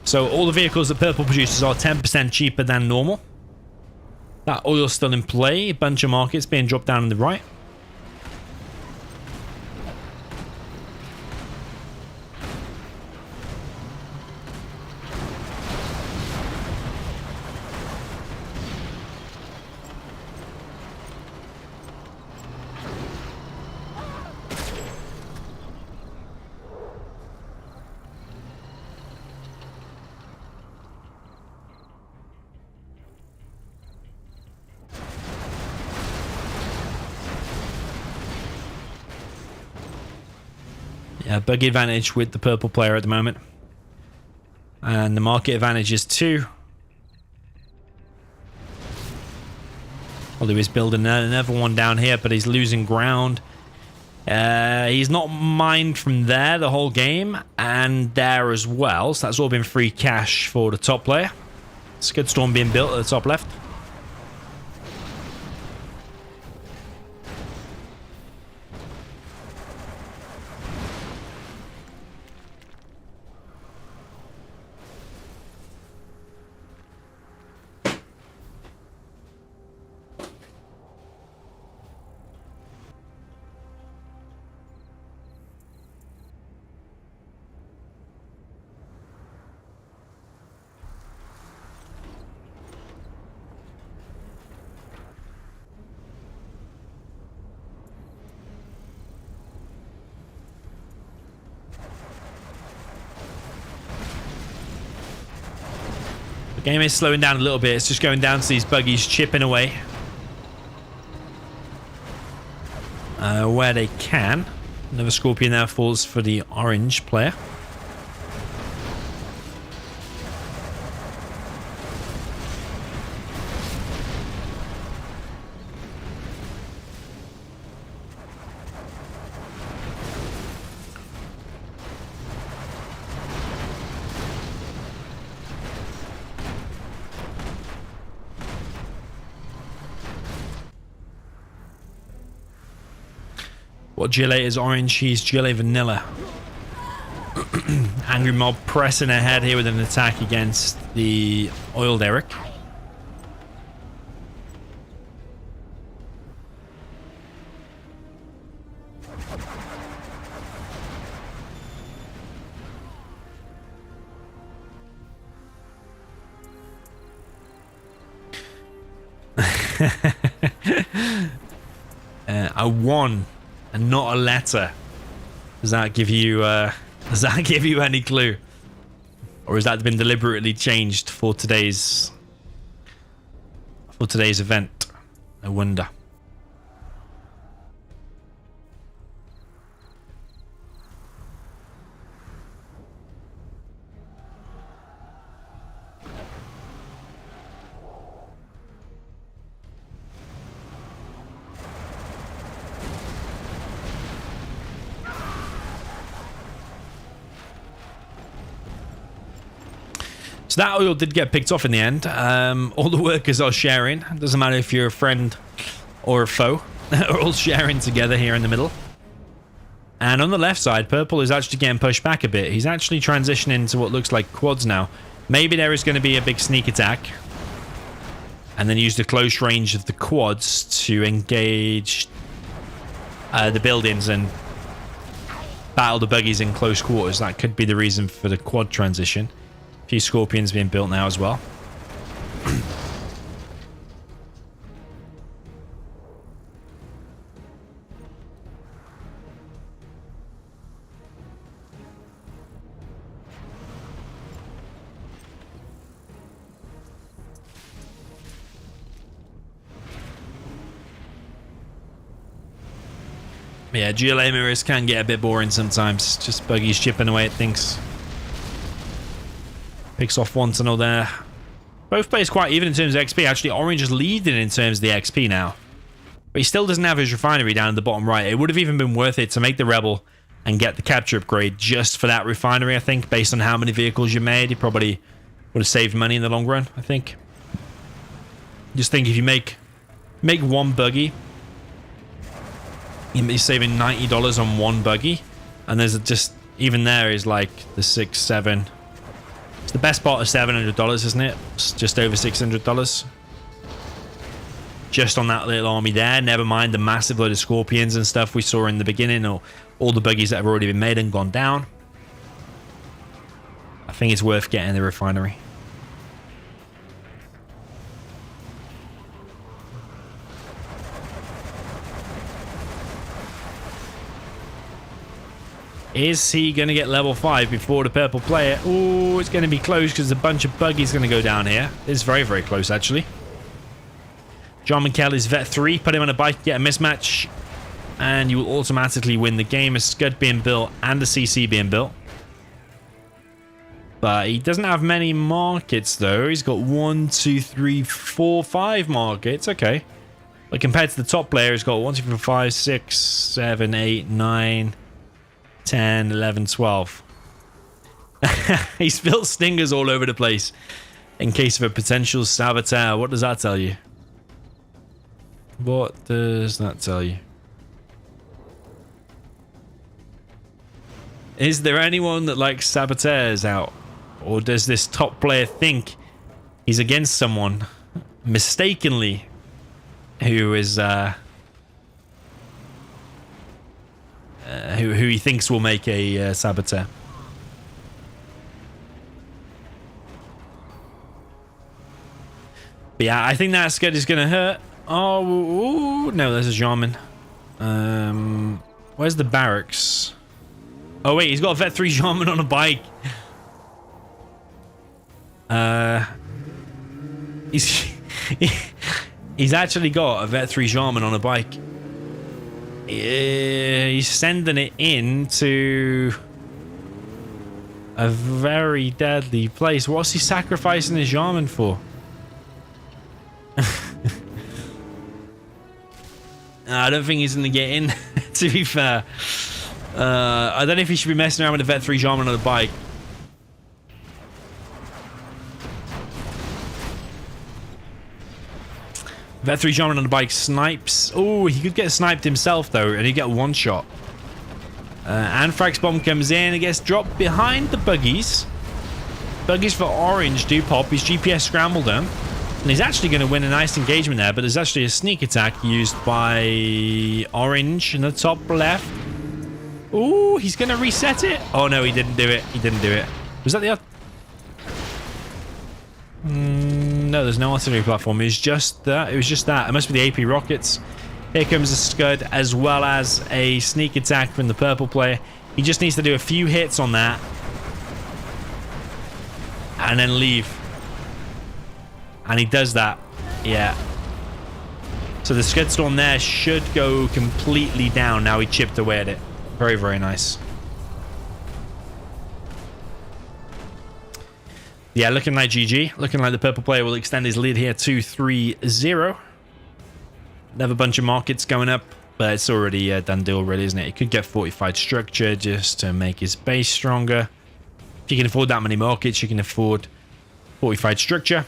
So all the vehicles that purple produces are 10% cheaper than normal. That oil's still in play. A bunch of markets being dropped down on the right. Yeah, buggy advantage with the purple player at the moment. And the market advantage is 2. Although he's building another one down here, but he's losing ground. He's not mined from there the whole game, and there as well. So that's all been free cash for the top player. Scud Storm being built at the top left. Game is slowing down a little bit. It's just going down to these buggies chipping away where they can. Another Scorpion now falls for the orange player. What GLA is orange, he's GLA vanilla. Angry Mob pressing ahead here with an attack against the oil derrick. A 1 and not a letter. Does that give you any clue? Or has that been deliberately changed for today's event? I wonder. So that oil did get picked off in the end. All the workers are sharing. It doesn't matter if you're a friend or a foe. They're all sharing together here in the middle. And on the left side, purple is actually getting pushed back a bit. He's actually transitioning to what looks like quads now. Maybe there is going to be a big sneak attack. And then use the close range of the quads to engage the buildings and battle the buggies in close quarters. That could be the reason for the quad transition. A few Scorpions being built now as well. Yeah, GLA mirrors can get a bit boring sometimes. Just buggies chipping away at things. Picks off one tunnel there. Both players quite even in terms of XP. Actually, Orange is leading in terms of the XP now. But he still doesn't have his refinery down in the bottom right. It would have even been worth it to make the Rebel and get the capture upgrade just for that refinery, I think. Based on how many vehicles you made, you probably would have saved money in the long run, I think. Just think if you make one buggy, you're saving $90 on one buggy. And there's just, even there is like the 6, 7. It's the best part of $700, isn't it? It's just over $600. Just on that little army there. Never mind the massive load of Scorpions and stuff we saw in the beginning, or all the buggies that have already been made and gone down. I think it's worth getting the refinery. Is he going to get level 5 before the purple player? Oh, it's going to be close because a bunch of buggies going to go down here. It's very, very close, actually. ExCaL is Vet 3. Put him on a bike, get a mismatch, and you will automatically win the game. A Scud being built and a CC being built. But he doesn't have many markets, though. He's got 1, 2, 3, 4, 5 markets. Okay. But compared to the top player, he's got 1, 2, 3, 4, 5, 6, 7, 8, 9... 10, 11, 12. He's built stingers all over the place in case of a potential saboteur. What does that tell you? What does that tell you? Is there anyone that likes saboteurs out? Or does this top player think he's against someone mistakenly who is who he thinks will make a saboteur? But yeah, I think that Scud is going to hurt. Oh, ooh, no, there's a Jarman. Where's the barracks? Oh, wait, he's got a Vet 3 Jarman on a bike. He's actually got a Vet 3 Jarman on a bike. He's sending it into a very deadly place. What's he sacrificing his Jarman for? I don't think he's going to get in, to be fair. I don't know if he should be messing around with a Vet 3 Jarman on a bike. Vet 3 Jarman on the bike snipes. Oh, he could get sniped himself, though, and he'd get one shot. Anthrax bomb comes in. It gets dropped behind the buggies. Buggies for Orange do pop. His GPS scrambled them. And he's actually going to win a nice engagement there, but there's actually a sneak attack used by Orange in the top left. Oh, he's going to reset it. Oh, no, he didn't do it. He didn't do it. Was that the other? No, there's no artillery platform. It was just that. It was just that. It must be the AP rockets. Here comes a Scud as well as a sneak attack from the purple player. He just needs to do a few hits on that and then leave. And he does that. Yeah. So the Scud storm there should go completely down. Now he chipped away at it. Very, very nice. Yeah, looking like GG. Looking like the purple player will extend his lead here to 3-0. Another bunch of markets going up, but it's already a done deal, really, isn't it? He could get fortified structure just to make his base stronger. If you can afford that many markets, you can afford fortified structure.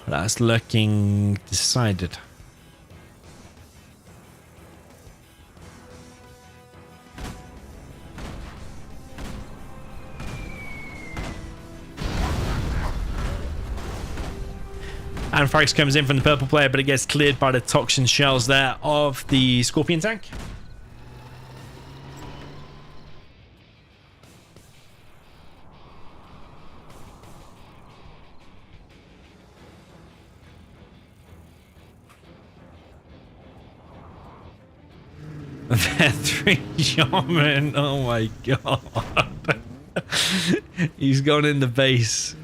That's looking decided. Anthrax comes in from the purple player, but it gets cleared by the toxin shells there of the Scorpion tank. Vet 3 Shaman, oh my god. He's gone in the base.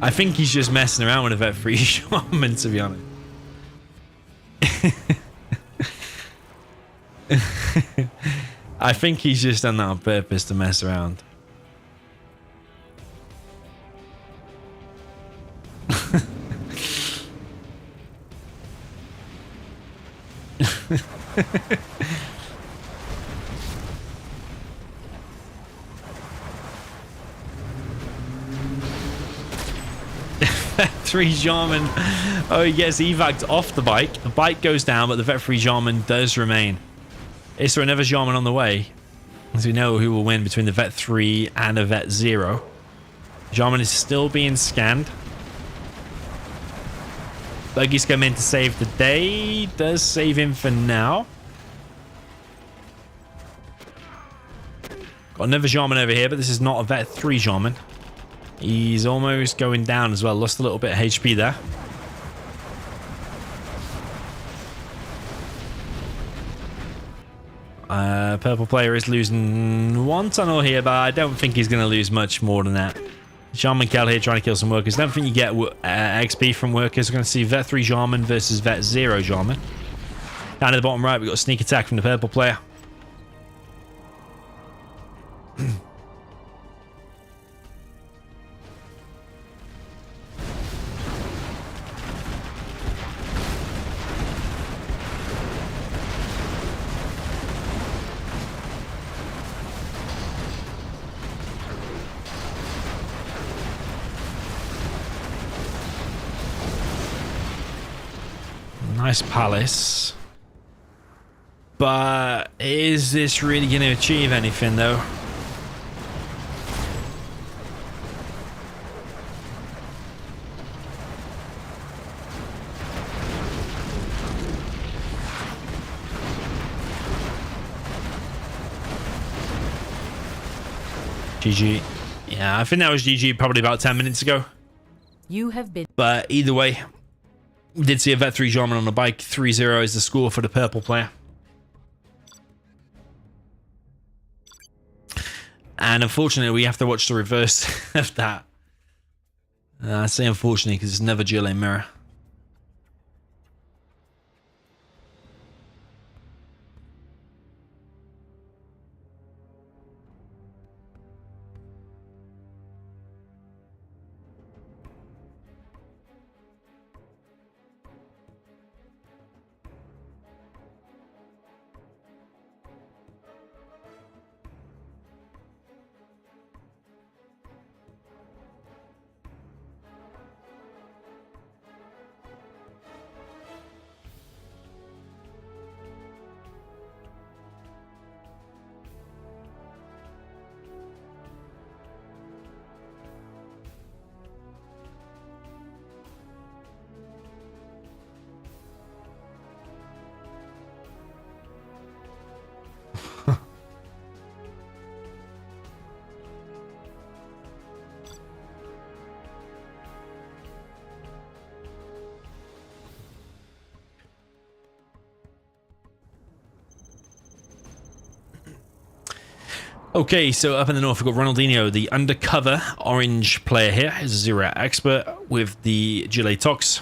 I think he's just messing around with a Vet 3 Shaman, to be honest. I think he's just done that on purpose to mess around. Three Jarman. Oh, he gets evac'd off the bike. The bike goes down, but the Vet 3 Jarman does remain. Is there another Jarman on the way? As we know who will win between the Vet 3 and a Vet 0. Jarman is still being scanned. Buggy's come in to save the day. Does save him for now. Got another Jarman over here, but this is not a Vet 3 Jarman. He's almost going down as well. Lost a little bit of HP there. Purple player is losing one tunnel here, but I don't think he's going to lose much more than that. Jarman Kel here trying to kill some workers. Don't think you get XP from workers. We're going to see Vet 3 Jarman versus Vet 0 Jarman. Down at the bottom right, we've got a sneak attack from the purple player. Nice palace. But is this really going to achieve anything, though? GG. Yeah, I think that was GG probably about 10 minutes ago. You have been. But either way, we did see a Vet 3 Jarman on the bike. 3-0 is the score for the purple player. And unfortunately, we have to watch the reverse of that. I say unfortunately because it's never GLA mirror. Okay, so up in the north, we've got Ronaldinho, the undercover orange player here. He's a 0 expert with the GLA Tox.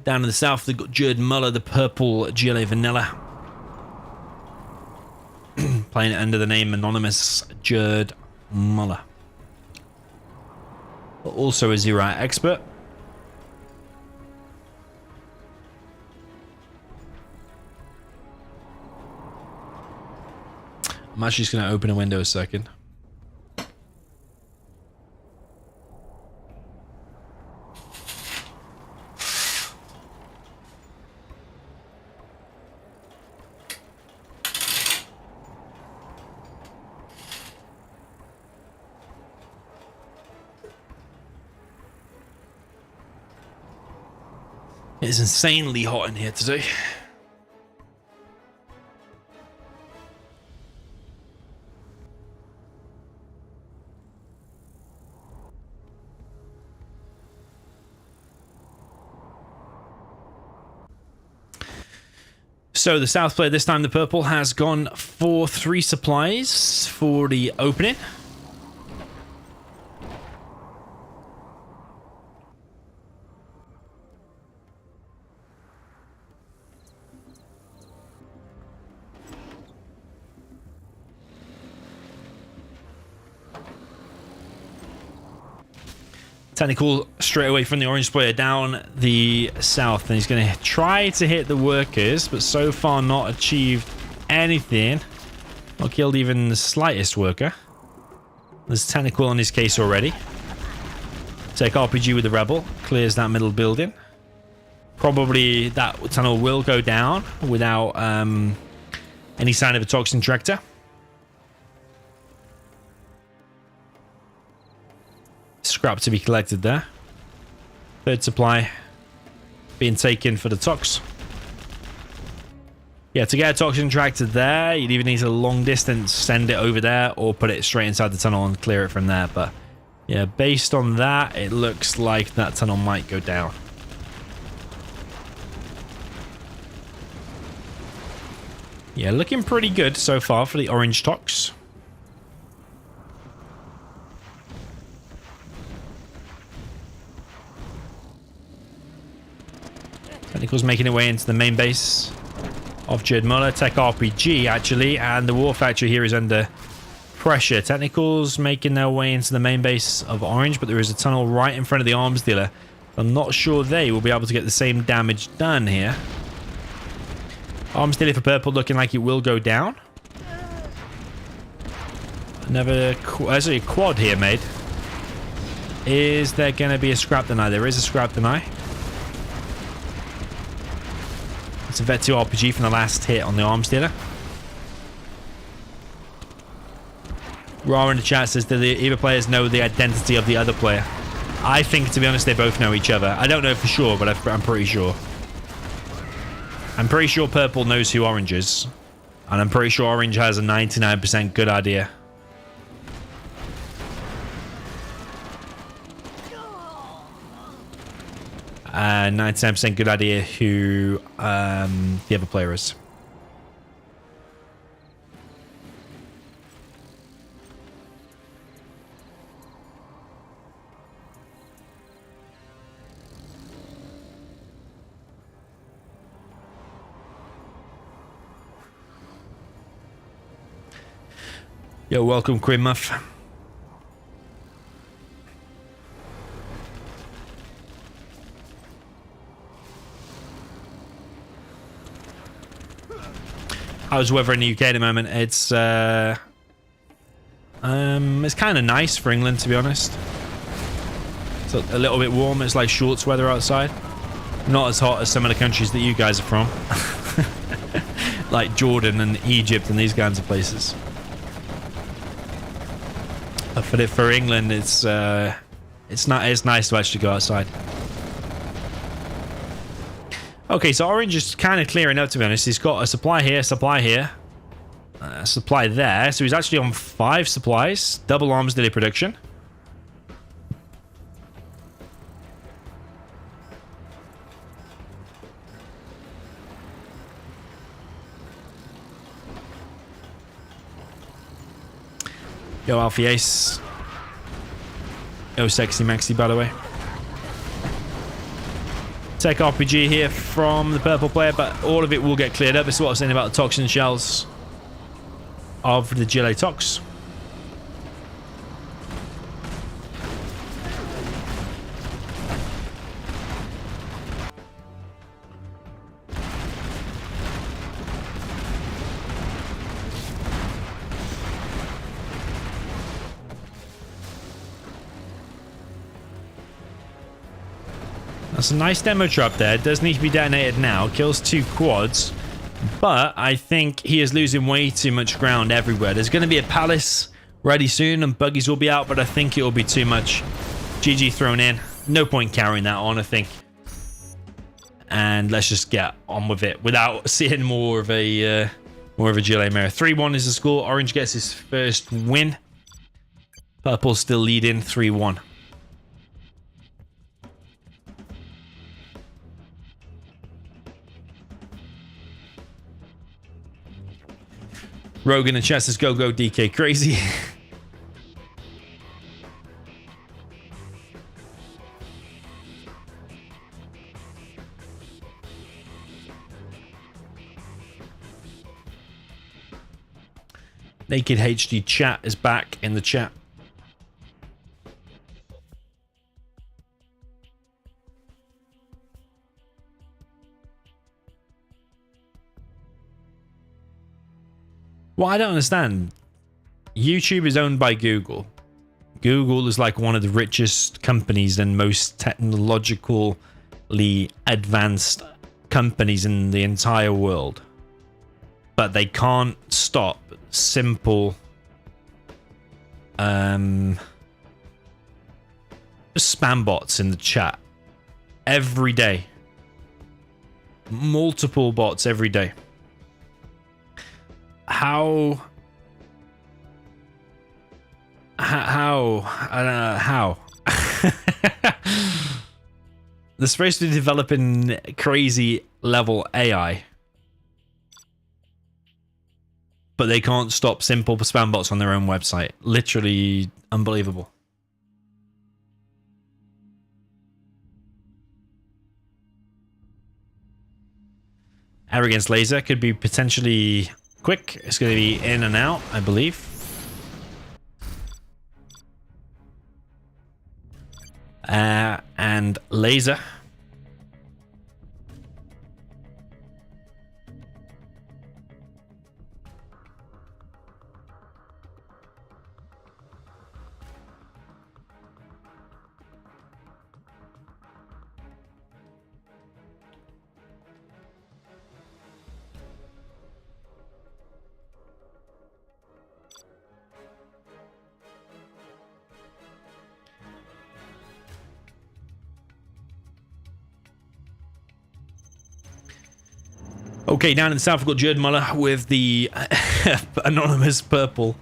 Down in the south, they've got Jerd Muller, the purple GLA Vanilla. Playing it under the name Anonymous Jerd Muller. Also a 0 expert. I'm actually just going to open a window a second. It's insanely hot in here today. So the South player, this time the purple, has gone for 3 supplies for the opening. Technical straight away from the orange player down the south, and he's going to try to hit the workers, but so far not achieved anything. Not killed even the slightest worker. There's technical on his case already. Take RPG with the rebel, clears that middle building. Probably that tunnel will go down without any sign of a toxin tractor. Scrap to be collected there. Third supply being taken for the tox. Yeah, to get a toxin tractor there, you'd either need a long distance, send it over there, or put it straight inside the tunnel and clear it from there. But yeah, based on that, it looks like that tunnel might go down. Yeah, looking pretty good so far for the orange tox. Technical's making it way into the main base of Jed Muller. Tech RPG, actually, and the War Factory here is under pressure. Technical's making their way into the main base of Orange, but there is a tunnel right in front of the arms dealer. I'm not sure they will be able to get the same damage done here. Arms dealer for Purple looking like it will go down. There's a quad here made. Is there going to be a scrap deny? There is a scrap deny. It's a Vet 2 RPG from the last hit on the arms dealer. Ra in the chat says that either players know the identity of the other player. I think, to be honest, they both know each other. I don't know for sure, but I'm pretty sure. I'm pretty sure Purple knows who Orange is. And I'm pretty sure Orange has a 99% good idea. 99% good idea who the other player is. Yo, welcome, Quimmuff. How's the weather in the UK at the moment? It's kind of nice for England, to be honest. It's a little bit warm. It's like shorts weather outside. Not as hot as some of the countries that you guys are from, like Jordan and Egypt and these kinds of places. But for England, it's nice to actually go outside. Okay, so Orange is kind of clearing up, to be honest. He's got a supply here, supply there. So he's actually on 5 supplies. Double arms daily production. Yo, Alfie Ace. Yo, Sexy Maxi, by the way. Tech RPG here from the Purple player, but all of it will get cleared up. This is what I was saying about the toxin shells of the GLA Tox. That's a nice demo trap there. It does need to be detonated now. Kills 2 quads. But I think he is losing way too much ground everywhere. There's going to be a palace ready soon and buggies will be out, but I think it will be too much. GG thrown in. No point carrying that on, I think. And let's just get on with it without seeing more of a GLA mirror. 3-1 is the score. Orange gets his first win. Purple still leading 3-1. Rogan and chat says go DK crazy. Naked HD chat is back in the chat. Well, I don't understand. YouTube is owned by Google. Google is like one of the richest companies and most technologically advanced companies in the entire world. But they can't stop simple spam bots in the chat every day. Multiple bots every day. How? They're supposed to be developing crazy level AI, but they can't stop simple spam bots on their own website. Literally unbelievable. Arrogance laser could be potentially quick. It's going to be in and out, I believe. And laser. Okay, down in the south, we've got Jerd Muller with the anonymous purple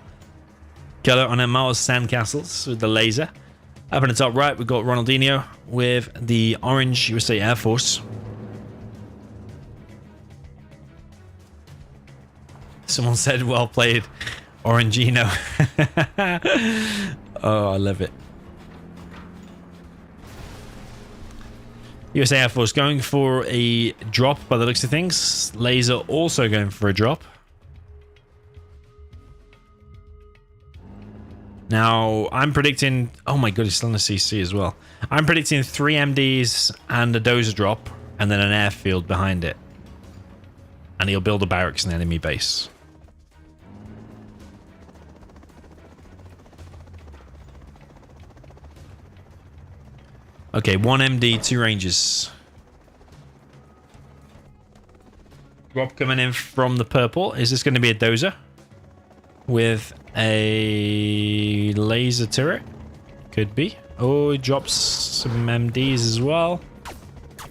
color on Mars Sandcastles with the laser. Up in the top right, we've got Ronaldinho with the orange USA Air Force. Someone said, well played, Orangino. Oh, I love it. USA Air Force going for a drop by the looks of things. Laser also going for a drop. Now, I'm predicting... Oh my god, he's still in the CC as well. I'm predicting 3 MDs and a dozer drop, and then an airfield behind it. And he'll build a barracks in the enemy base. Okay, 1 MD, 2 Rangers. Drop coming in from the purple. Is this going to be a dozer? With a laser turret? Could be. Oh, it drops some MDs as well.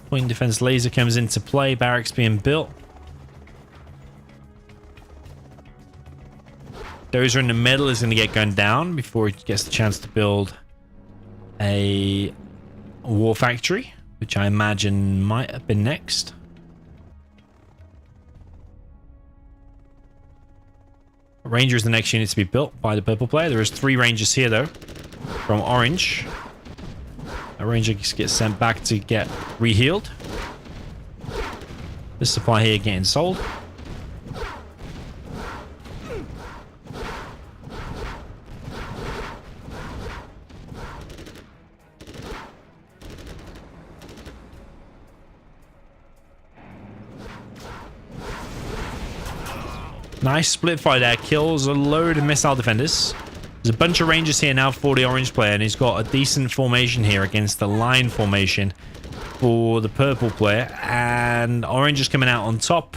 Point defense laser comes into play. Barracks being built. Dozer in the middle is going to get gunned down before it gets the chance to build a war factory, which I imagine might have been next. Ranger is the next unit to be built by the purple player. There is 3 Rangers here though from orange. A Ranger gets sent back to get rehealed. This supply here getting sold. Nice split fire there. Kills a load of missile defenders. There's a bunch of Rangers here now for the orange player, and he's got a decent formation here against the line formation for the purple player. And orange is coming out on top.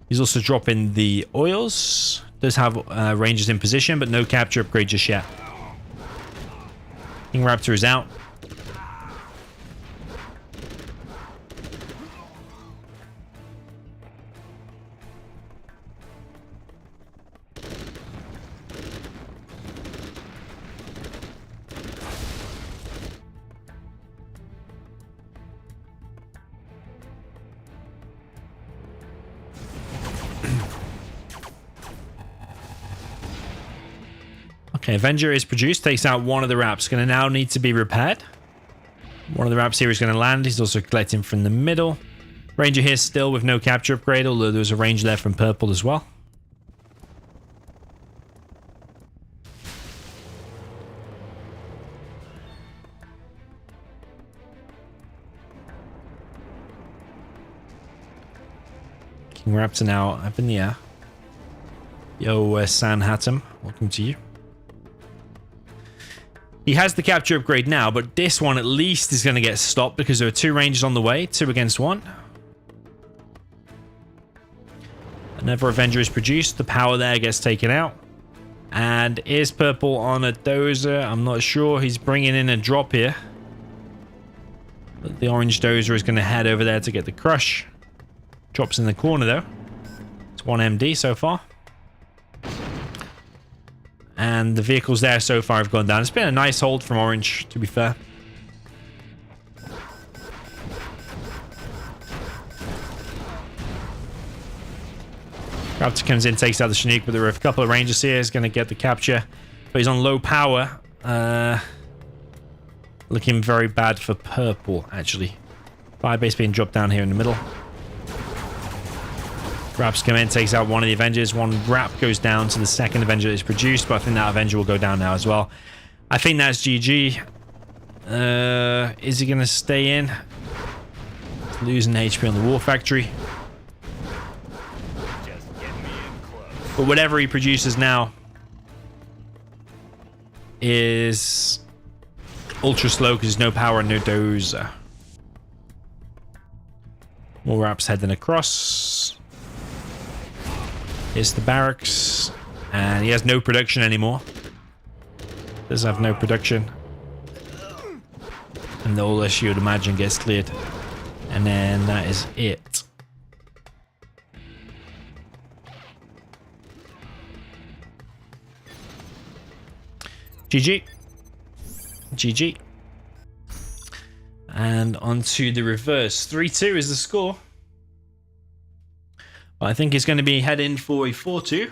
He's also dropping the oils. Does have Rangers in position, but no capture upgrade just yet. King Raptor is out. Okay, Avenger is produced, takes out one of the wraps. Going to now need to be repaired. One of the wraps here is going to land. He's also collecting from the middle. Ranger here still with no capture upgrade, although there's a Ranger there from purple as well. King Raptor now up in the air. Yo, San Hatem, welcome to you. He has the capture upgrade now, but this one at least is going to get stopped because there are 2 Rangers on the way, 2 against 1. Another Avenger is produced. The power there gets taken out. And is Purple on a dozer? I'm not sure. He's bringing in a drop here. But the orange dozer is going to head over there to get the crush. Drops in the corner though. It's 1 MD so far. And the vehicles there so far have gone down. It's been a nice hold from orange, to be fair. Raptor comes in, takes out the Chinook, but there are a couple of Rangers here. He's going to get the capture. But he's on low power. Looking very bad for Purple, actually. Firebase being dropped down here in the middle. Raps come in, takes out one of the Avengers. One Rap goes down to the second Avenger that is produced, but I think that Avenger will go down now as well. I think that's GG. Is he going to stay in? Losing HP on the War Factory. But whatever he produces now is ultra slow because there's no power and no dozer. More Raps heading across. Here's the barracks. And he has no production anymore. Does have no production. And all this you would imagine gets cleared. And then that is it. GG. GG. And onto the reverse. 3-2 is the score. But I think it's going to be heading for a 4-2.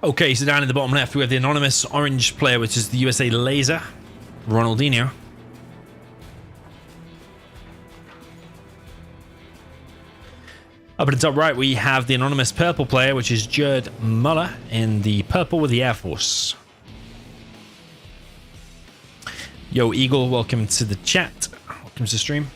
Okay, so down in the bottom left we have the anonymous orange player, which is the USA Laser, Ronaldinho. Up at the top right we have the anonymous purple player, which is Gerd Muller in the purple with the Air Force. Yo Eagle, welcome to the chat. Welcome to the stream.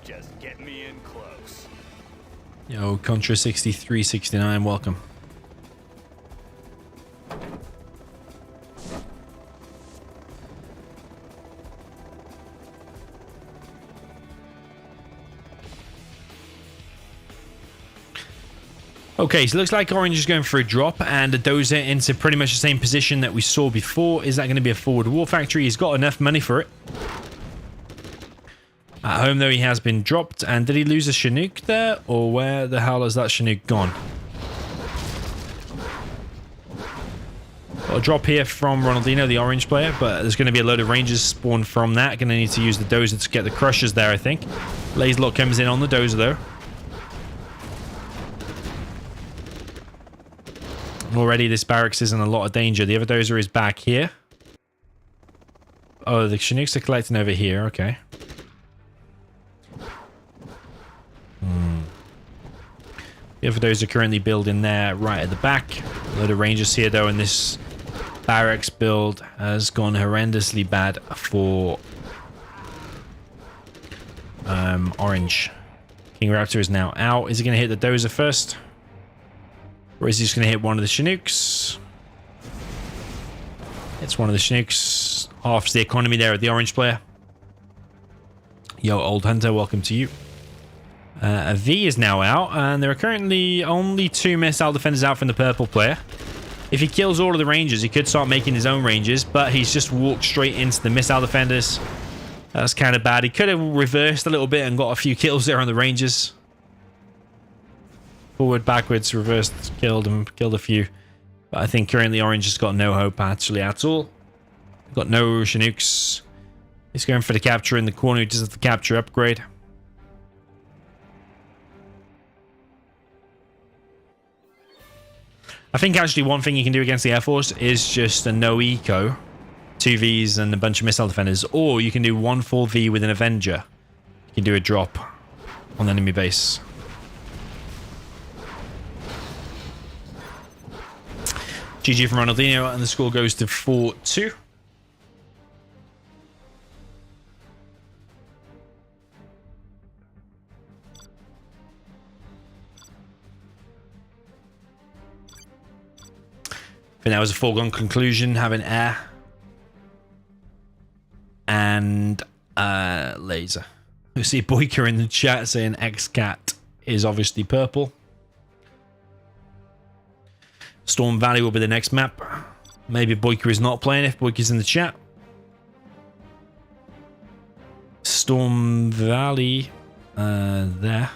Just get me in close. Yo, Contra 6369, welcome. Okay, so it looks like orange is going for a drop and a dozer into pretty much the same position that we saw before. Is that going to be a forward war factory? He's got enough money for it. At home, though, he has been dropped. And did he lose a Chinook there? Or where the hell has that Chinook gone? Got a drop here from Ronaldinho, the orange player. But there's going to be a load of Rangers spawned from that. Going to need to use the dozer to get the crushers there, I think. Laserlock comes in on the dozer, though. Already this barracks is in a lot of danger. The other dozer is back here. Oh, the Chinooks are collecting over here. Okay. The other dozer currently building there right at the back. A load of Rangers here though, and this barracks build has gone horrendously bad for Orange. King Raptor is now out. Is he going to hit the dozer first? Or is he just going to hit one of the Chinooks? It's one of the Chinooks. Halves the economy there at the orange player. Yo, Old Hunter, welcome to you. A V is now out, and there are currently only 2 missile defenders out from the purple player. If he kills all of the Rangers, he could start making his own Rangers, but he's just walked straight into the missile defenders. That's kind of bad. He could have reversed a little bit and got a few kills there on the Rangers. Forward, backwards, reversed, killed him, killed a few. But I think currently Orange has got no hope actually at all. Got no Chinooks. He's going for the capture in the corner. He does have the capture upgrade. I think actually one thing you can do against the Air Force is just a no eco. 2 Vs and a bunch of missile defenders. Or you can do 1 full V with an Avenger. You can do a drop on the enemy base. GG from Ronaldinho, and the score goes to 4-2. I think that was a foregone conclusion, having air and laser. You see Boyka in the chat saying XCat is obviously purple. Storm Valley will be the next map. Maybe Boyka is not playing if Boyka's in the chat. Storm Valley there.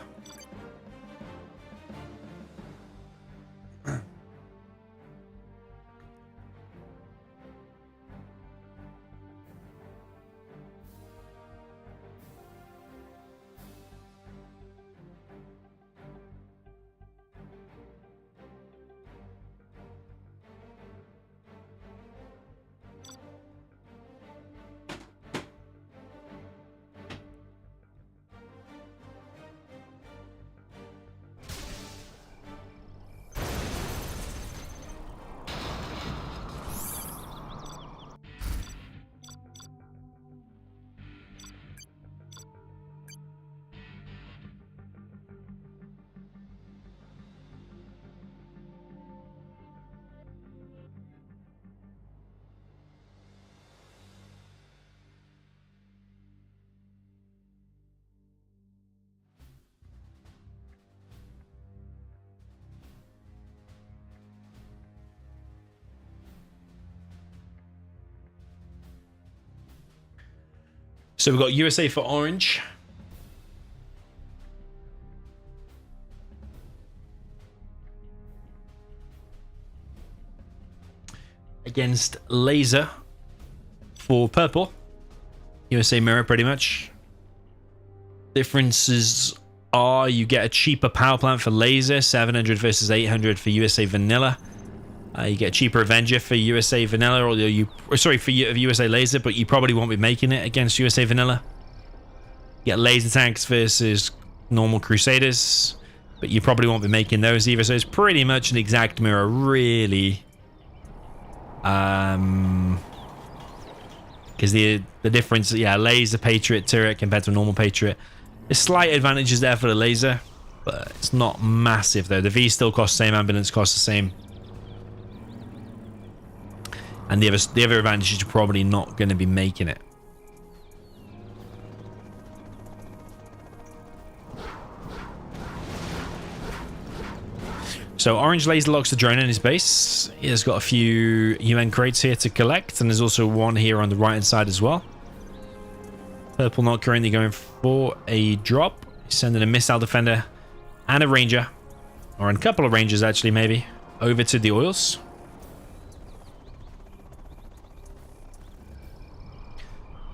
So we've got USA for Orange. Against Laser for purple. USA mirror pretty much. Differences are you get a cheaper power plant for Laser, 700 versus 800 for USA Vanilla. You get a cheaper Avenger for USA Vanilla, for USA Laser, but you probably won't be making it against USA Vanilla. You get laser tanks versus normal Crusaders, but you probably won't be making those either. So it's pretty much an exact mirror, really. Because the difference, yeah, Laser Patriot turret compared to a normal Patriot. There's slight advantages there for the Laser, but it's not massive though. The V still costs the same, ambulance costs the same. And the other advantage is you're probably not going to be making it. So Orange laser locks the drone in his base. He has got a few UN crates here to collect, and there's also one here on the right hand side as well. Purple not currently going for a drop. He's sending a missile defender and a ranger, or a couple of rangers actually maybe, over to the oils.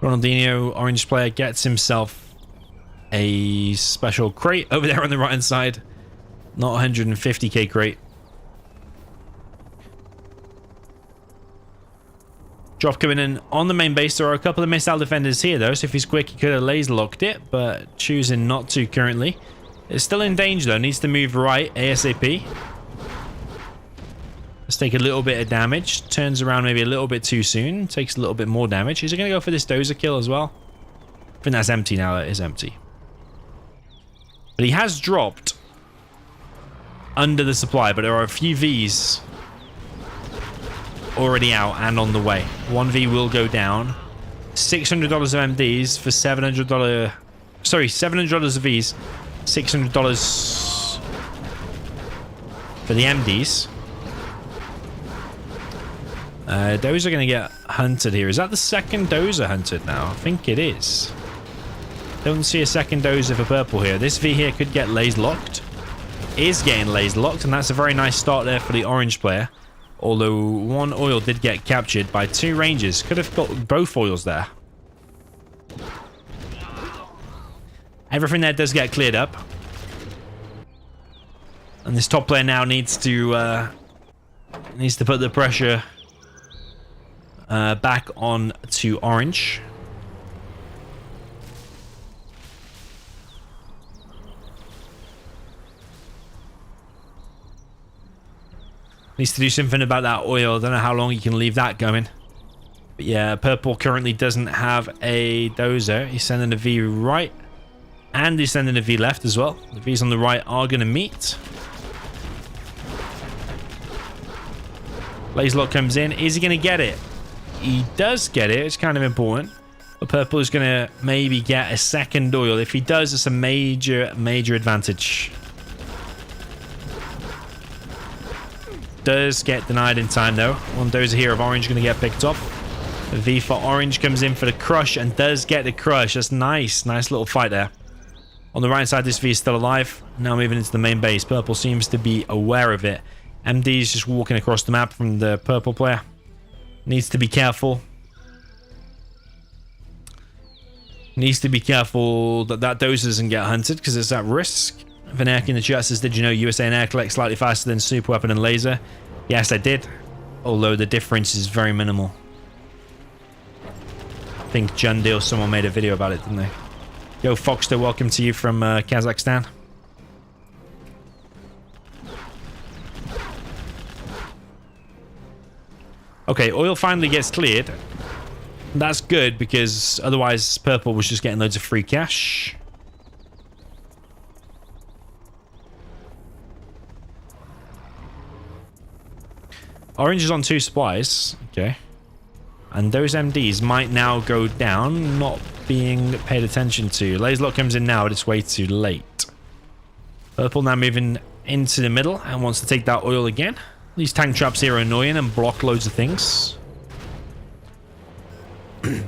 Ronaldinho, orange player, gets himself a special crate over there on the right hand side. Not 150k crate. Drop coming in on the main base. There are a couple of missile defenders here, though, so if he's quick, he could have laser locked it, but choosing not to currently. It's still in danger, though. Needs to move right ASAP. Let's take a little bit of damage. Turns around maybe a little bit too soon. Takes a little bit more damage. Is he going to go for this dozer kill as well? I think that's empty now. It is empty. But he has dropped under the supply, but there are a few Vs already out and on the way. One V will go down. $600 of MDs for $700. Sorry, $700 of Vs. $600 for the MDs. Those are going to get hunted here. Is that the second dozer hunted now? I think it is. Don't see a second dozer for purple here. This V here could get laser locked. Is getting laser locked, and that's a very nice start there for the orange player. Although one oil did get captured by two rangers. Could have got both oils there. Everything there does get cleared up. And this top player now needs to put the pressure back on to orange. Needs to do something about that oil. Don't know how long he can leave that going. But yeah, purple currently doesn't have a dozer. He's sending a V right. And he's sending a V left as well. The Vs on the right are going to meet. Laser lock comes in. Is he going to get it? He does get it. It's kind of important. But purple is going to maybe get a second oil. If he does, it's a major, major advantage. Does get denied in time, though. One dozer here of orange going to get picked up. The V for orange comes in for the crush and does get the crush. That's nice. Nice little fight there. On the right side, this V is still alive. Now moving into the main base. Purple seems to be aware of it. MD is just walking across the map from the purple player. Needs to be careful. Needs to be careful that that dozer doesn't get hunted because it's at risk. Vanek in the chat says, did you know USA and air collect slightly faster than super weapon and laser? Yes, I did. Although the difference is very minimal. I think Jundil, someone made a video about it, didn't they? Yo, Foxter, welcome to you from Kazakhstan. Okay, oil finally gets cleared. That's good because otherwise purple was just getting loads of free cash. Orange is on 2 supplies. Okay. And those MDs might now go down, not being paid attention to. Laser lock comes in now, but it's way too late. Purple now moving into the middle and wants to take that oil again. These tank traps here are annoying and block loads of things. Do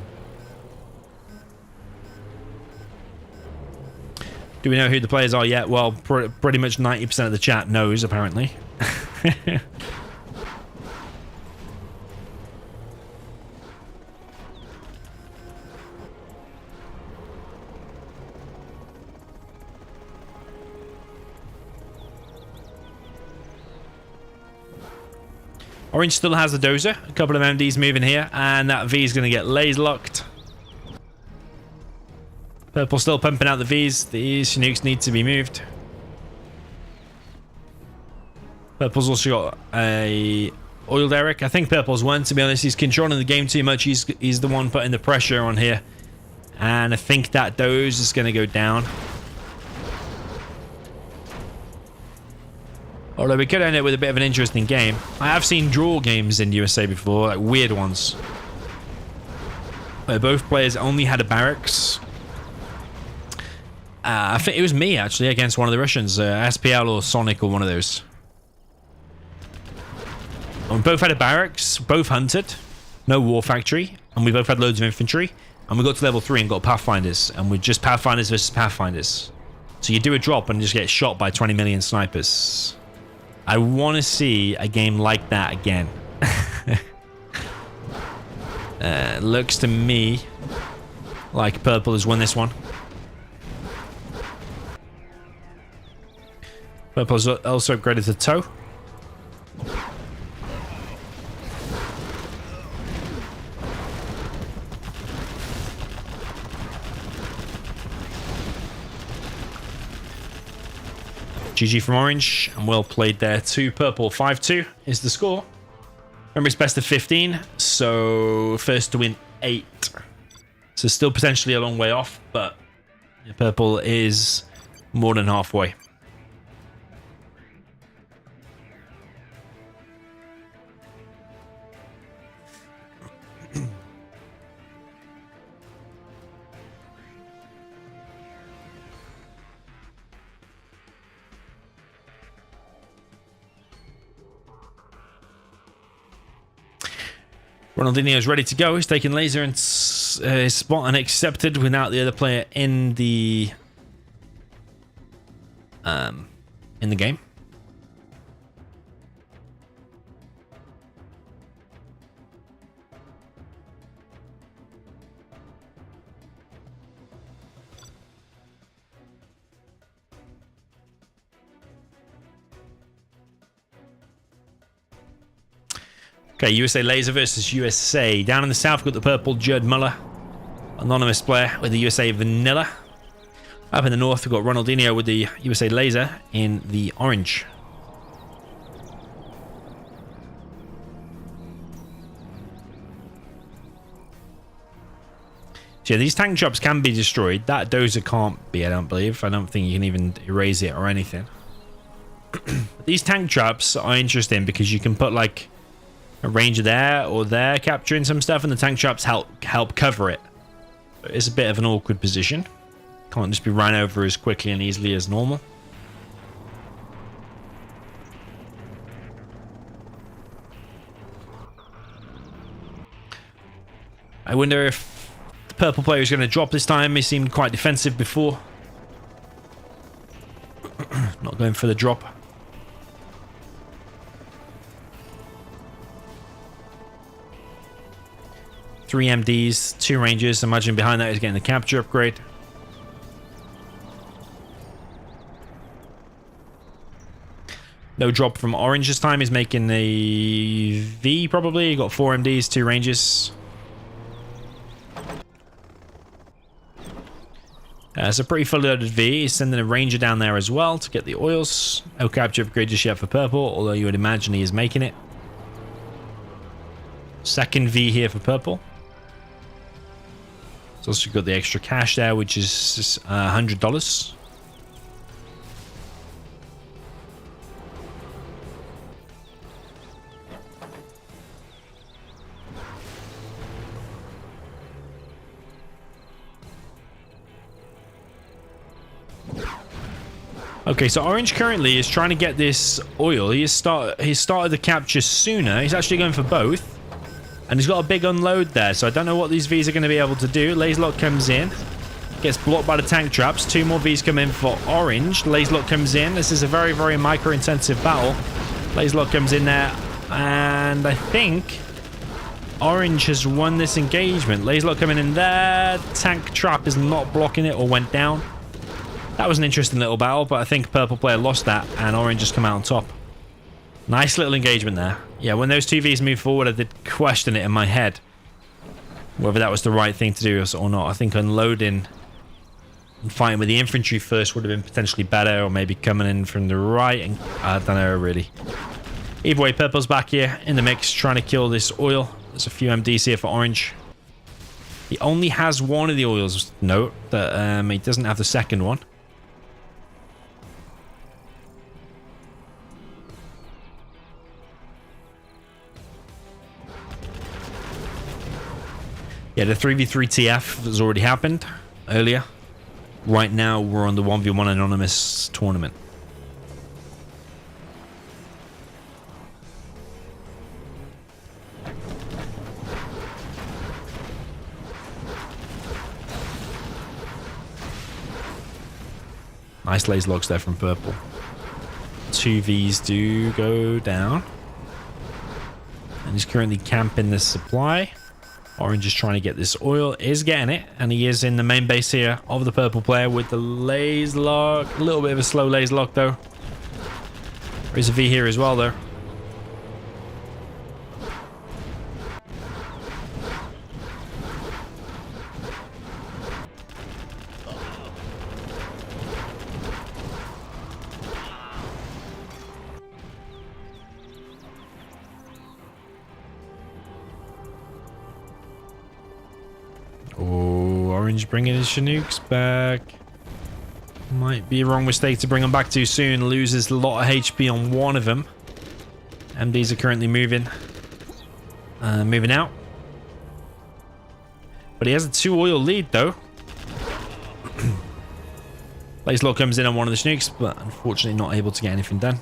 we know who the players are yet? Well, pretty much 90% of the chat knows, apparently. Orange still has the dozer. A couple of MDs moving here, and that V is going to get laser locked. Purple still pumping out the Vs. These Chinooks need to be moved. Purple's also got a oil derrick. I think Purple's won, to be honest. He's controlling the game too much. He's the one putting the pressure on here. And I think that doze is going to go down. Although we could end it with a bit of an interesting game. I have seen draw games in USA before, like weird ones. Where both players only had a barracks. I think it was me, actually, against one of the Russians. SPL or Sonic or one of those. And we both had a barracks, both hunted. No war factory. And we both had loads of infantry. And we got to level 3 and got Pathfinders. And we're just Pathfinders versus Pathfinders. So you do a drop and just get shot by 20 million snipers. I want to see a game like that again. Looks to me like Purple has won this one. Purple's also upgraded to tow. GG from orange, and well played there to purple. 5-2 is the score. Remember, it's best of 15, so first to win 8. So still potentially a long way off, but purple is more than halfway. Ronaldinho is ready to go. He's taking laser and his spot and accepted without the other player in the game. Okay, USA Laser versus USA. Down in the south, we've got the purple Judd Muller, anonymous player with the USA Vanilla. Up in the north, we've got Ronaldinho with the USA Laser in the orange. So yeah, these tank drops can be destroyed. That dozer can't be, I don't believe. I don't think you can even erase it or anything. These tank traps are interesting because you can put like a ranger there or there capturing some stuff, and the tank traps help cover it. But it's a bit of an awkward position. Can't just be run over as quickly and easily as normal. I wonder if the purple player is going to drop this time. He seemed quite defensive before. Not going for the drop. Three MDs, 2 rangers. Imagine behind that is getting the capture upgrade. No drop from orange this time. He's making a V probably. He got 4 MDs, 2 rangers. It's a pretty fully loaded V. He's sending a ranger down there as well to get the oils. No capture upgrade just yet for purple, although you would imagine he is making it. Second V here for purple. It's also got the extra cash there, which is $100. Okay, so orange currently is trying to get this oil. He's started the capture sooner. He's actually going for both. And he's got a big unload there, so I don't know what these Vs are going to be able to do. Laserlock comes in. Gets blocked by the tank traps. 2 more Vs come in for orange. Laserlock comes in. This is a very, very micro-intensive battle. Laserlock comes in there. And I think orange has won this engagement. Laserlock coming in there. Tank trap is not blocking it or went down. That was an interesting little battle, but I think purple player lost that and orange has come out on top. Nice little engagement there. Yeah, when those 2 Vs moved forward, I did question it in my head whether that was the right thing to do or not. I think unloading and fighting with the infantry first would have been potentially better, or maybe coming in from the right. And I don't know, really. Either way, purple's back here in the mix, trying to kill this oil. There's a few MDs here for orange. He only has 1 of the oils. Note that he doesn't have the second one. Yeah, the 3v3 TF has already happened earlier. Right now, we're on the 1v1 anonymous tournament. Nice laser locks there from purple. 2 Vs do go down. And he's currently camping this supply. Orange is trying to get this oil, is getting it, and he is in the main base here of the purple player with the laser lock. A little bit of a slow laser lock though. There is a V here as well though. Orange bringing his Chinooks back. Might be a wrong mistake to bring them back too soon. Loses a lot of HP on one of them. MDs are currently moving. Moving out. But he has a 2 oil lead though. Lacelot comes in on one of the Chinooks, but unfortunately not able to get anything done.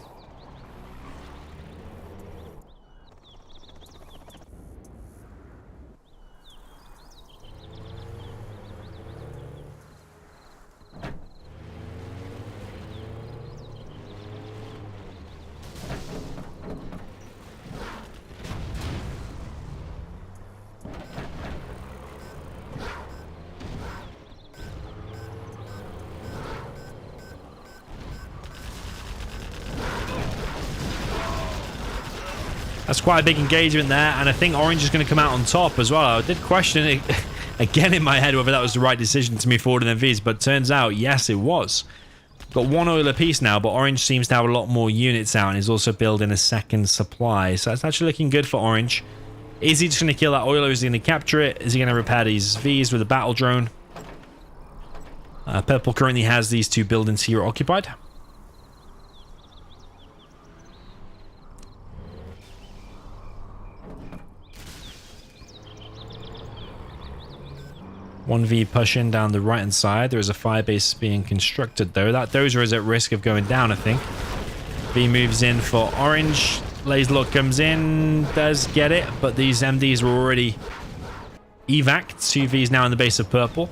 That's quite a big engagement there, and I think Orange is going to come out on top as well. I did question it again in my head whether that was the right decision to move forward in MVs, but turns out, yes, it was. Got 1 oil apiece now, but Orange seems to have a lot more units out, and he's also building a second supply. So that's actually looking good for Orange. Is he just going to kill that oil, or is he going to capture it? Is he going to repair these Vs with a battle drone? Purple currently has these 2 buildings here occupied. One V pushing down the right hand side. There is a fire base being constructed though. That dozer is at risk of going down, I think. V moves in for Orange. Lacelot comes in, does get it, but these MDs were already evac. 2 Vs now in the base of Purple.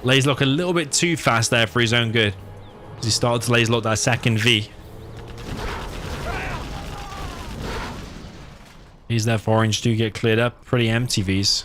Lacelot a little bit too fast there for his own good. He started to Lacelot that second V. These there for Orange do get cleared up. Pretty empty Vs.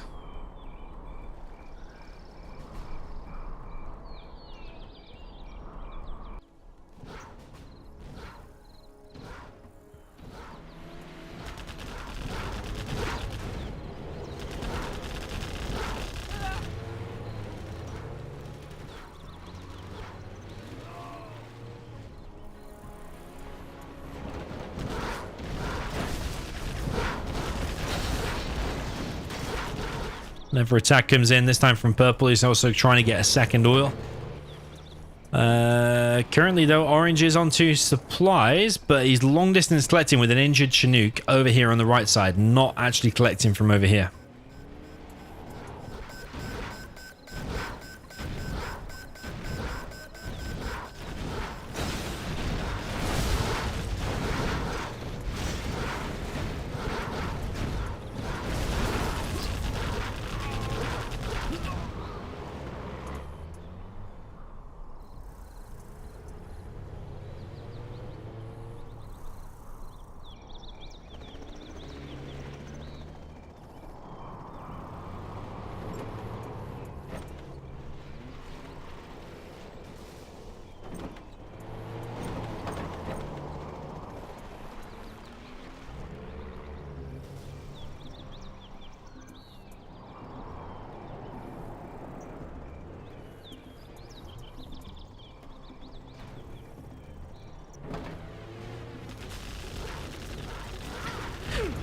Another attack comes in, this time from Purple. He's also trying to get a second oil. Currently, though, Orange is onto supplies, but he's long distance collecting with an injured Chinook over here on the right side, not actually collecting from over here.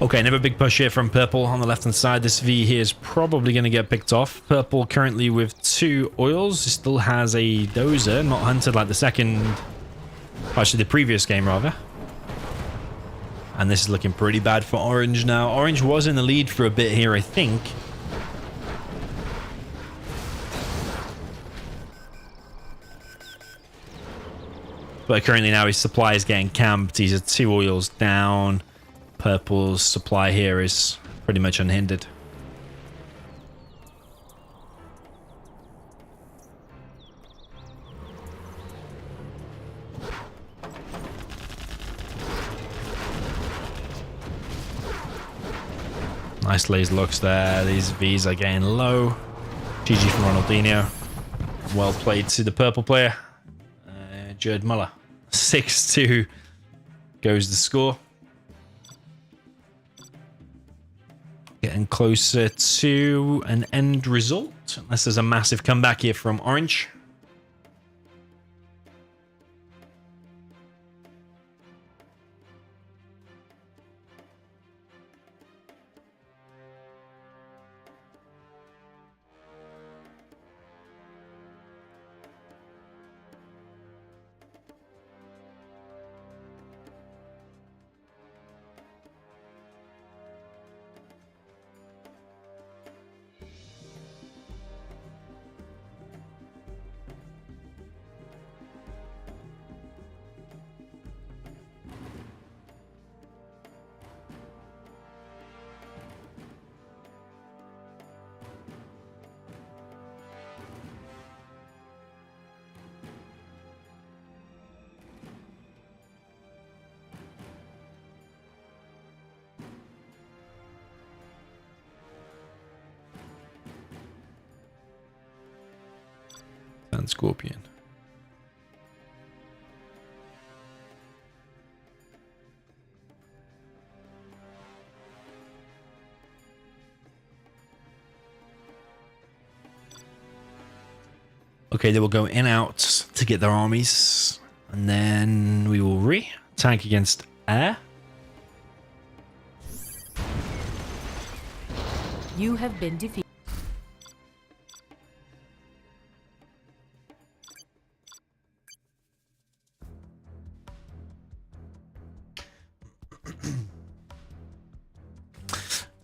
Okay, another big push here from Purple on the left-hand side. This V here is probably going to get picked off. Purple currently with 2 oils. He still has a dozer, not hunted like the second... Actually, the previous game, rather. And this is looking pretty bad for Orange now. Orange was in the lead for a bit here, I think. But currently now his supply is getting camped. He's at 2 oils down. Purple's supply here is pretty much unhindered. Nice laser looks there. These Vs are getting low. GG from Ronaldinho. Well played to the Purple player. Jared Muller. 6-2 goes the score. Getting closer to an end result, unless there's a massive comeback here from Orange. And Scorpion. Okay, they will go in out to get their armies, and then we will tank against air. You have been defeated.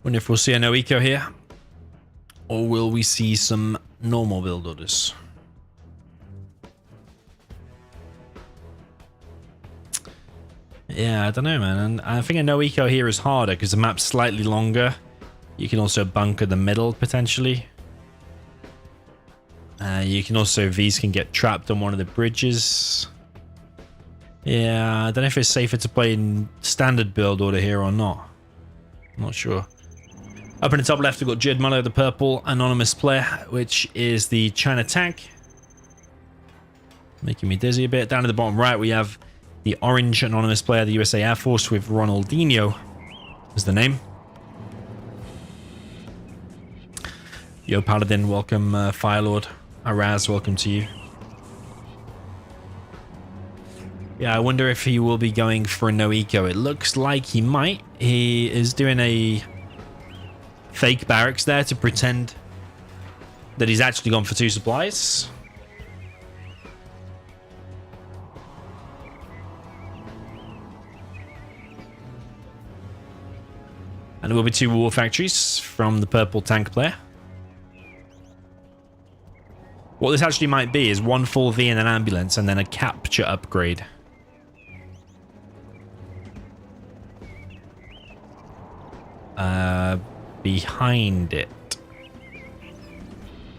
Wonder if we'll see a no eco here, or will we see some normal build orders? Yeah, I don't know, man. And I think a no eco here is harder because the map's slightly longer. You can also bunker the middle potentially. You can also, Vs can get trapped on one of the bridges. Yeah, I don't know if it's safer to play in standard build order here or not. I'm not sure. Up in the top left, we've got Jid Mullo, the purple anonymous player, which is the China tank. Making me dizzy a bit. Down at the bottom right, we have the orange anonymous player, the USA Air Force, with Ronaldinho as the name. Yo, Paladin, welcome. Firelord. Araz, welcome to you. Yeah, I wonder if he will be going for a no eco. It looks like he might. He is doing a fake barracks there to pretend that he's actually gone for 2 supplies. And there will be 2 war factories from the purple tank player. What this actually might be is 1 full V and an ambulance and then a capture upgrade. Behind it.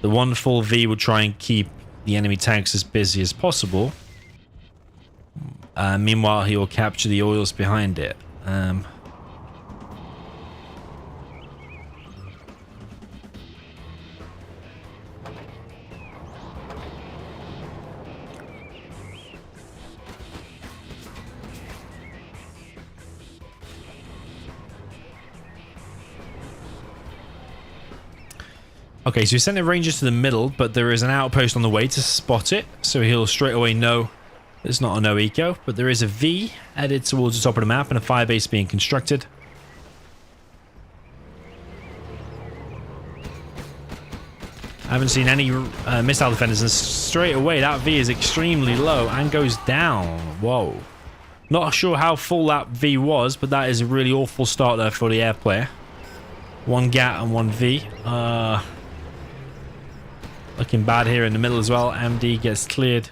The 1 full V will try and keep the enemy tanks as busy as possible. Meanwhile, he will capture the oils behind it. Okay, so he sent the rangers to the middle, but there is an outpost on the way to spot it, so he'll straight away know it's not a no eco, but there is a V headed towards the top of the map and a firebase being constructed. I haven't seen any missile defenders, and straight away that V is extremely low and goes down. Whoa. Not sure how full that V was, but that is a really awful start there for the air player. 1 GAT and 1 V. Looking bad here in the middle as well. MD gets cleared.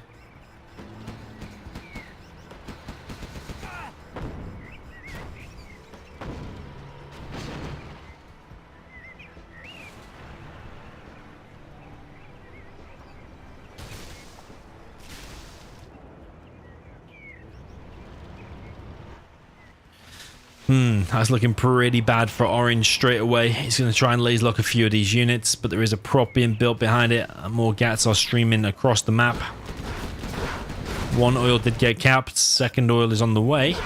That's looking pretty bad for Orange straight away. He's going to try and laser lock a few of these units, but there is a prop being built behind it. More GATs are streaming across the map. 1 oil did get capped. 2nd oil is on the way.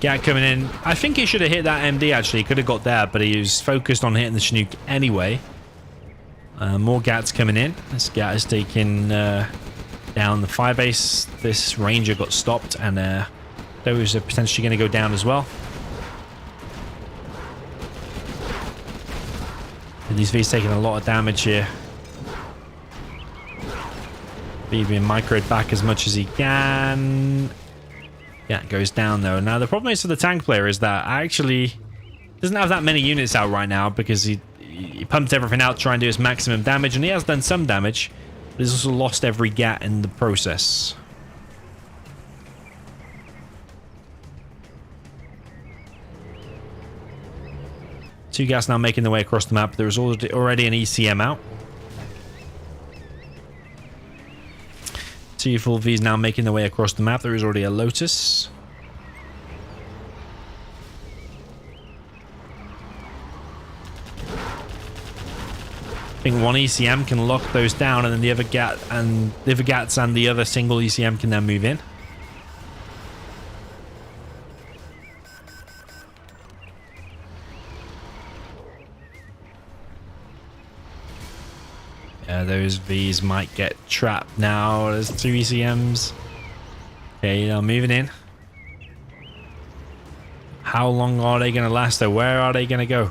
Gat coming in. I think he should have hit that MD actually. He could have got there, but he was focused on hitting the Chinook anyway. More Gats coming in. This Gat is taking down the fire base. This Ranger got stopped, and those are potentially going to go down as well. And these V's taking a lot of damage here. V being microed back as much as he can. Yeah, it goes down though. Now the problem is for the tank player is that actually doesn't have that many units out right now because he pumped everything out to try and do his maximum damage, and he has done some damage, but he's also lost every Gat in the process. Two Gats now making their way across the map. There's already an ECM out. Two full V's now making their way across the map. There is already a Lotus. I think one ECM can lock those down, and then the other Gats and the other single ECM can then move in. Those V's might get trapped now. There's two ECMs. Okay, now moving in. How long are they going to last though? Where are they going to go?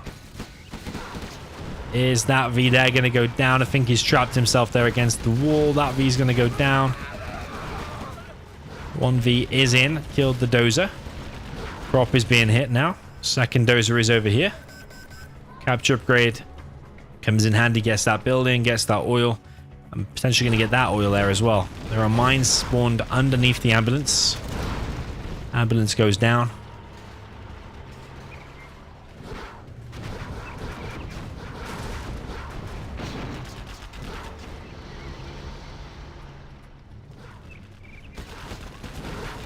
Is that V there going to go down? I think he's trapped himself there against the wall. That V's going to go down. One V is in. Killed the dozer. Prop is being hit now. Second dozer is over here. Capture upgrade. Comes in handy, gets that building, gets that oil. I'm potentially going to get that oil there as well. There are mines spawned underneath the ambulance. Ambulance goes down.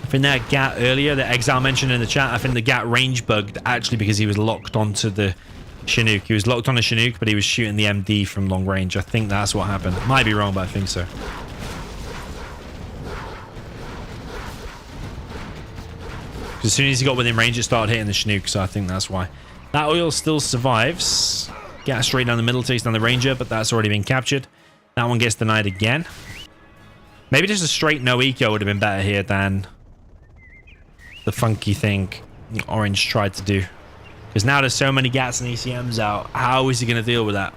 I think that Gat earlier that ExCaL mentioned in the chat, I think the Gat range bugged actually because he was locked onto the Chinook. He was locked on a Chinook, but he was shooting the MD from long range. I think that's what happened. Might be wrong, but I think so. As soon as he got within range, it started hitting the Chinook, so I think that's why. That oil still survives. Gat straight down the middle, takes down the Ranger, but that's already been captured. That one gets denied again. Maybe just a straight no eco would have been better here than the funky thing Orange tried to do. Because now there's so many Gats and ECMs out. How is he going to deal with that?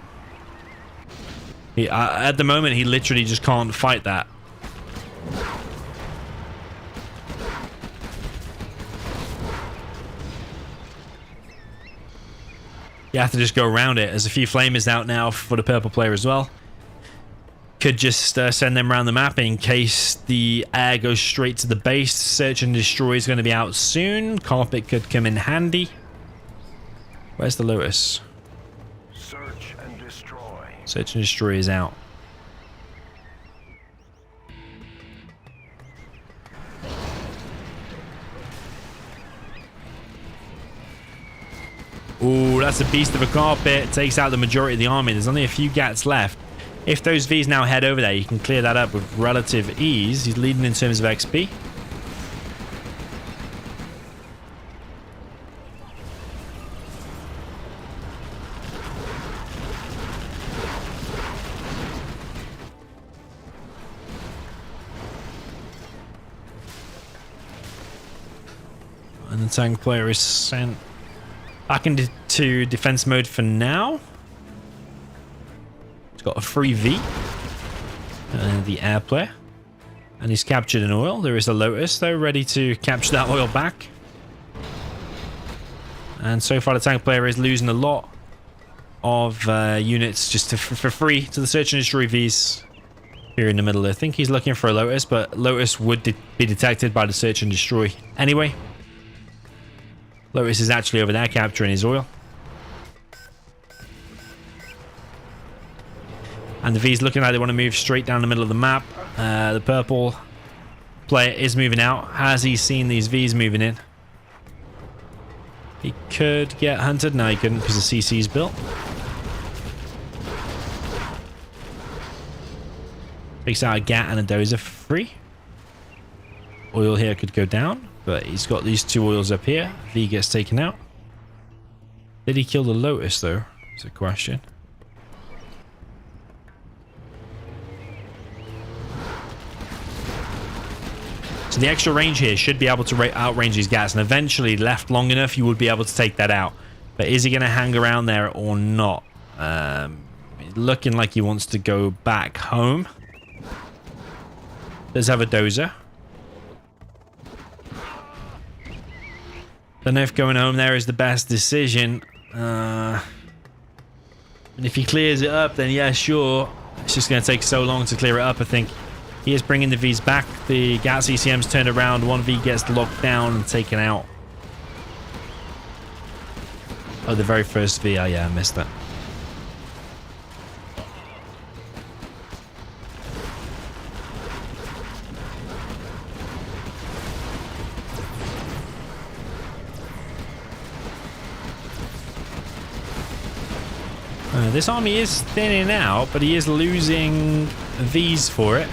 At the moment, he literally just can't fight that. You have to just go around it. There's a few flamers out now for the purple player as well. Could just send them around the map in case the air goes straight to the base. Search and Destroy is going to be out soon. Carpet could come in handy. Where's the Lotus? Search and destroy. Search and Destroy is out. Ooh, that's a beast of a carpet. Takes out the majority of the army. There's only a few Gats left. If those V's now head over there, you can clear that up with relative ease. He's leading in terms of XP. And the tank player is sent back into defense mode for now. He's got a free V. The air player. And he's captured an oil. There is a Lotus, though, ready to capture that oil back. And so far, the tank player is losing a lot of units just for free to the Search and Destroy Vs here in the middle. I think he's looking for a Lotus, but Lotus would be detected by the Search and Destroy anyway. Lotus is actually over there capturing his oil. And the V's looking like they want to move straight down the middle of the map. The purple player is moving out. Has he seen these V's moving in? He could get hunted. No, he couldn't because the CC is built. Takes out a Gat and a Dozer for free. Oil here could go down. But he's got these 2 oils up here. V gets taken out. Did he kill the Lotus, though? Is a question. So the extra range here should be able to outrange these Gats, and eventually, left long enough, you would be able to take that out. But is he going to hang around there or not? Looking like he wants to go back home. Does have a dozer. Don't know if going home there is the best decision. And if he clears it up, then yeah, sure. It's just going to take so long to clear it up, I think. He is bringing the Vs back. The Gats ECM's turned around. 1 V gets locked down and taken out. Oh, the very first V. Oh, yeah, I missed that. This army is thinning out, but he is losing Vs for it.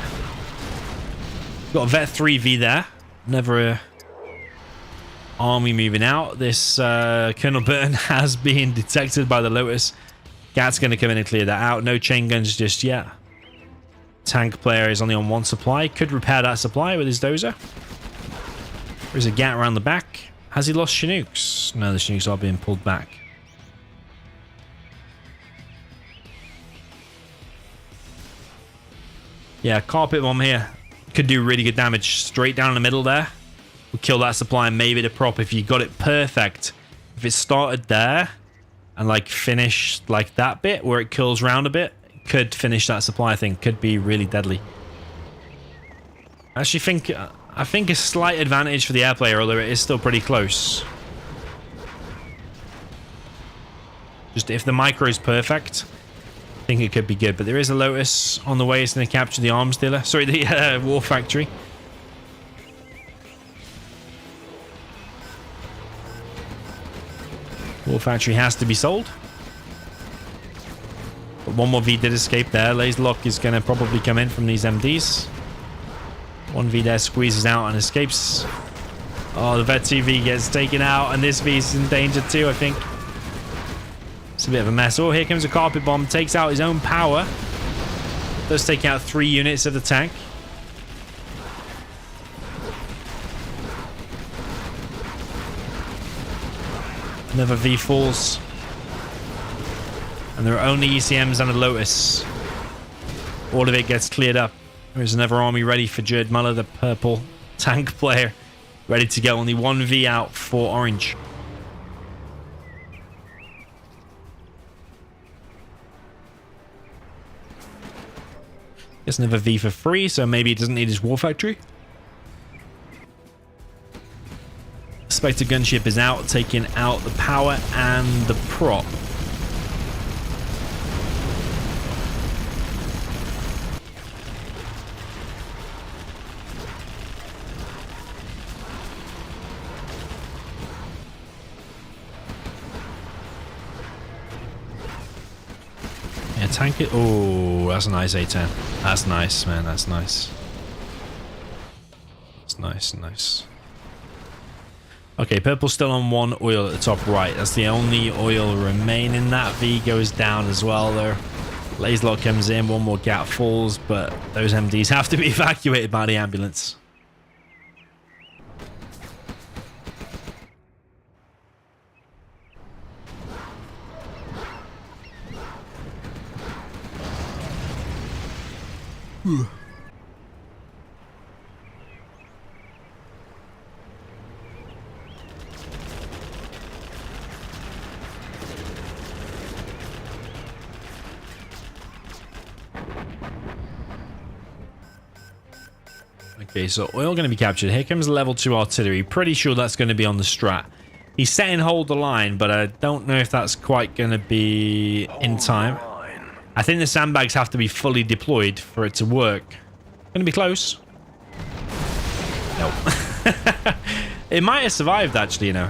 Got a Vet 3V there. Never a army moving out. This Colonel Burton has been detected by the Lotus. Gat's going to come in and clear that out. No chain guns just yet. Tank player is only on 1 supply. Could repair that supply with his dozer. There's a Gat around the back. Has he lost Chinooks? No, the Chinooks are being pulled back. Yeah, carpet bomb here. Could do really good damage straight down the middle there. We'll kill that supply and maybe the prop if you got it perfect. If it started there and like finished like that bit where it curls round a bit, could finish that supply, I think. Could be really deadly. I think a slight advantage for the air player, although it is still pretty close. Just if the micro is perfect, I think it could be good. But there is a Lotus on the way. It's going to capture the arms dealer. Sorry, the war factory. War factory has to be sold. But 1 more V did escape there. Laser lock is going to probably come in from these MDs. 1 V there squeezes out and escapes. Oh, the Vet 2V gets taken out, and this V is in danger too, I think. It's a bit of a mess. Oh, here comes a carpet bomb. Takes out his own power. Does take out 3 units of the tank. Another V falls. And there are only ECMs and a Lotus. All of it gets cleared up. There's another army ready for Jerd Muller, the purple tank player. Ready to go. Only 1 V out for orange. Gets another V for free, so maybe he doesn't need his war factory. Spectre gunship is out, taking out the power and the prop. Yeah, tank it. Oh, that's a nice A10. That's nice, man. That's nice. That's nice. Okay, purple's still on 1 oil at the top right. That's the only oil remaining. That V goes down as well, though. Laser lock comes in. 1 more Gat falls, but those MDs have to be evacuated by the ambulance. Okay, so oil going to be captured. Here comes level 2 artillery. Pretty sure that's going to be on the strat. He's setting hold the line, but I don't know if that's quite going to be in time. I think the sandbags have to be fully deployed for it to work. Going to be close. Nope. It might have survived, actually, you know.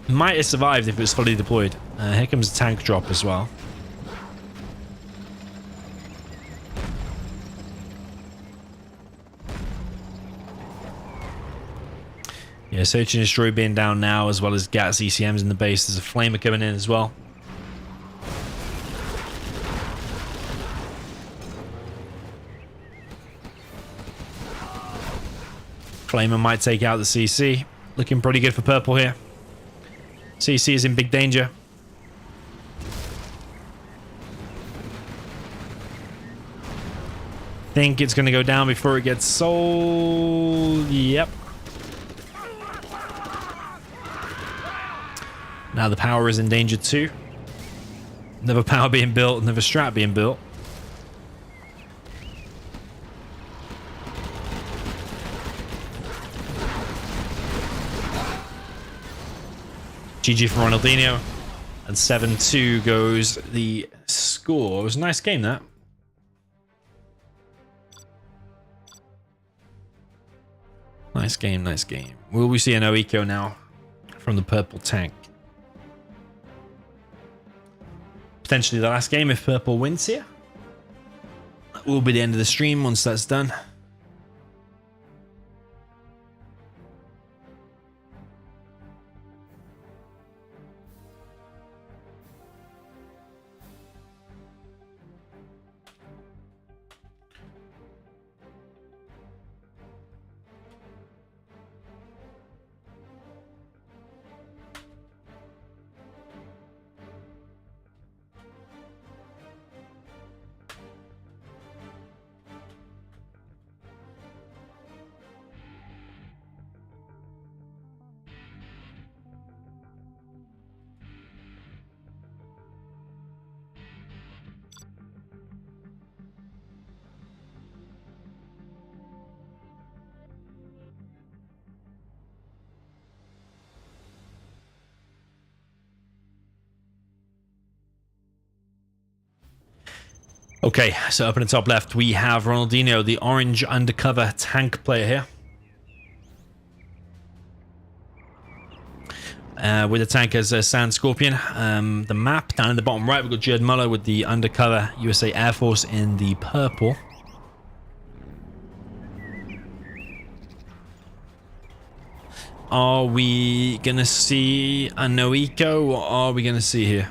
Might have survived if it was fully deployed. Here comes a tank drop as well. Yeah, Search and Destroy being down now, as well as Gats ECMs in the base. There's a Flamer coming in as well. Flamer might take out the CC. Looking pretty good for purple here. CC is in big danger. Think it's going to go down before it gets sold. Yep. Now the power is in danger too. Another power being built, another strat being built. GG for Ronaldinho. And 7-2 goes the score. It was a nice game, that. Nice game, nice game. Will we see an OECO now from the purple tank? Potentially the last game if purple wins here. That will be the end of the stream once that's done. Okay, so up in the top left, we have Ronaldinho, the orange undercover tank player here. With the tank as a Sand Scorpion. The map down in the bottom right, we've got Jared Muller with the undercover USA Air Force in the purple. Are we going to see a no-eco? What are we going to see here?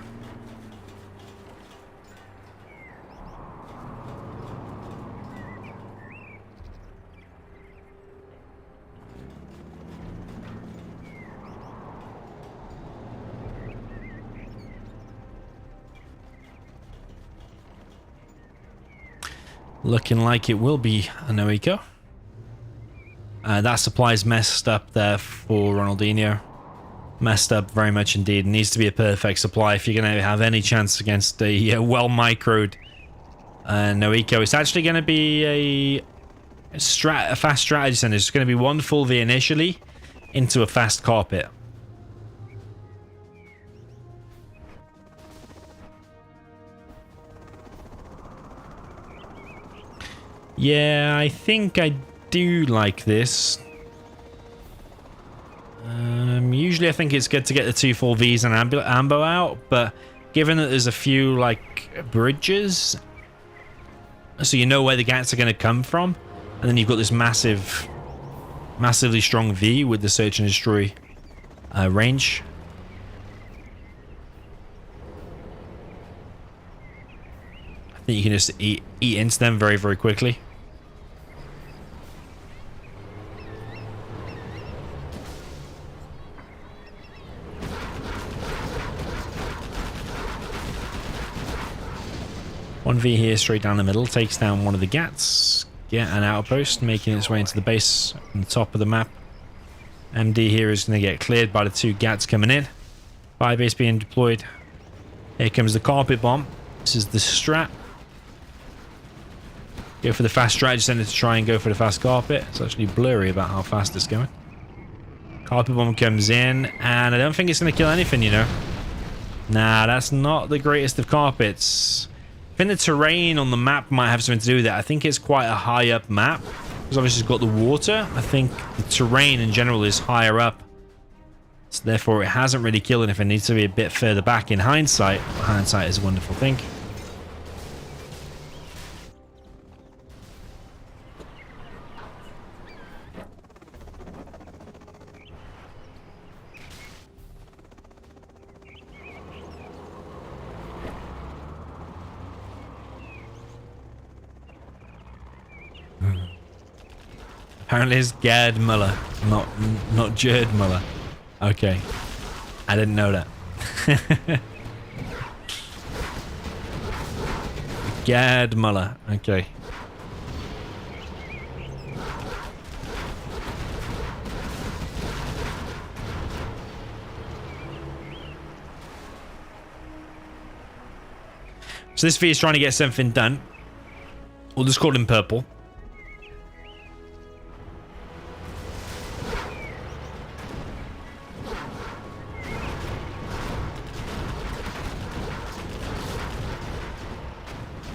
Looking like it will be a no-eco. That supply's messed up there for Ronaldinho. Messed up very much indeed. It needs to be a perfect supply if you're going to have any chance against a well-microed no-eco. It's actually going to be a fast strategy center. It's going to be one full V initially into a fast carpet. Yeah, I think I do like this. Usually I think it's good to get the 2 full Vs and ambo out, but given that there's a few like bridges, so you know where the gats are going to come from, and then you've got this massively strong V with the Search and Destroy range. I think you can just eat into them very, very quickly. One V here straight down the middle takes down one of the gats. Get an outpost making its way into the base on the top of the map. MD here is going to get cleared by the 2 gats coming in. Fire base being deployed. Here comes the carpet bomb. This is the strat. Go for the fast strategy center to try and go for the fast carpet. It's actually blurry about how fast it's going. Carpet bomb comes in, and I don't think it's going to kill anything, you know. Nah, that's not the greatest of carpets. I think the terrain on the map might have something to do with it. I think it's quite a high up map. Because obviously it's got the water. I think the terrain in general is higher up. So therefore it hasn't really killed anything. It needs to be a bit further back in hindsight. Hindsight is a wonderful thing. Apparently it's Gerd Muller, not Gerd Muller. Okay. I didn't know that. Gerd Muller. Okay. So this V is trying to get something done. We'll just call him purple.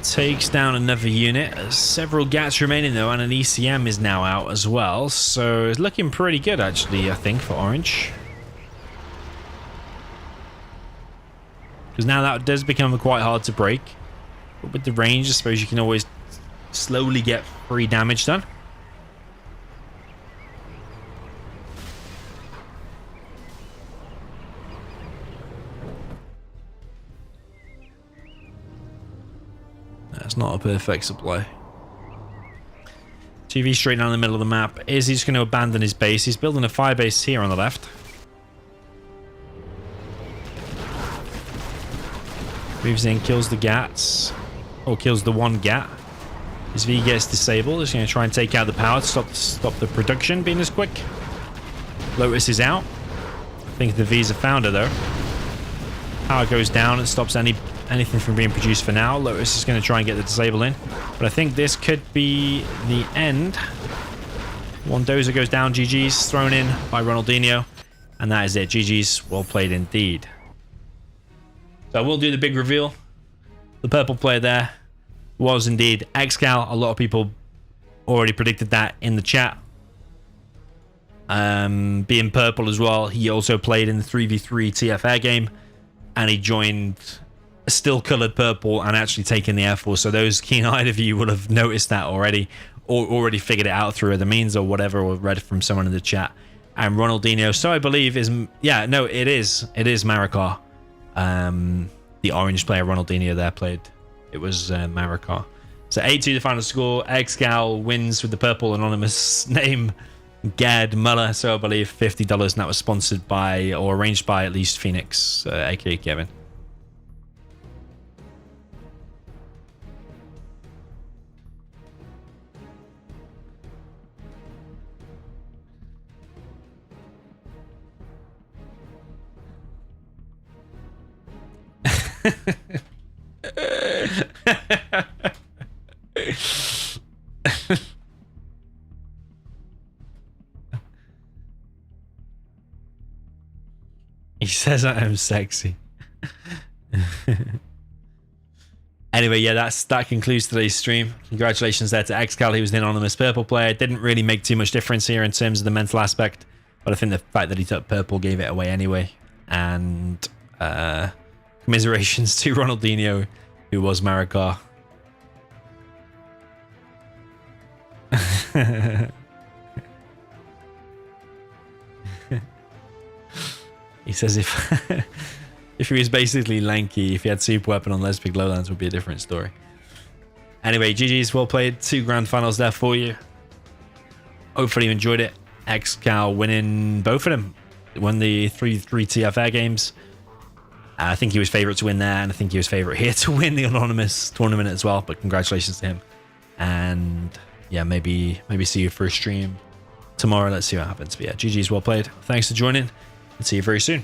Takes down another unit. There's several gats remaining though, and an ECM is now out as well. So it's looking pretty good actually, I think, for orange. Because now that does become quite hard to break. But with the range, I suppose you can always slowly get free damage done. That's not a perfect supply. TV straight down the middle of the map. Is he just going to abandon his base? He's building a fire base here on the left. Moves in, kills the gats. Or kills the one gat. His V gets disabled. He's going to try and take out the power to stop the production being as quick. Lotus is out. I think the V's a founder though. Power goes down and stops anything from being produced for now. Lotus is going to try and get the disable in. But I think this could be the end. One dozer goes down. GG's thrown in by Ronaldinho. And that is it. GG's. Well played indeed. So I will do the big reveal. The purple player there was indeed ExCaL. A lot of people already predicted that in the chat. Being purple as well, he also played in the 3v3 TF Air game. And he joined a still coloured purple and actually taken the Air Force. So those keen-eyed of you would have noticed that already. Or already figured it out through the means or whatever, or read from someone in the chat. And Ronaldinho, so I believe is... Yeah, no, it is. It is Marikar. The orange player Ronaldinho there played. It was Marikar. So 8-2 the final score. ExCaL wins with the purple anonymous name Gerd Muller. So I believe $50, and that was sponsored by or arranged by at least Phoenix, aka Kevin. He says I am sexy. Anyway, yeah, that concludes today's stream. Congratulations there to ExCaL. He was the anonymous purple player. Didn't really make too much difference here in terms of the mental aspect, but I think the fact that he took purple gave it away anyway. And commiserations to Ronaldinho, who was Marikar. He says if he was basically lanky, if he had super weapon on Lesbic Lowlands, would be a different story. Anyway, GG's, well played. 2 grand finals there for you. Hopefully you enjoyed it. ExCaL winning both of them. Won the 3-3 TF Air games. I think he was favourite to win there, and I think he was favourite here to win the anonymous tournament as well. But congratulations to him. And yeah, maybe see you for a stream tomorrow. Let's see what happens. But yeah, GG's, well played. Thanks for joining, and see you very soon.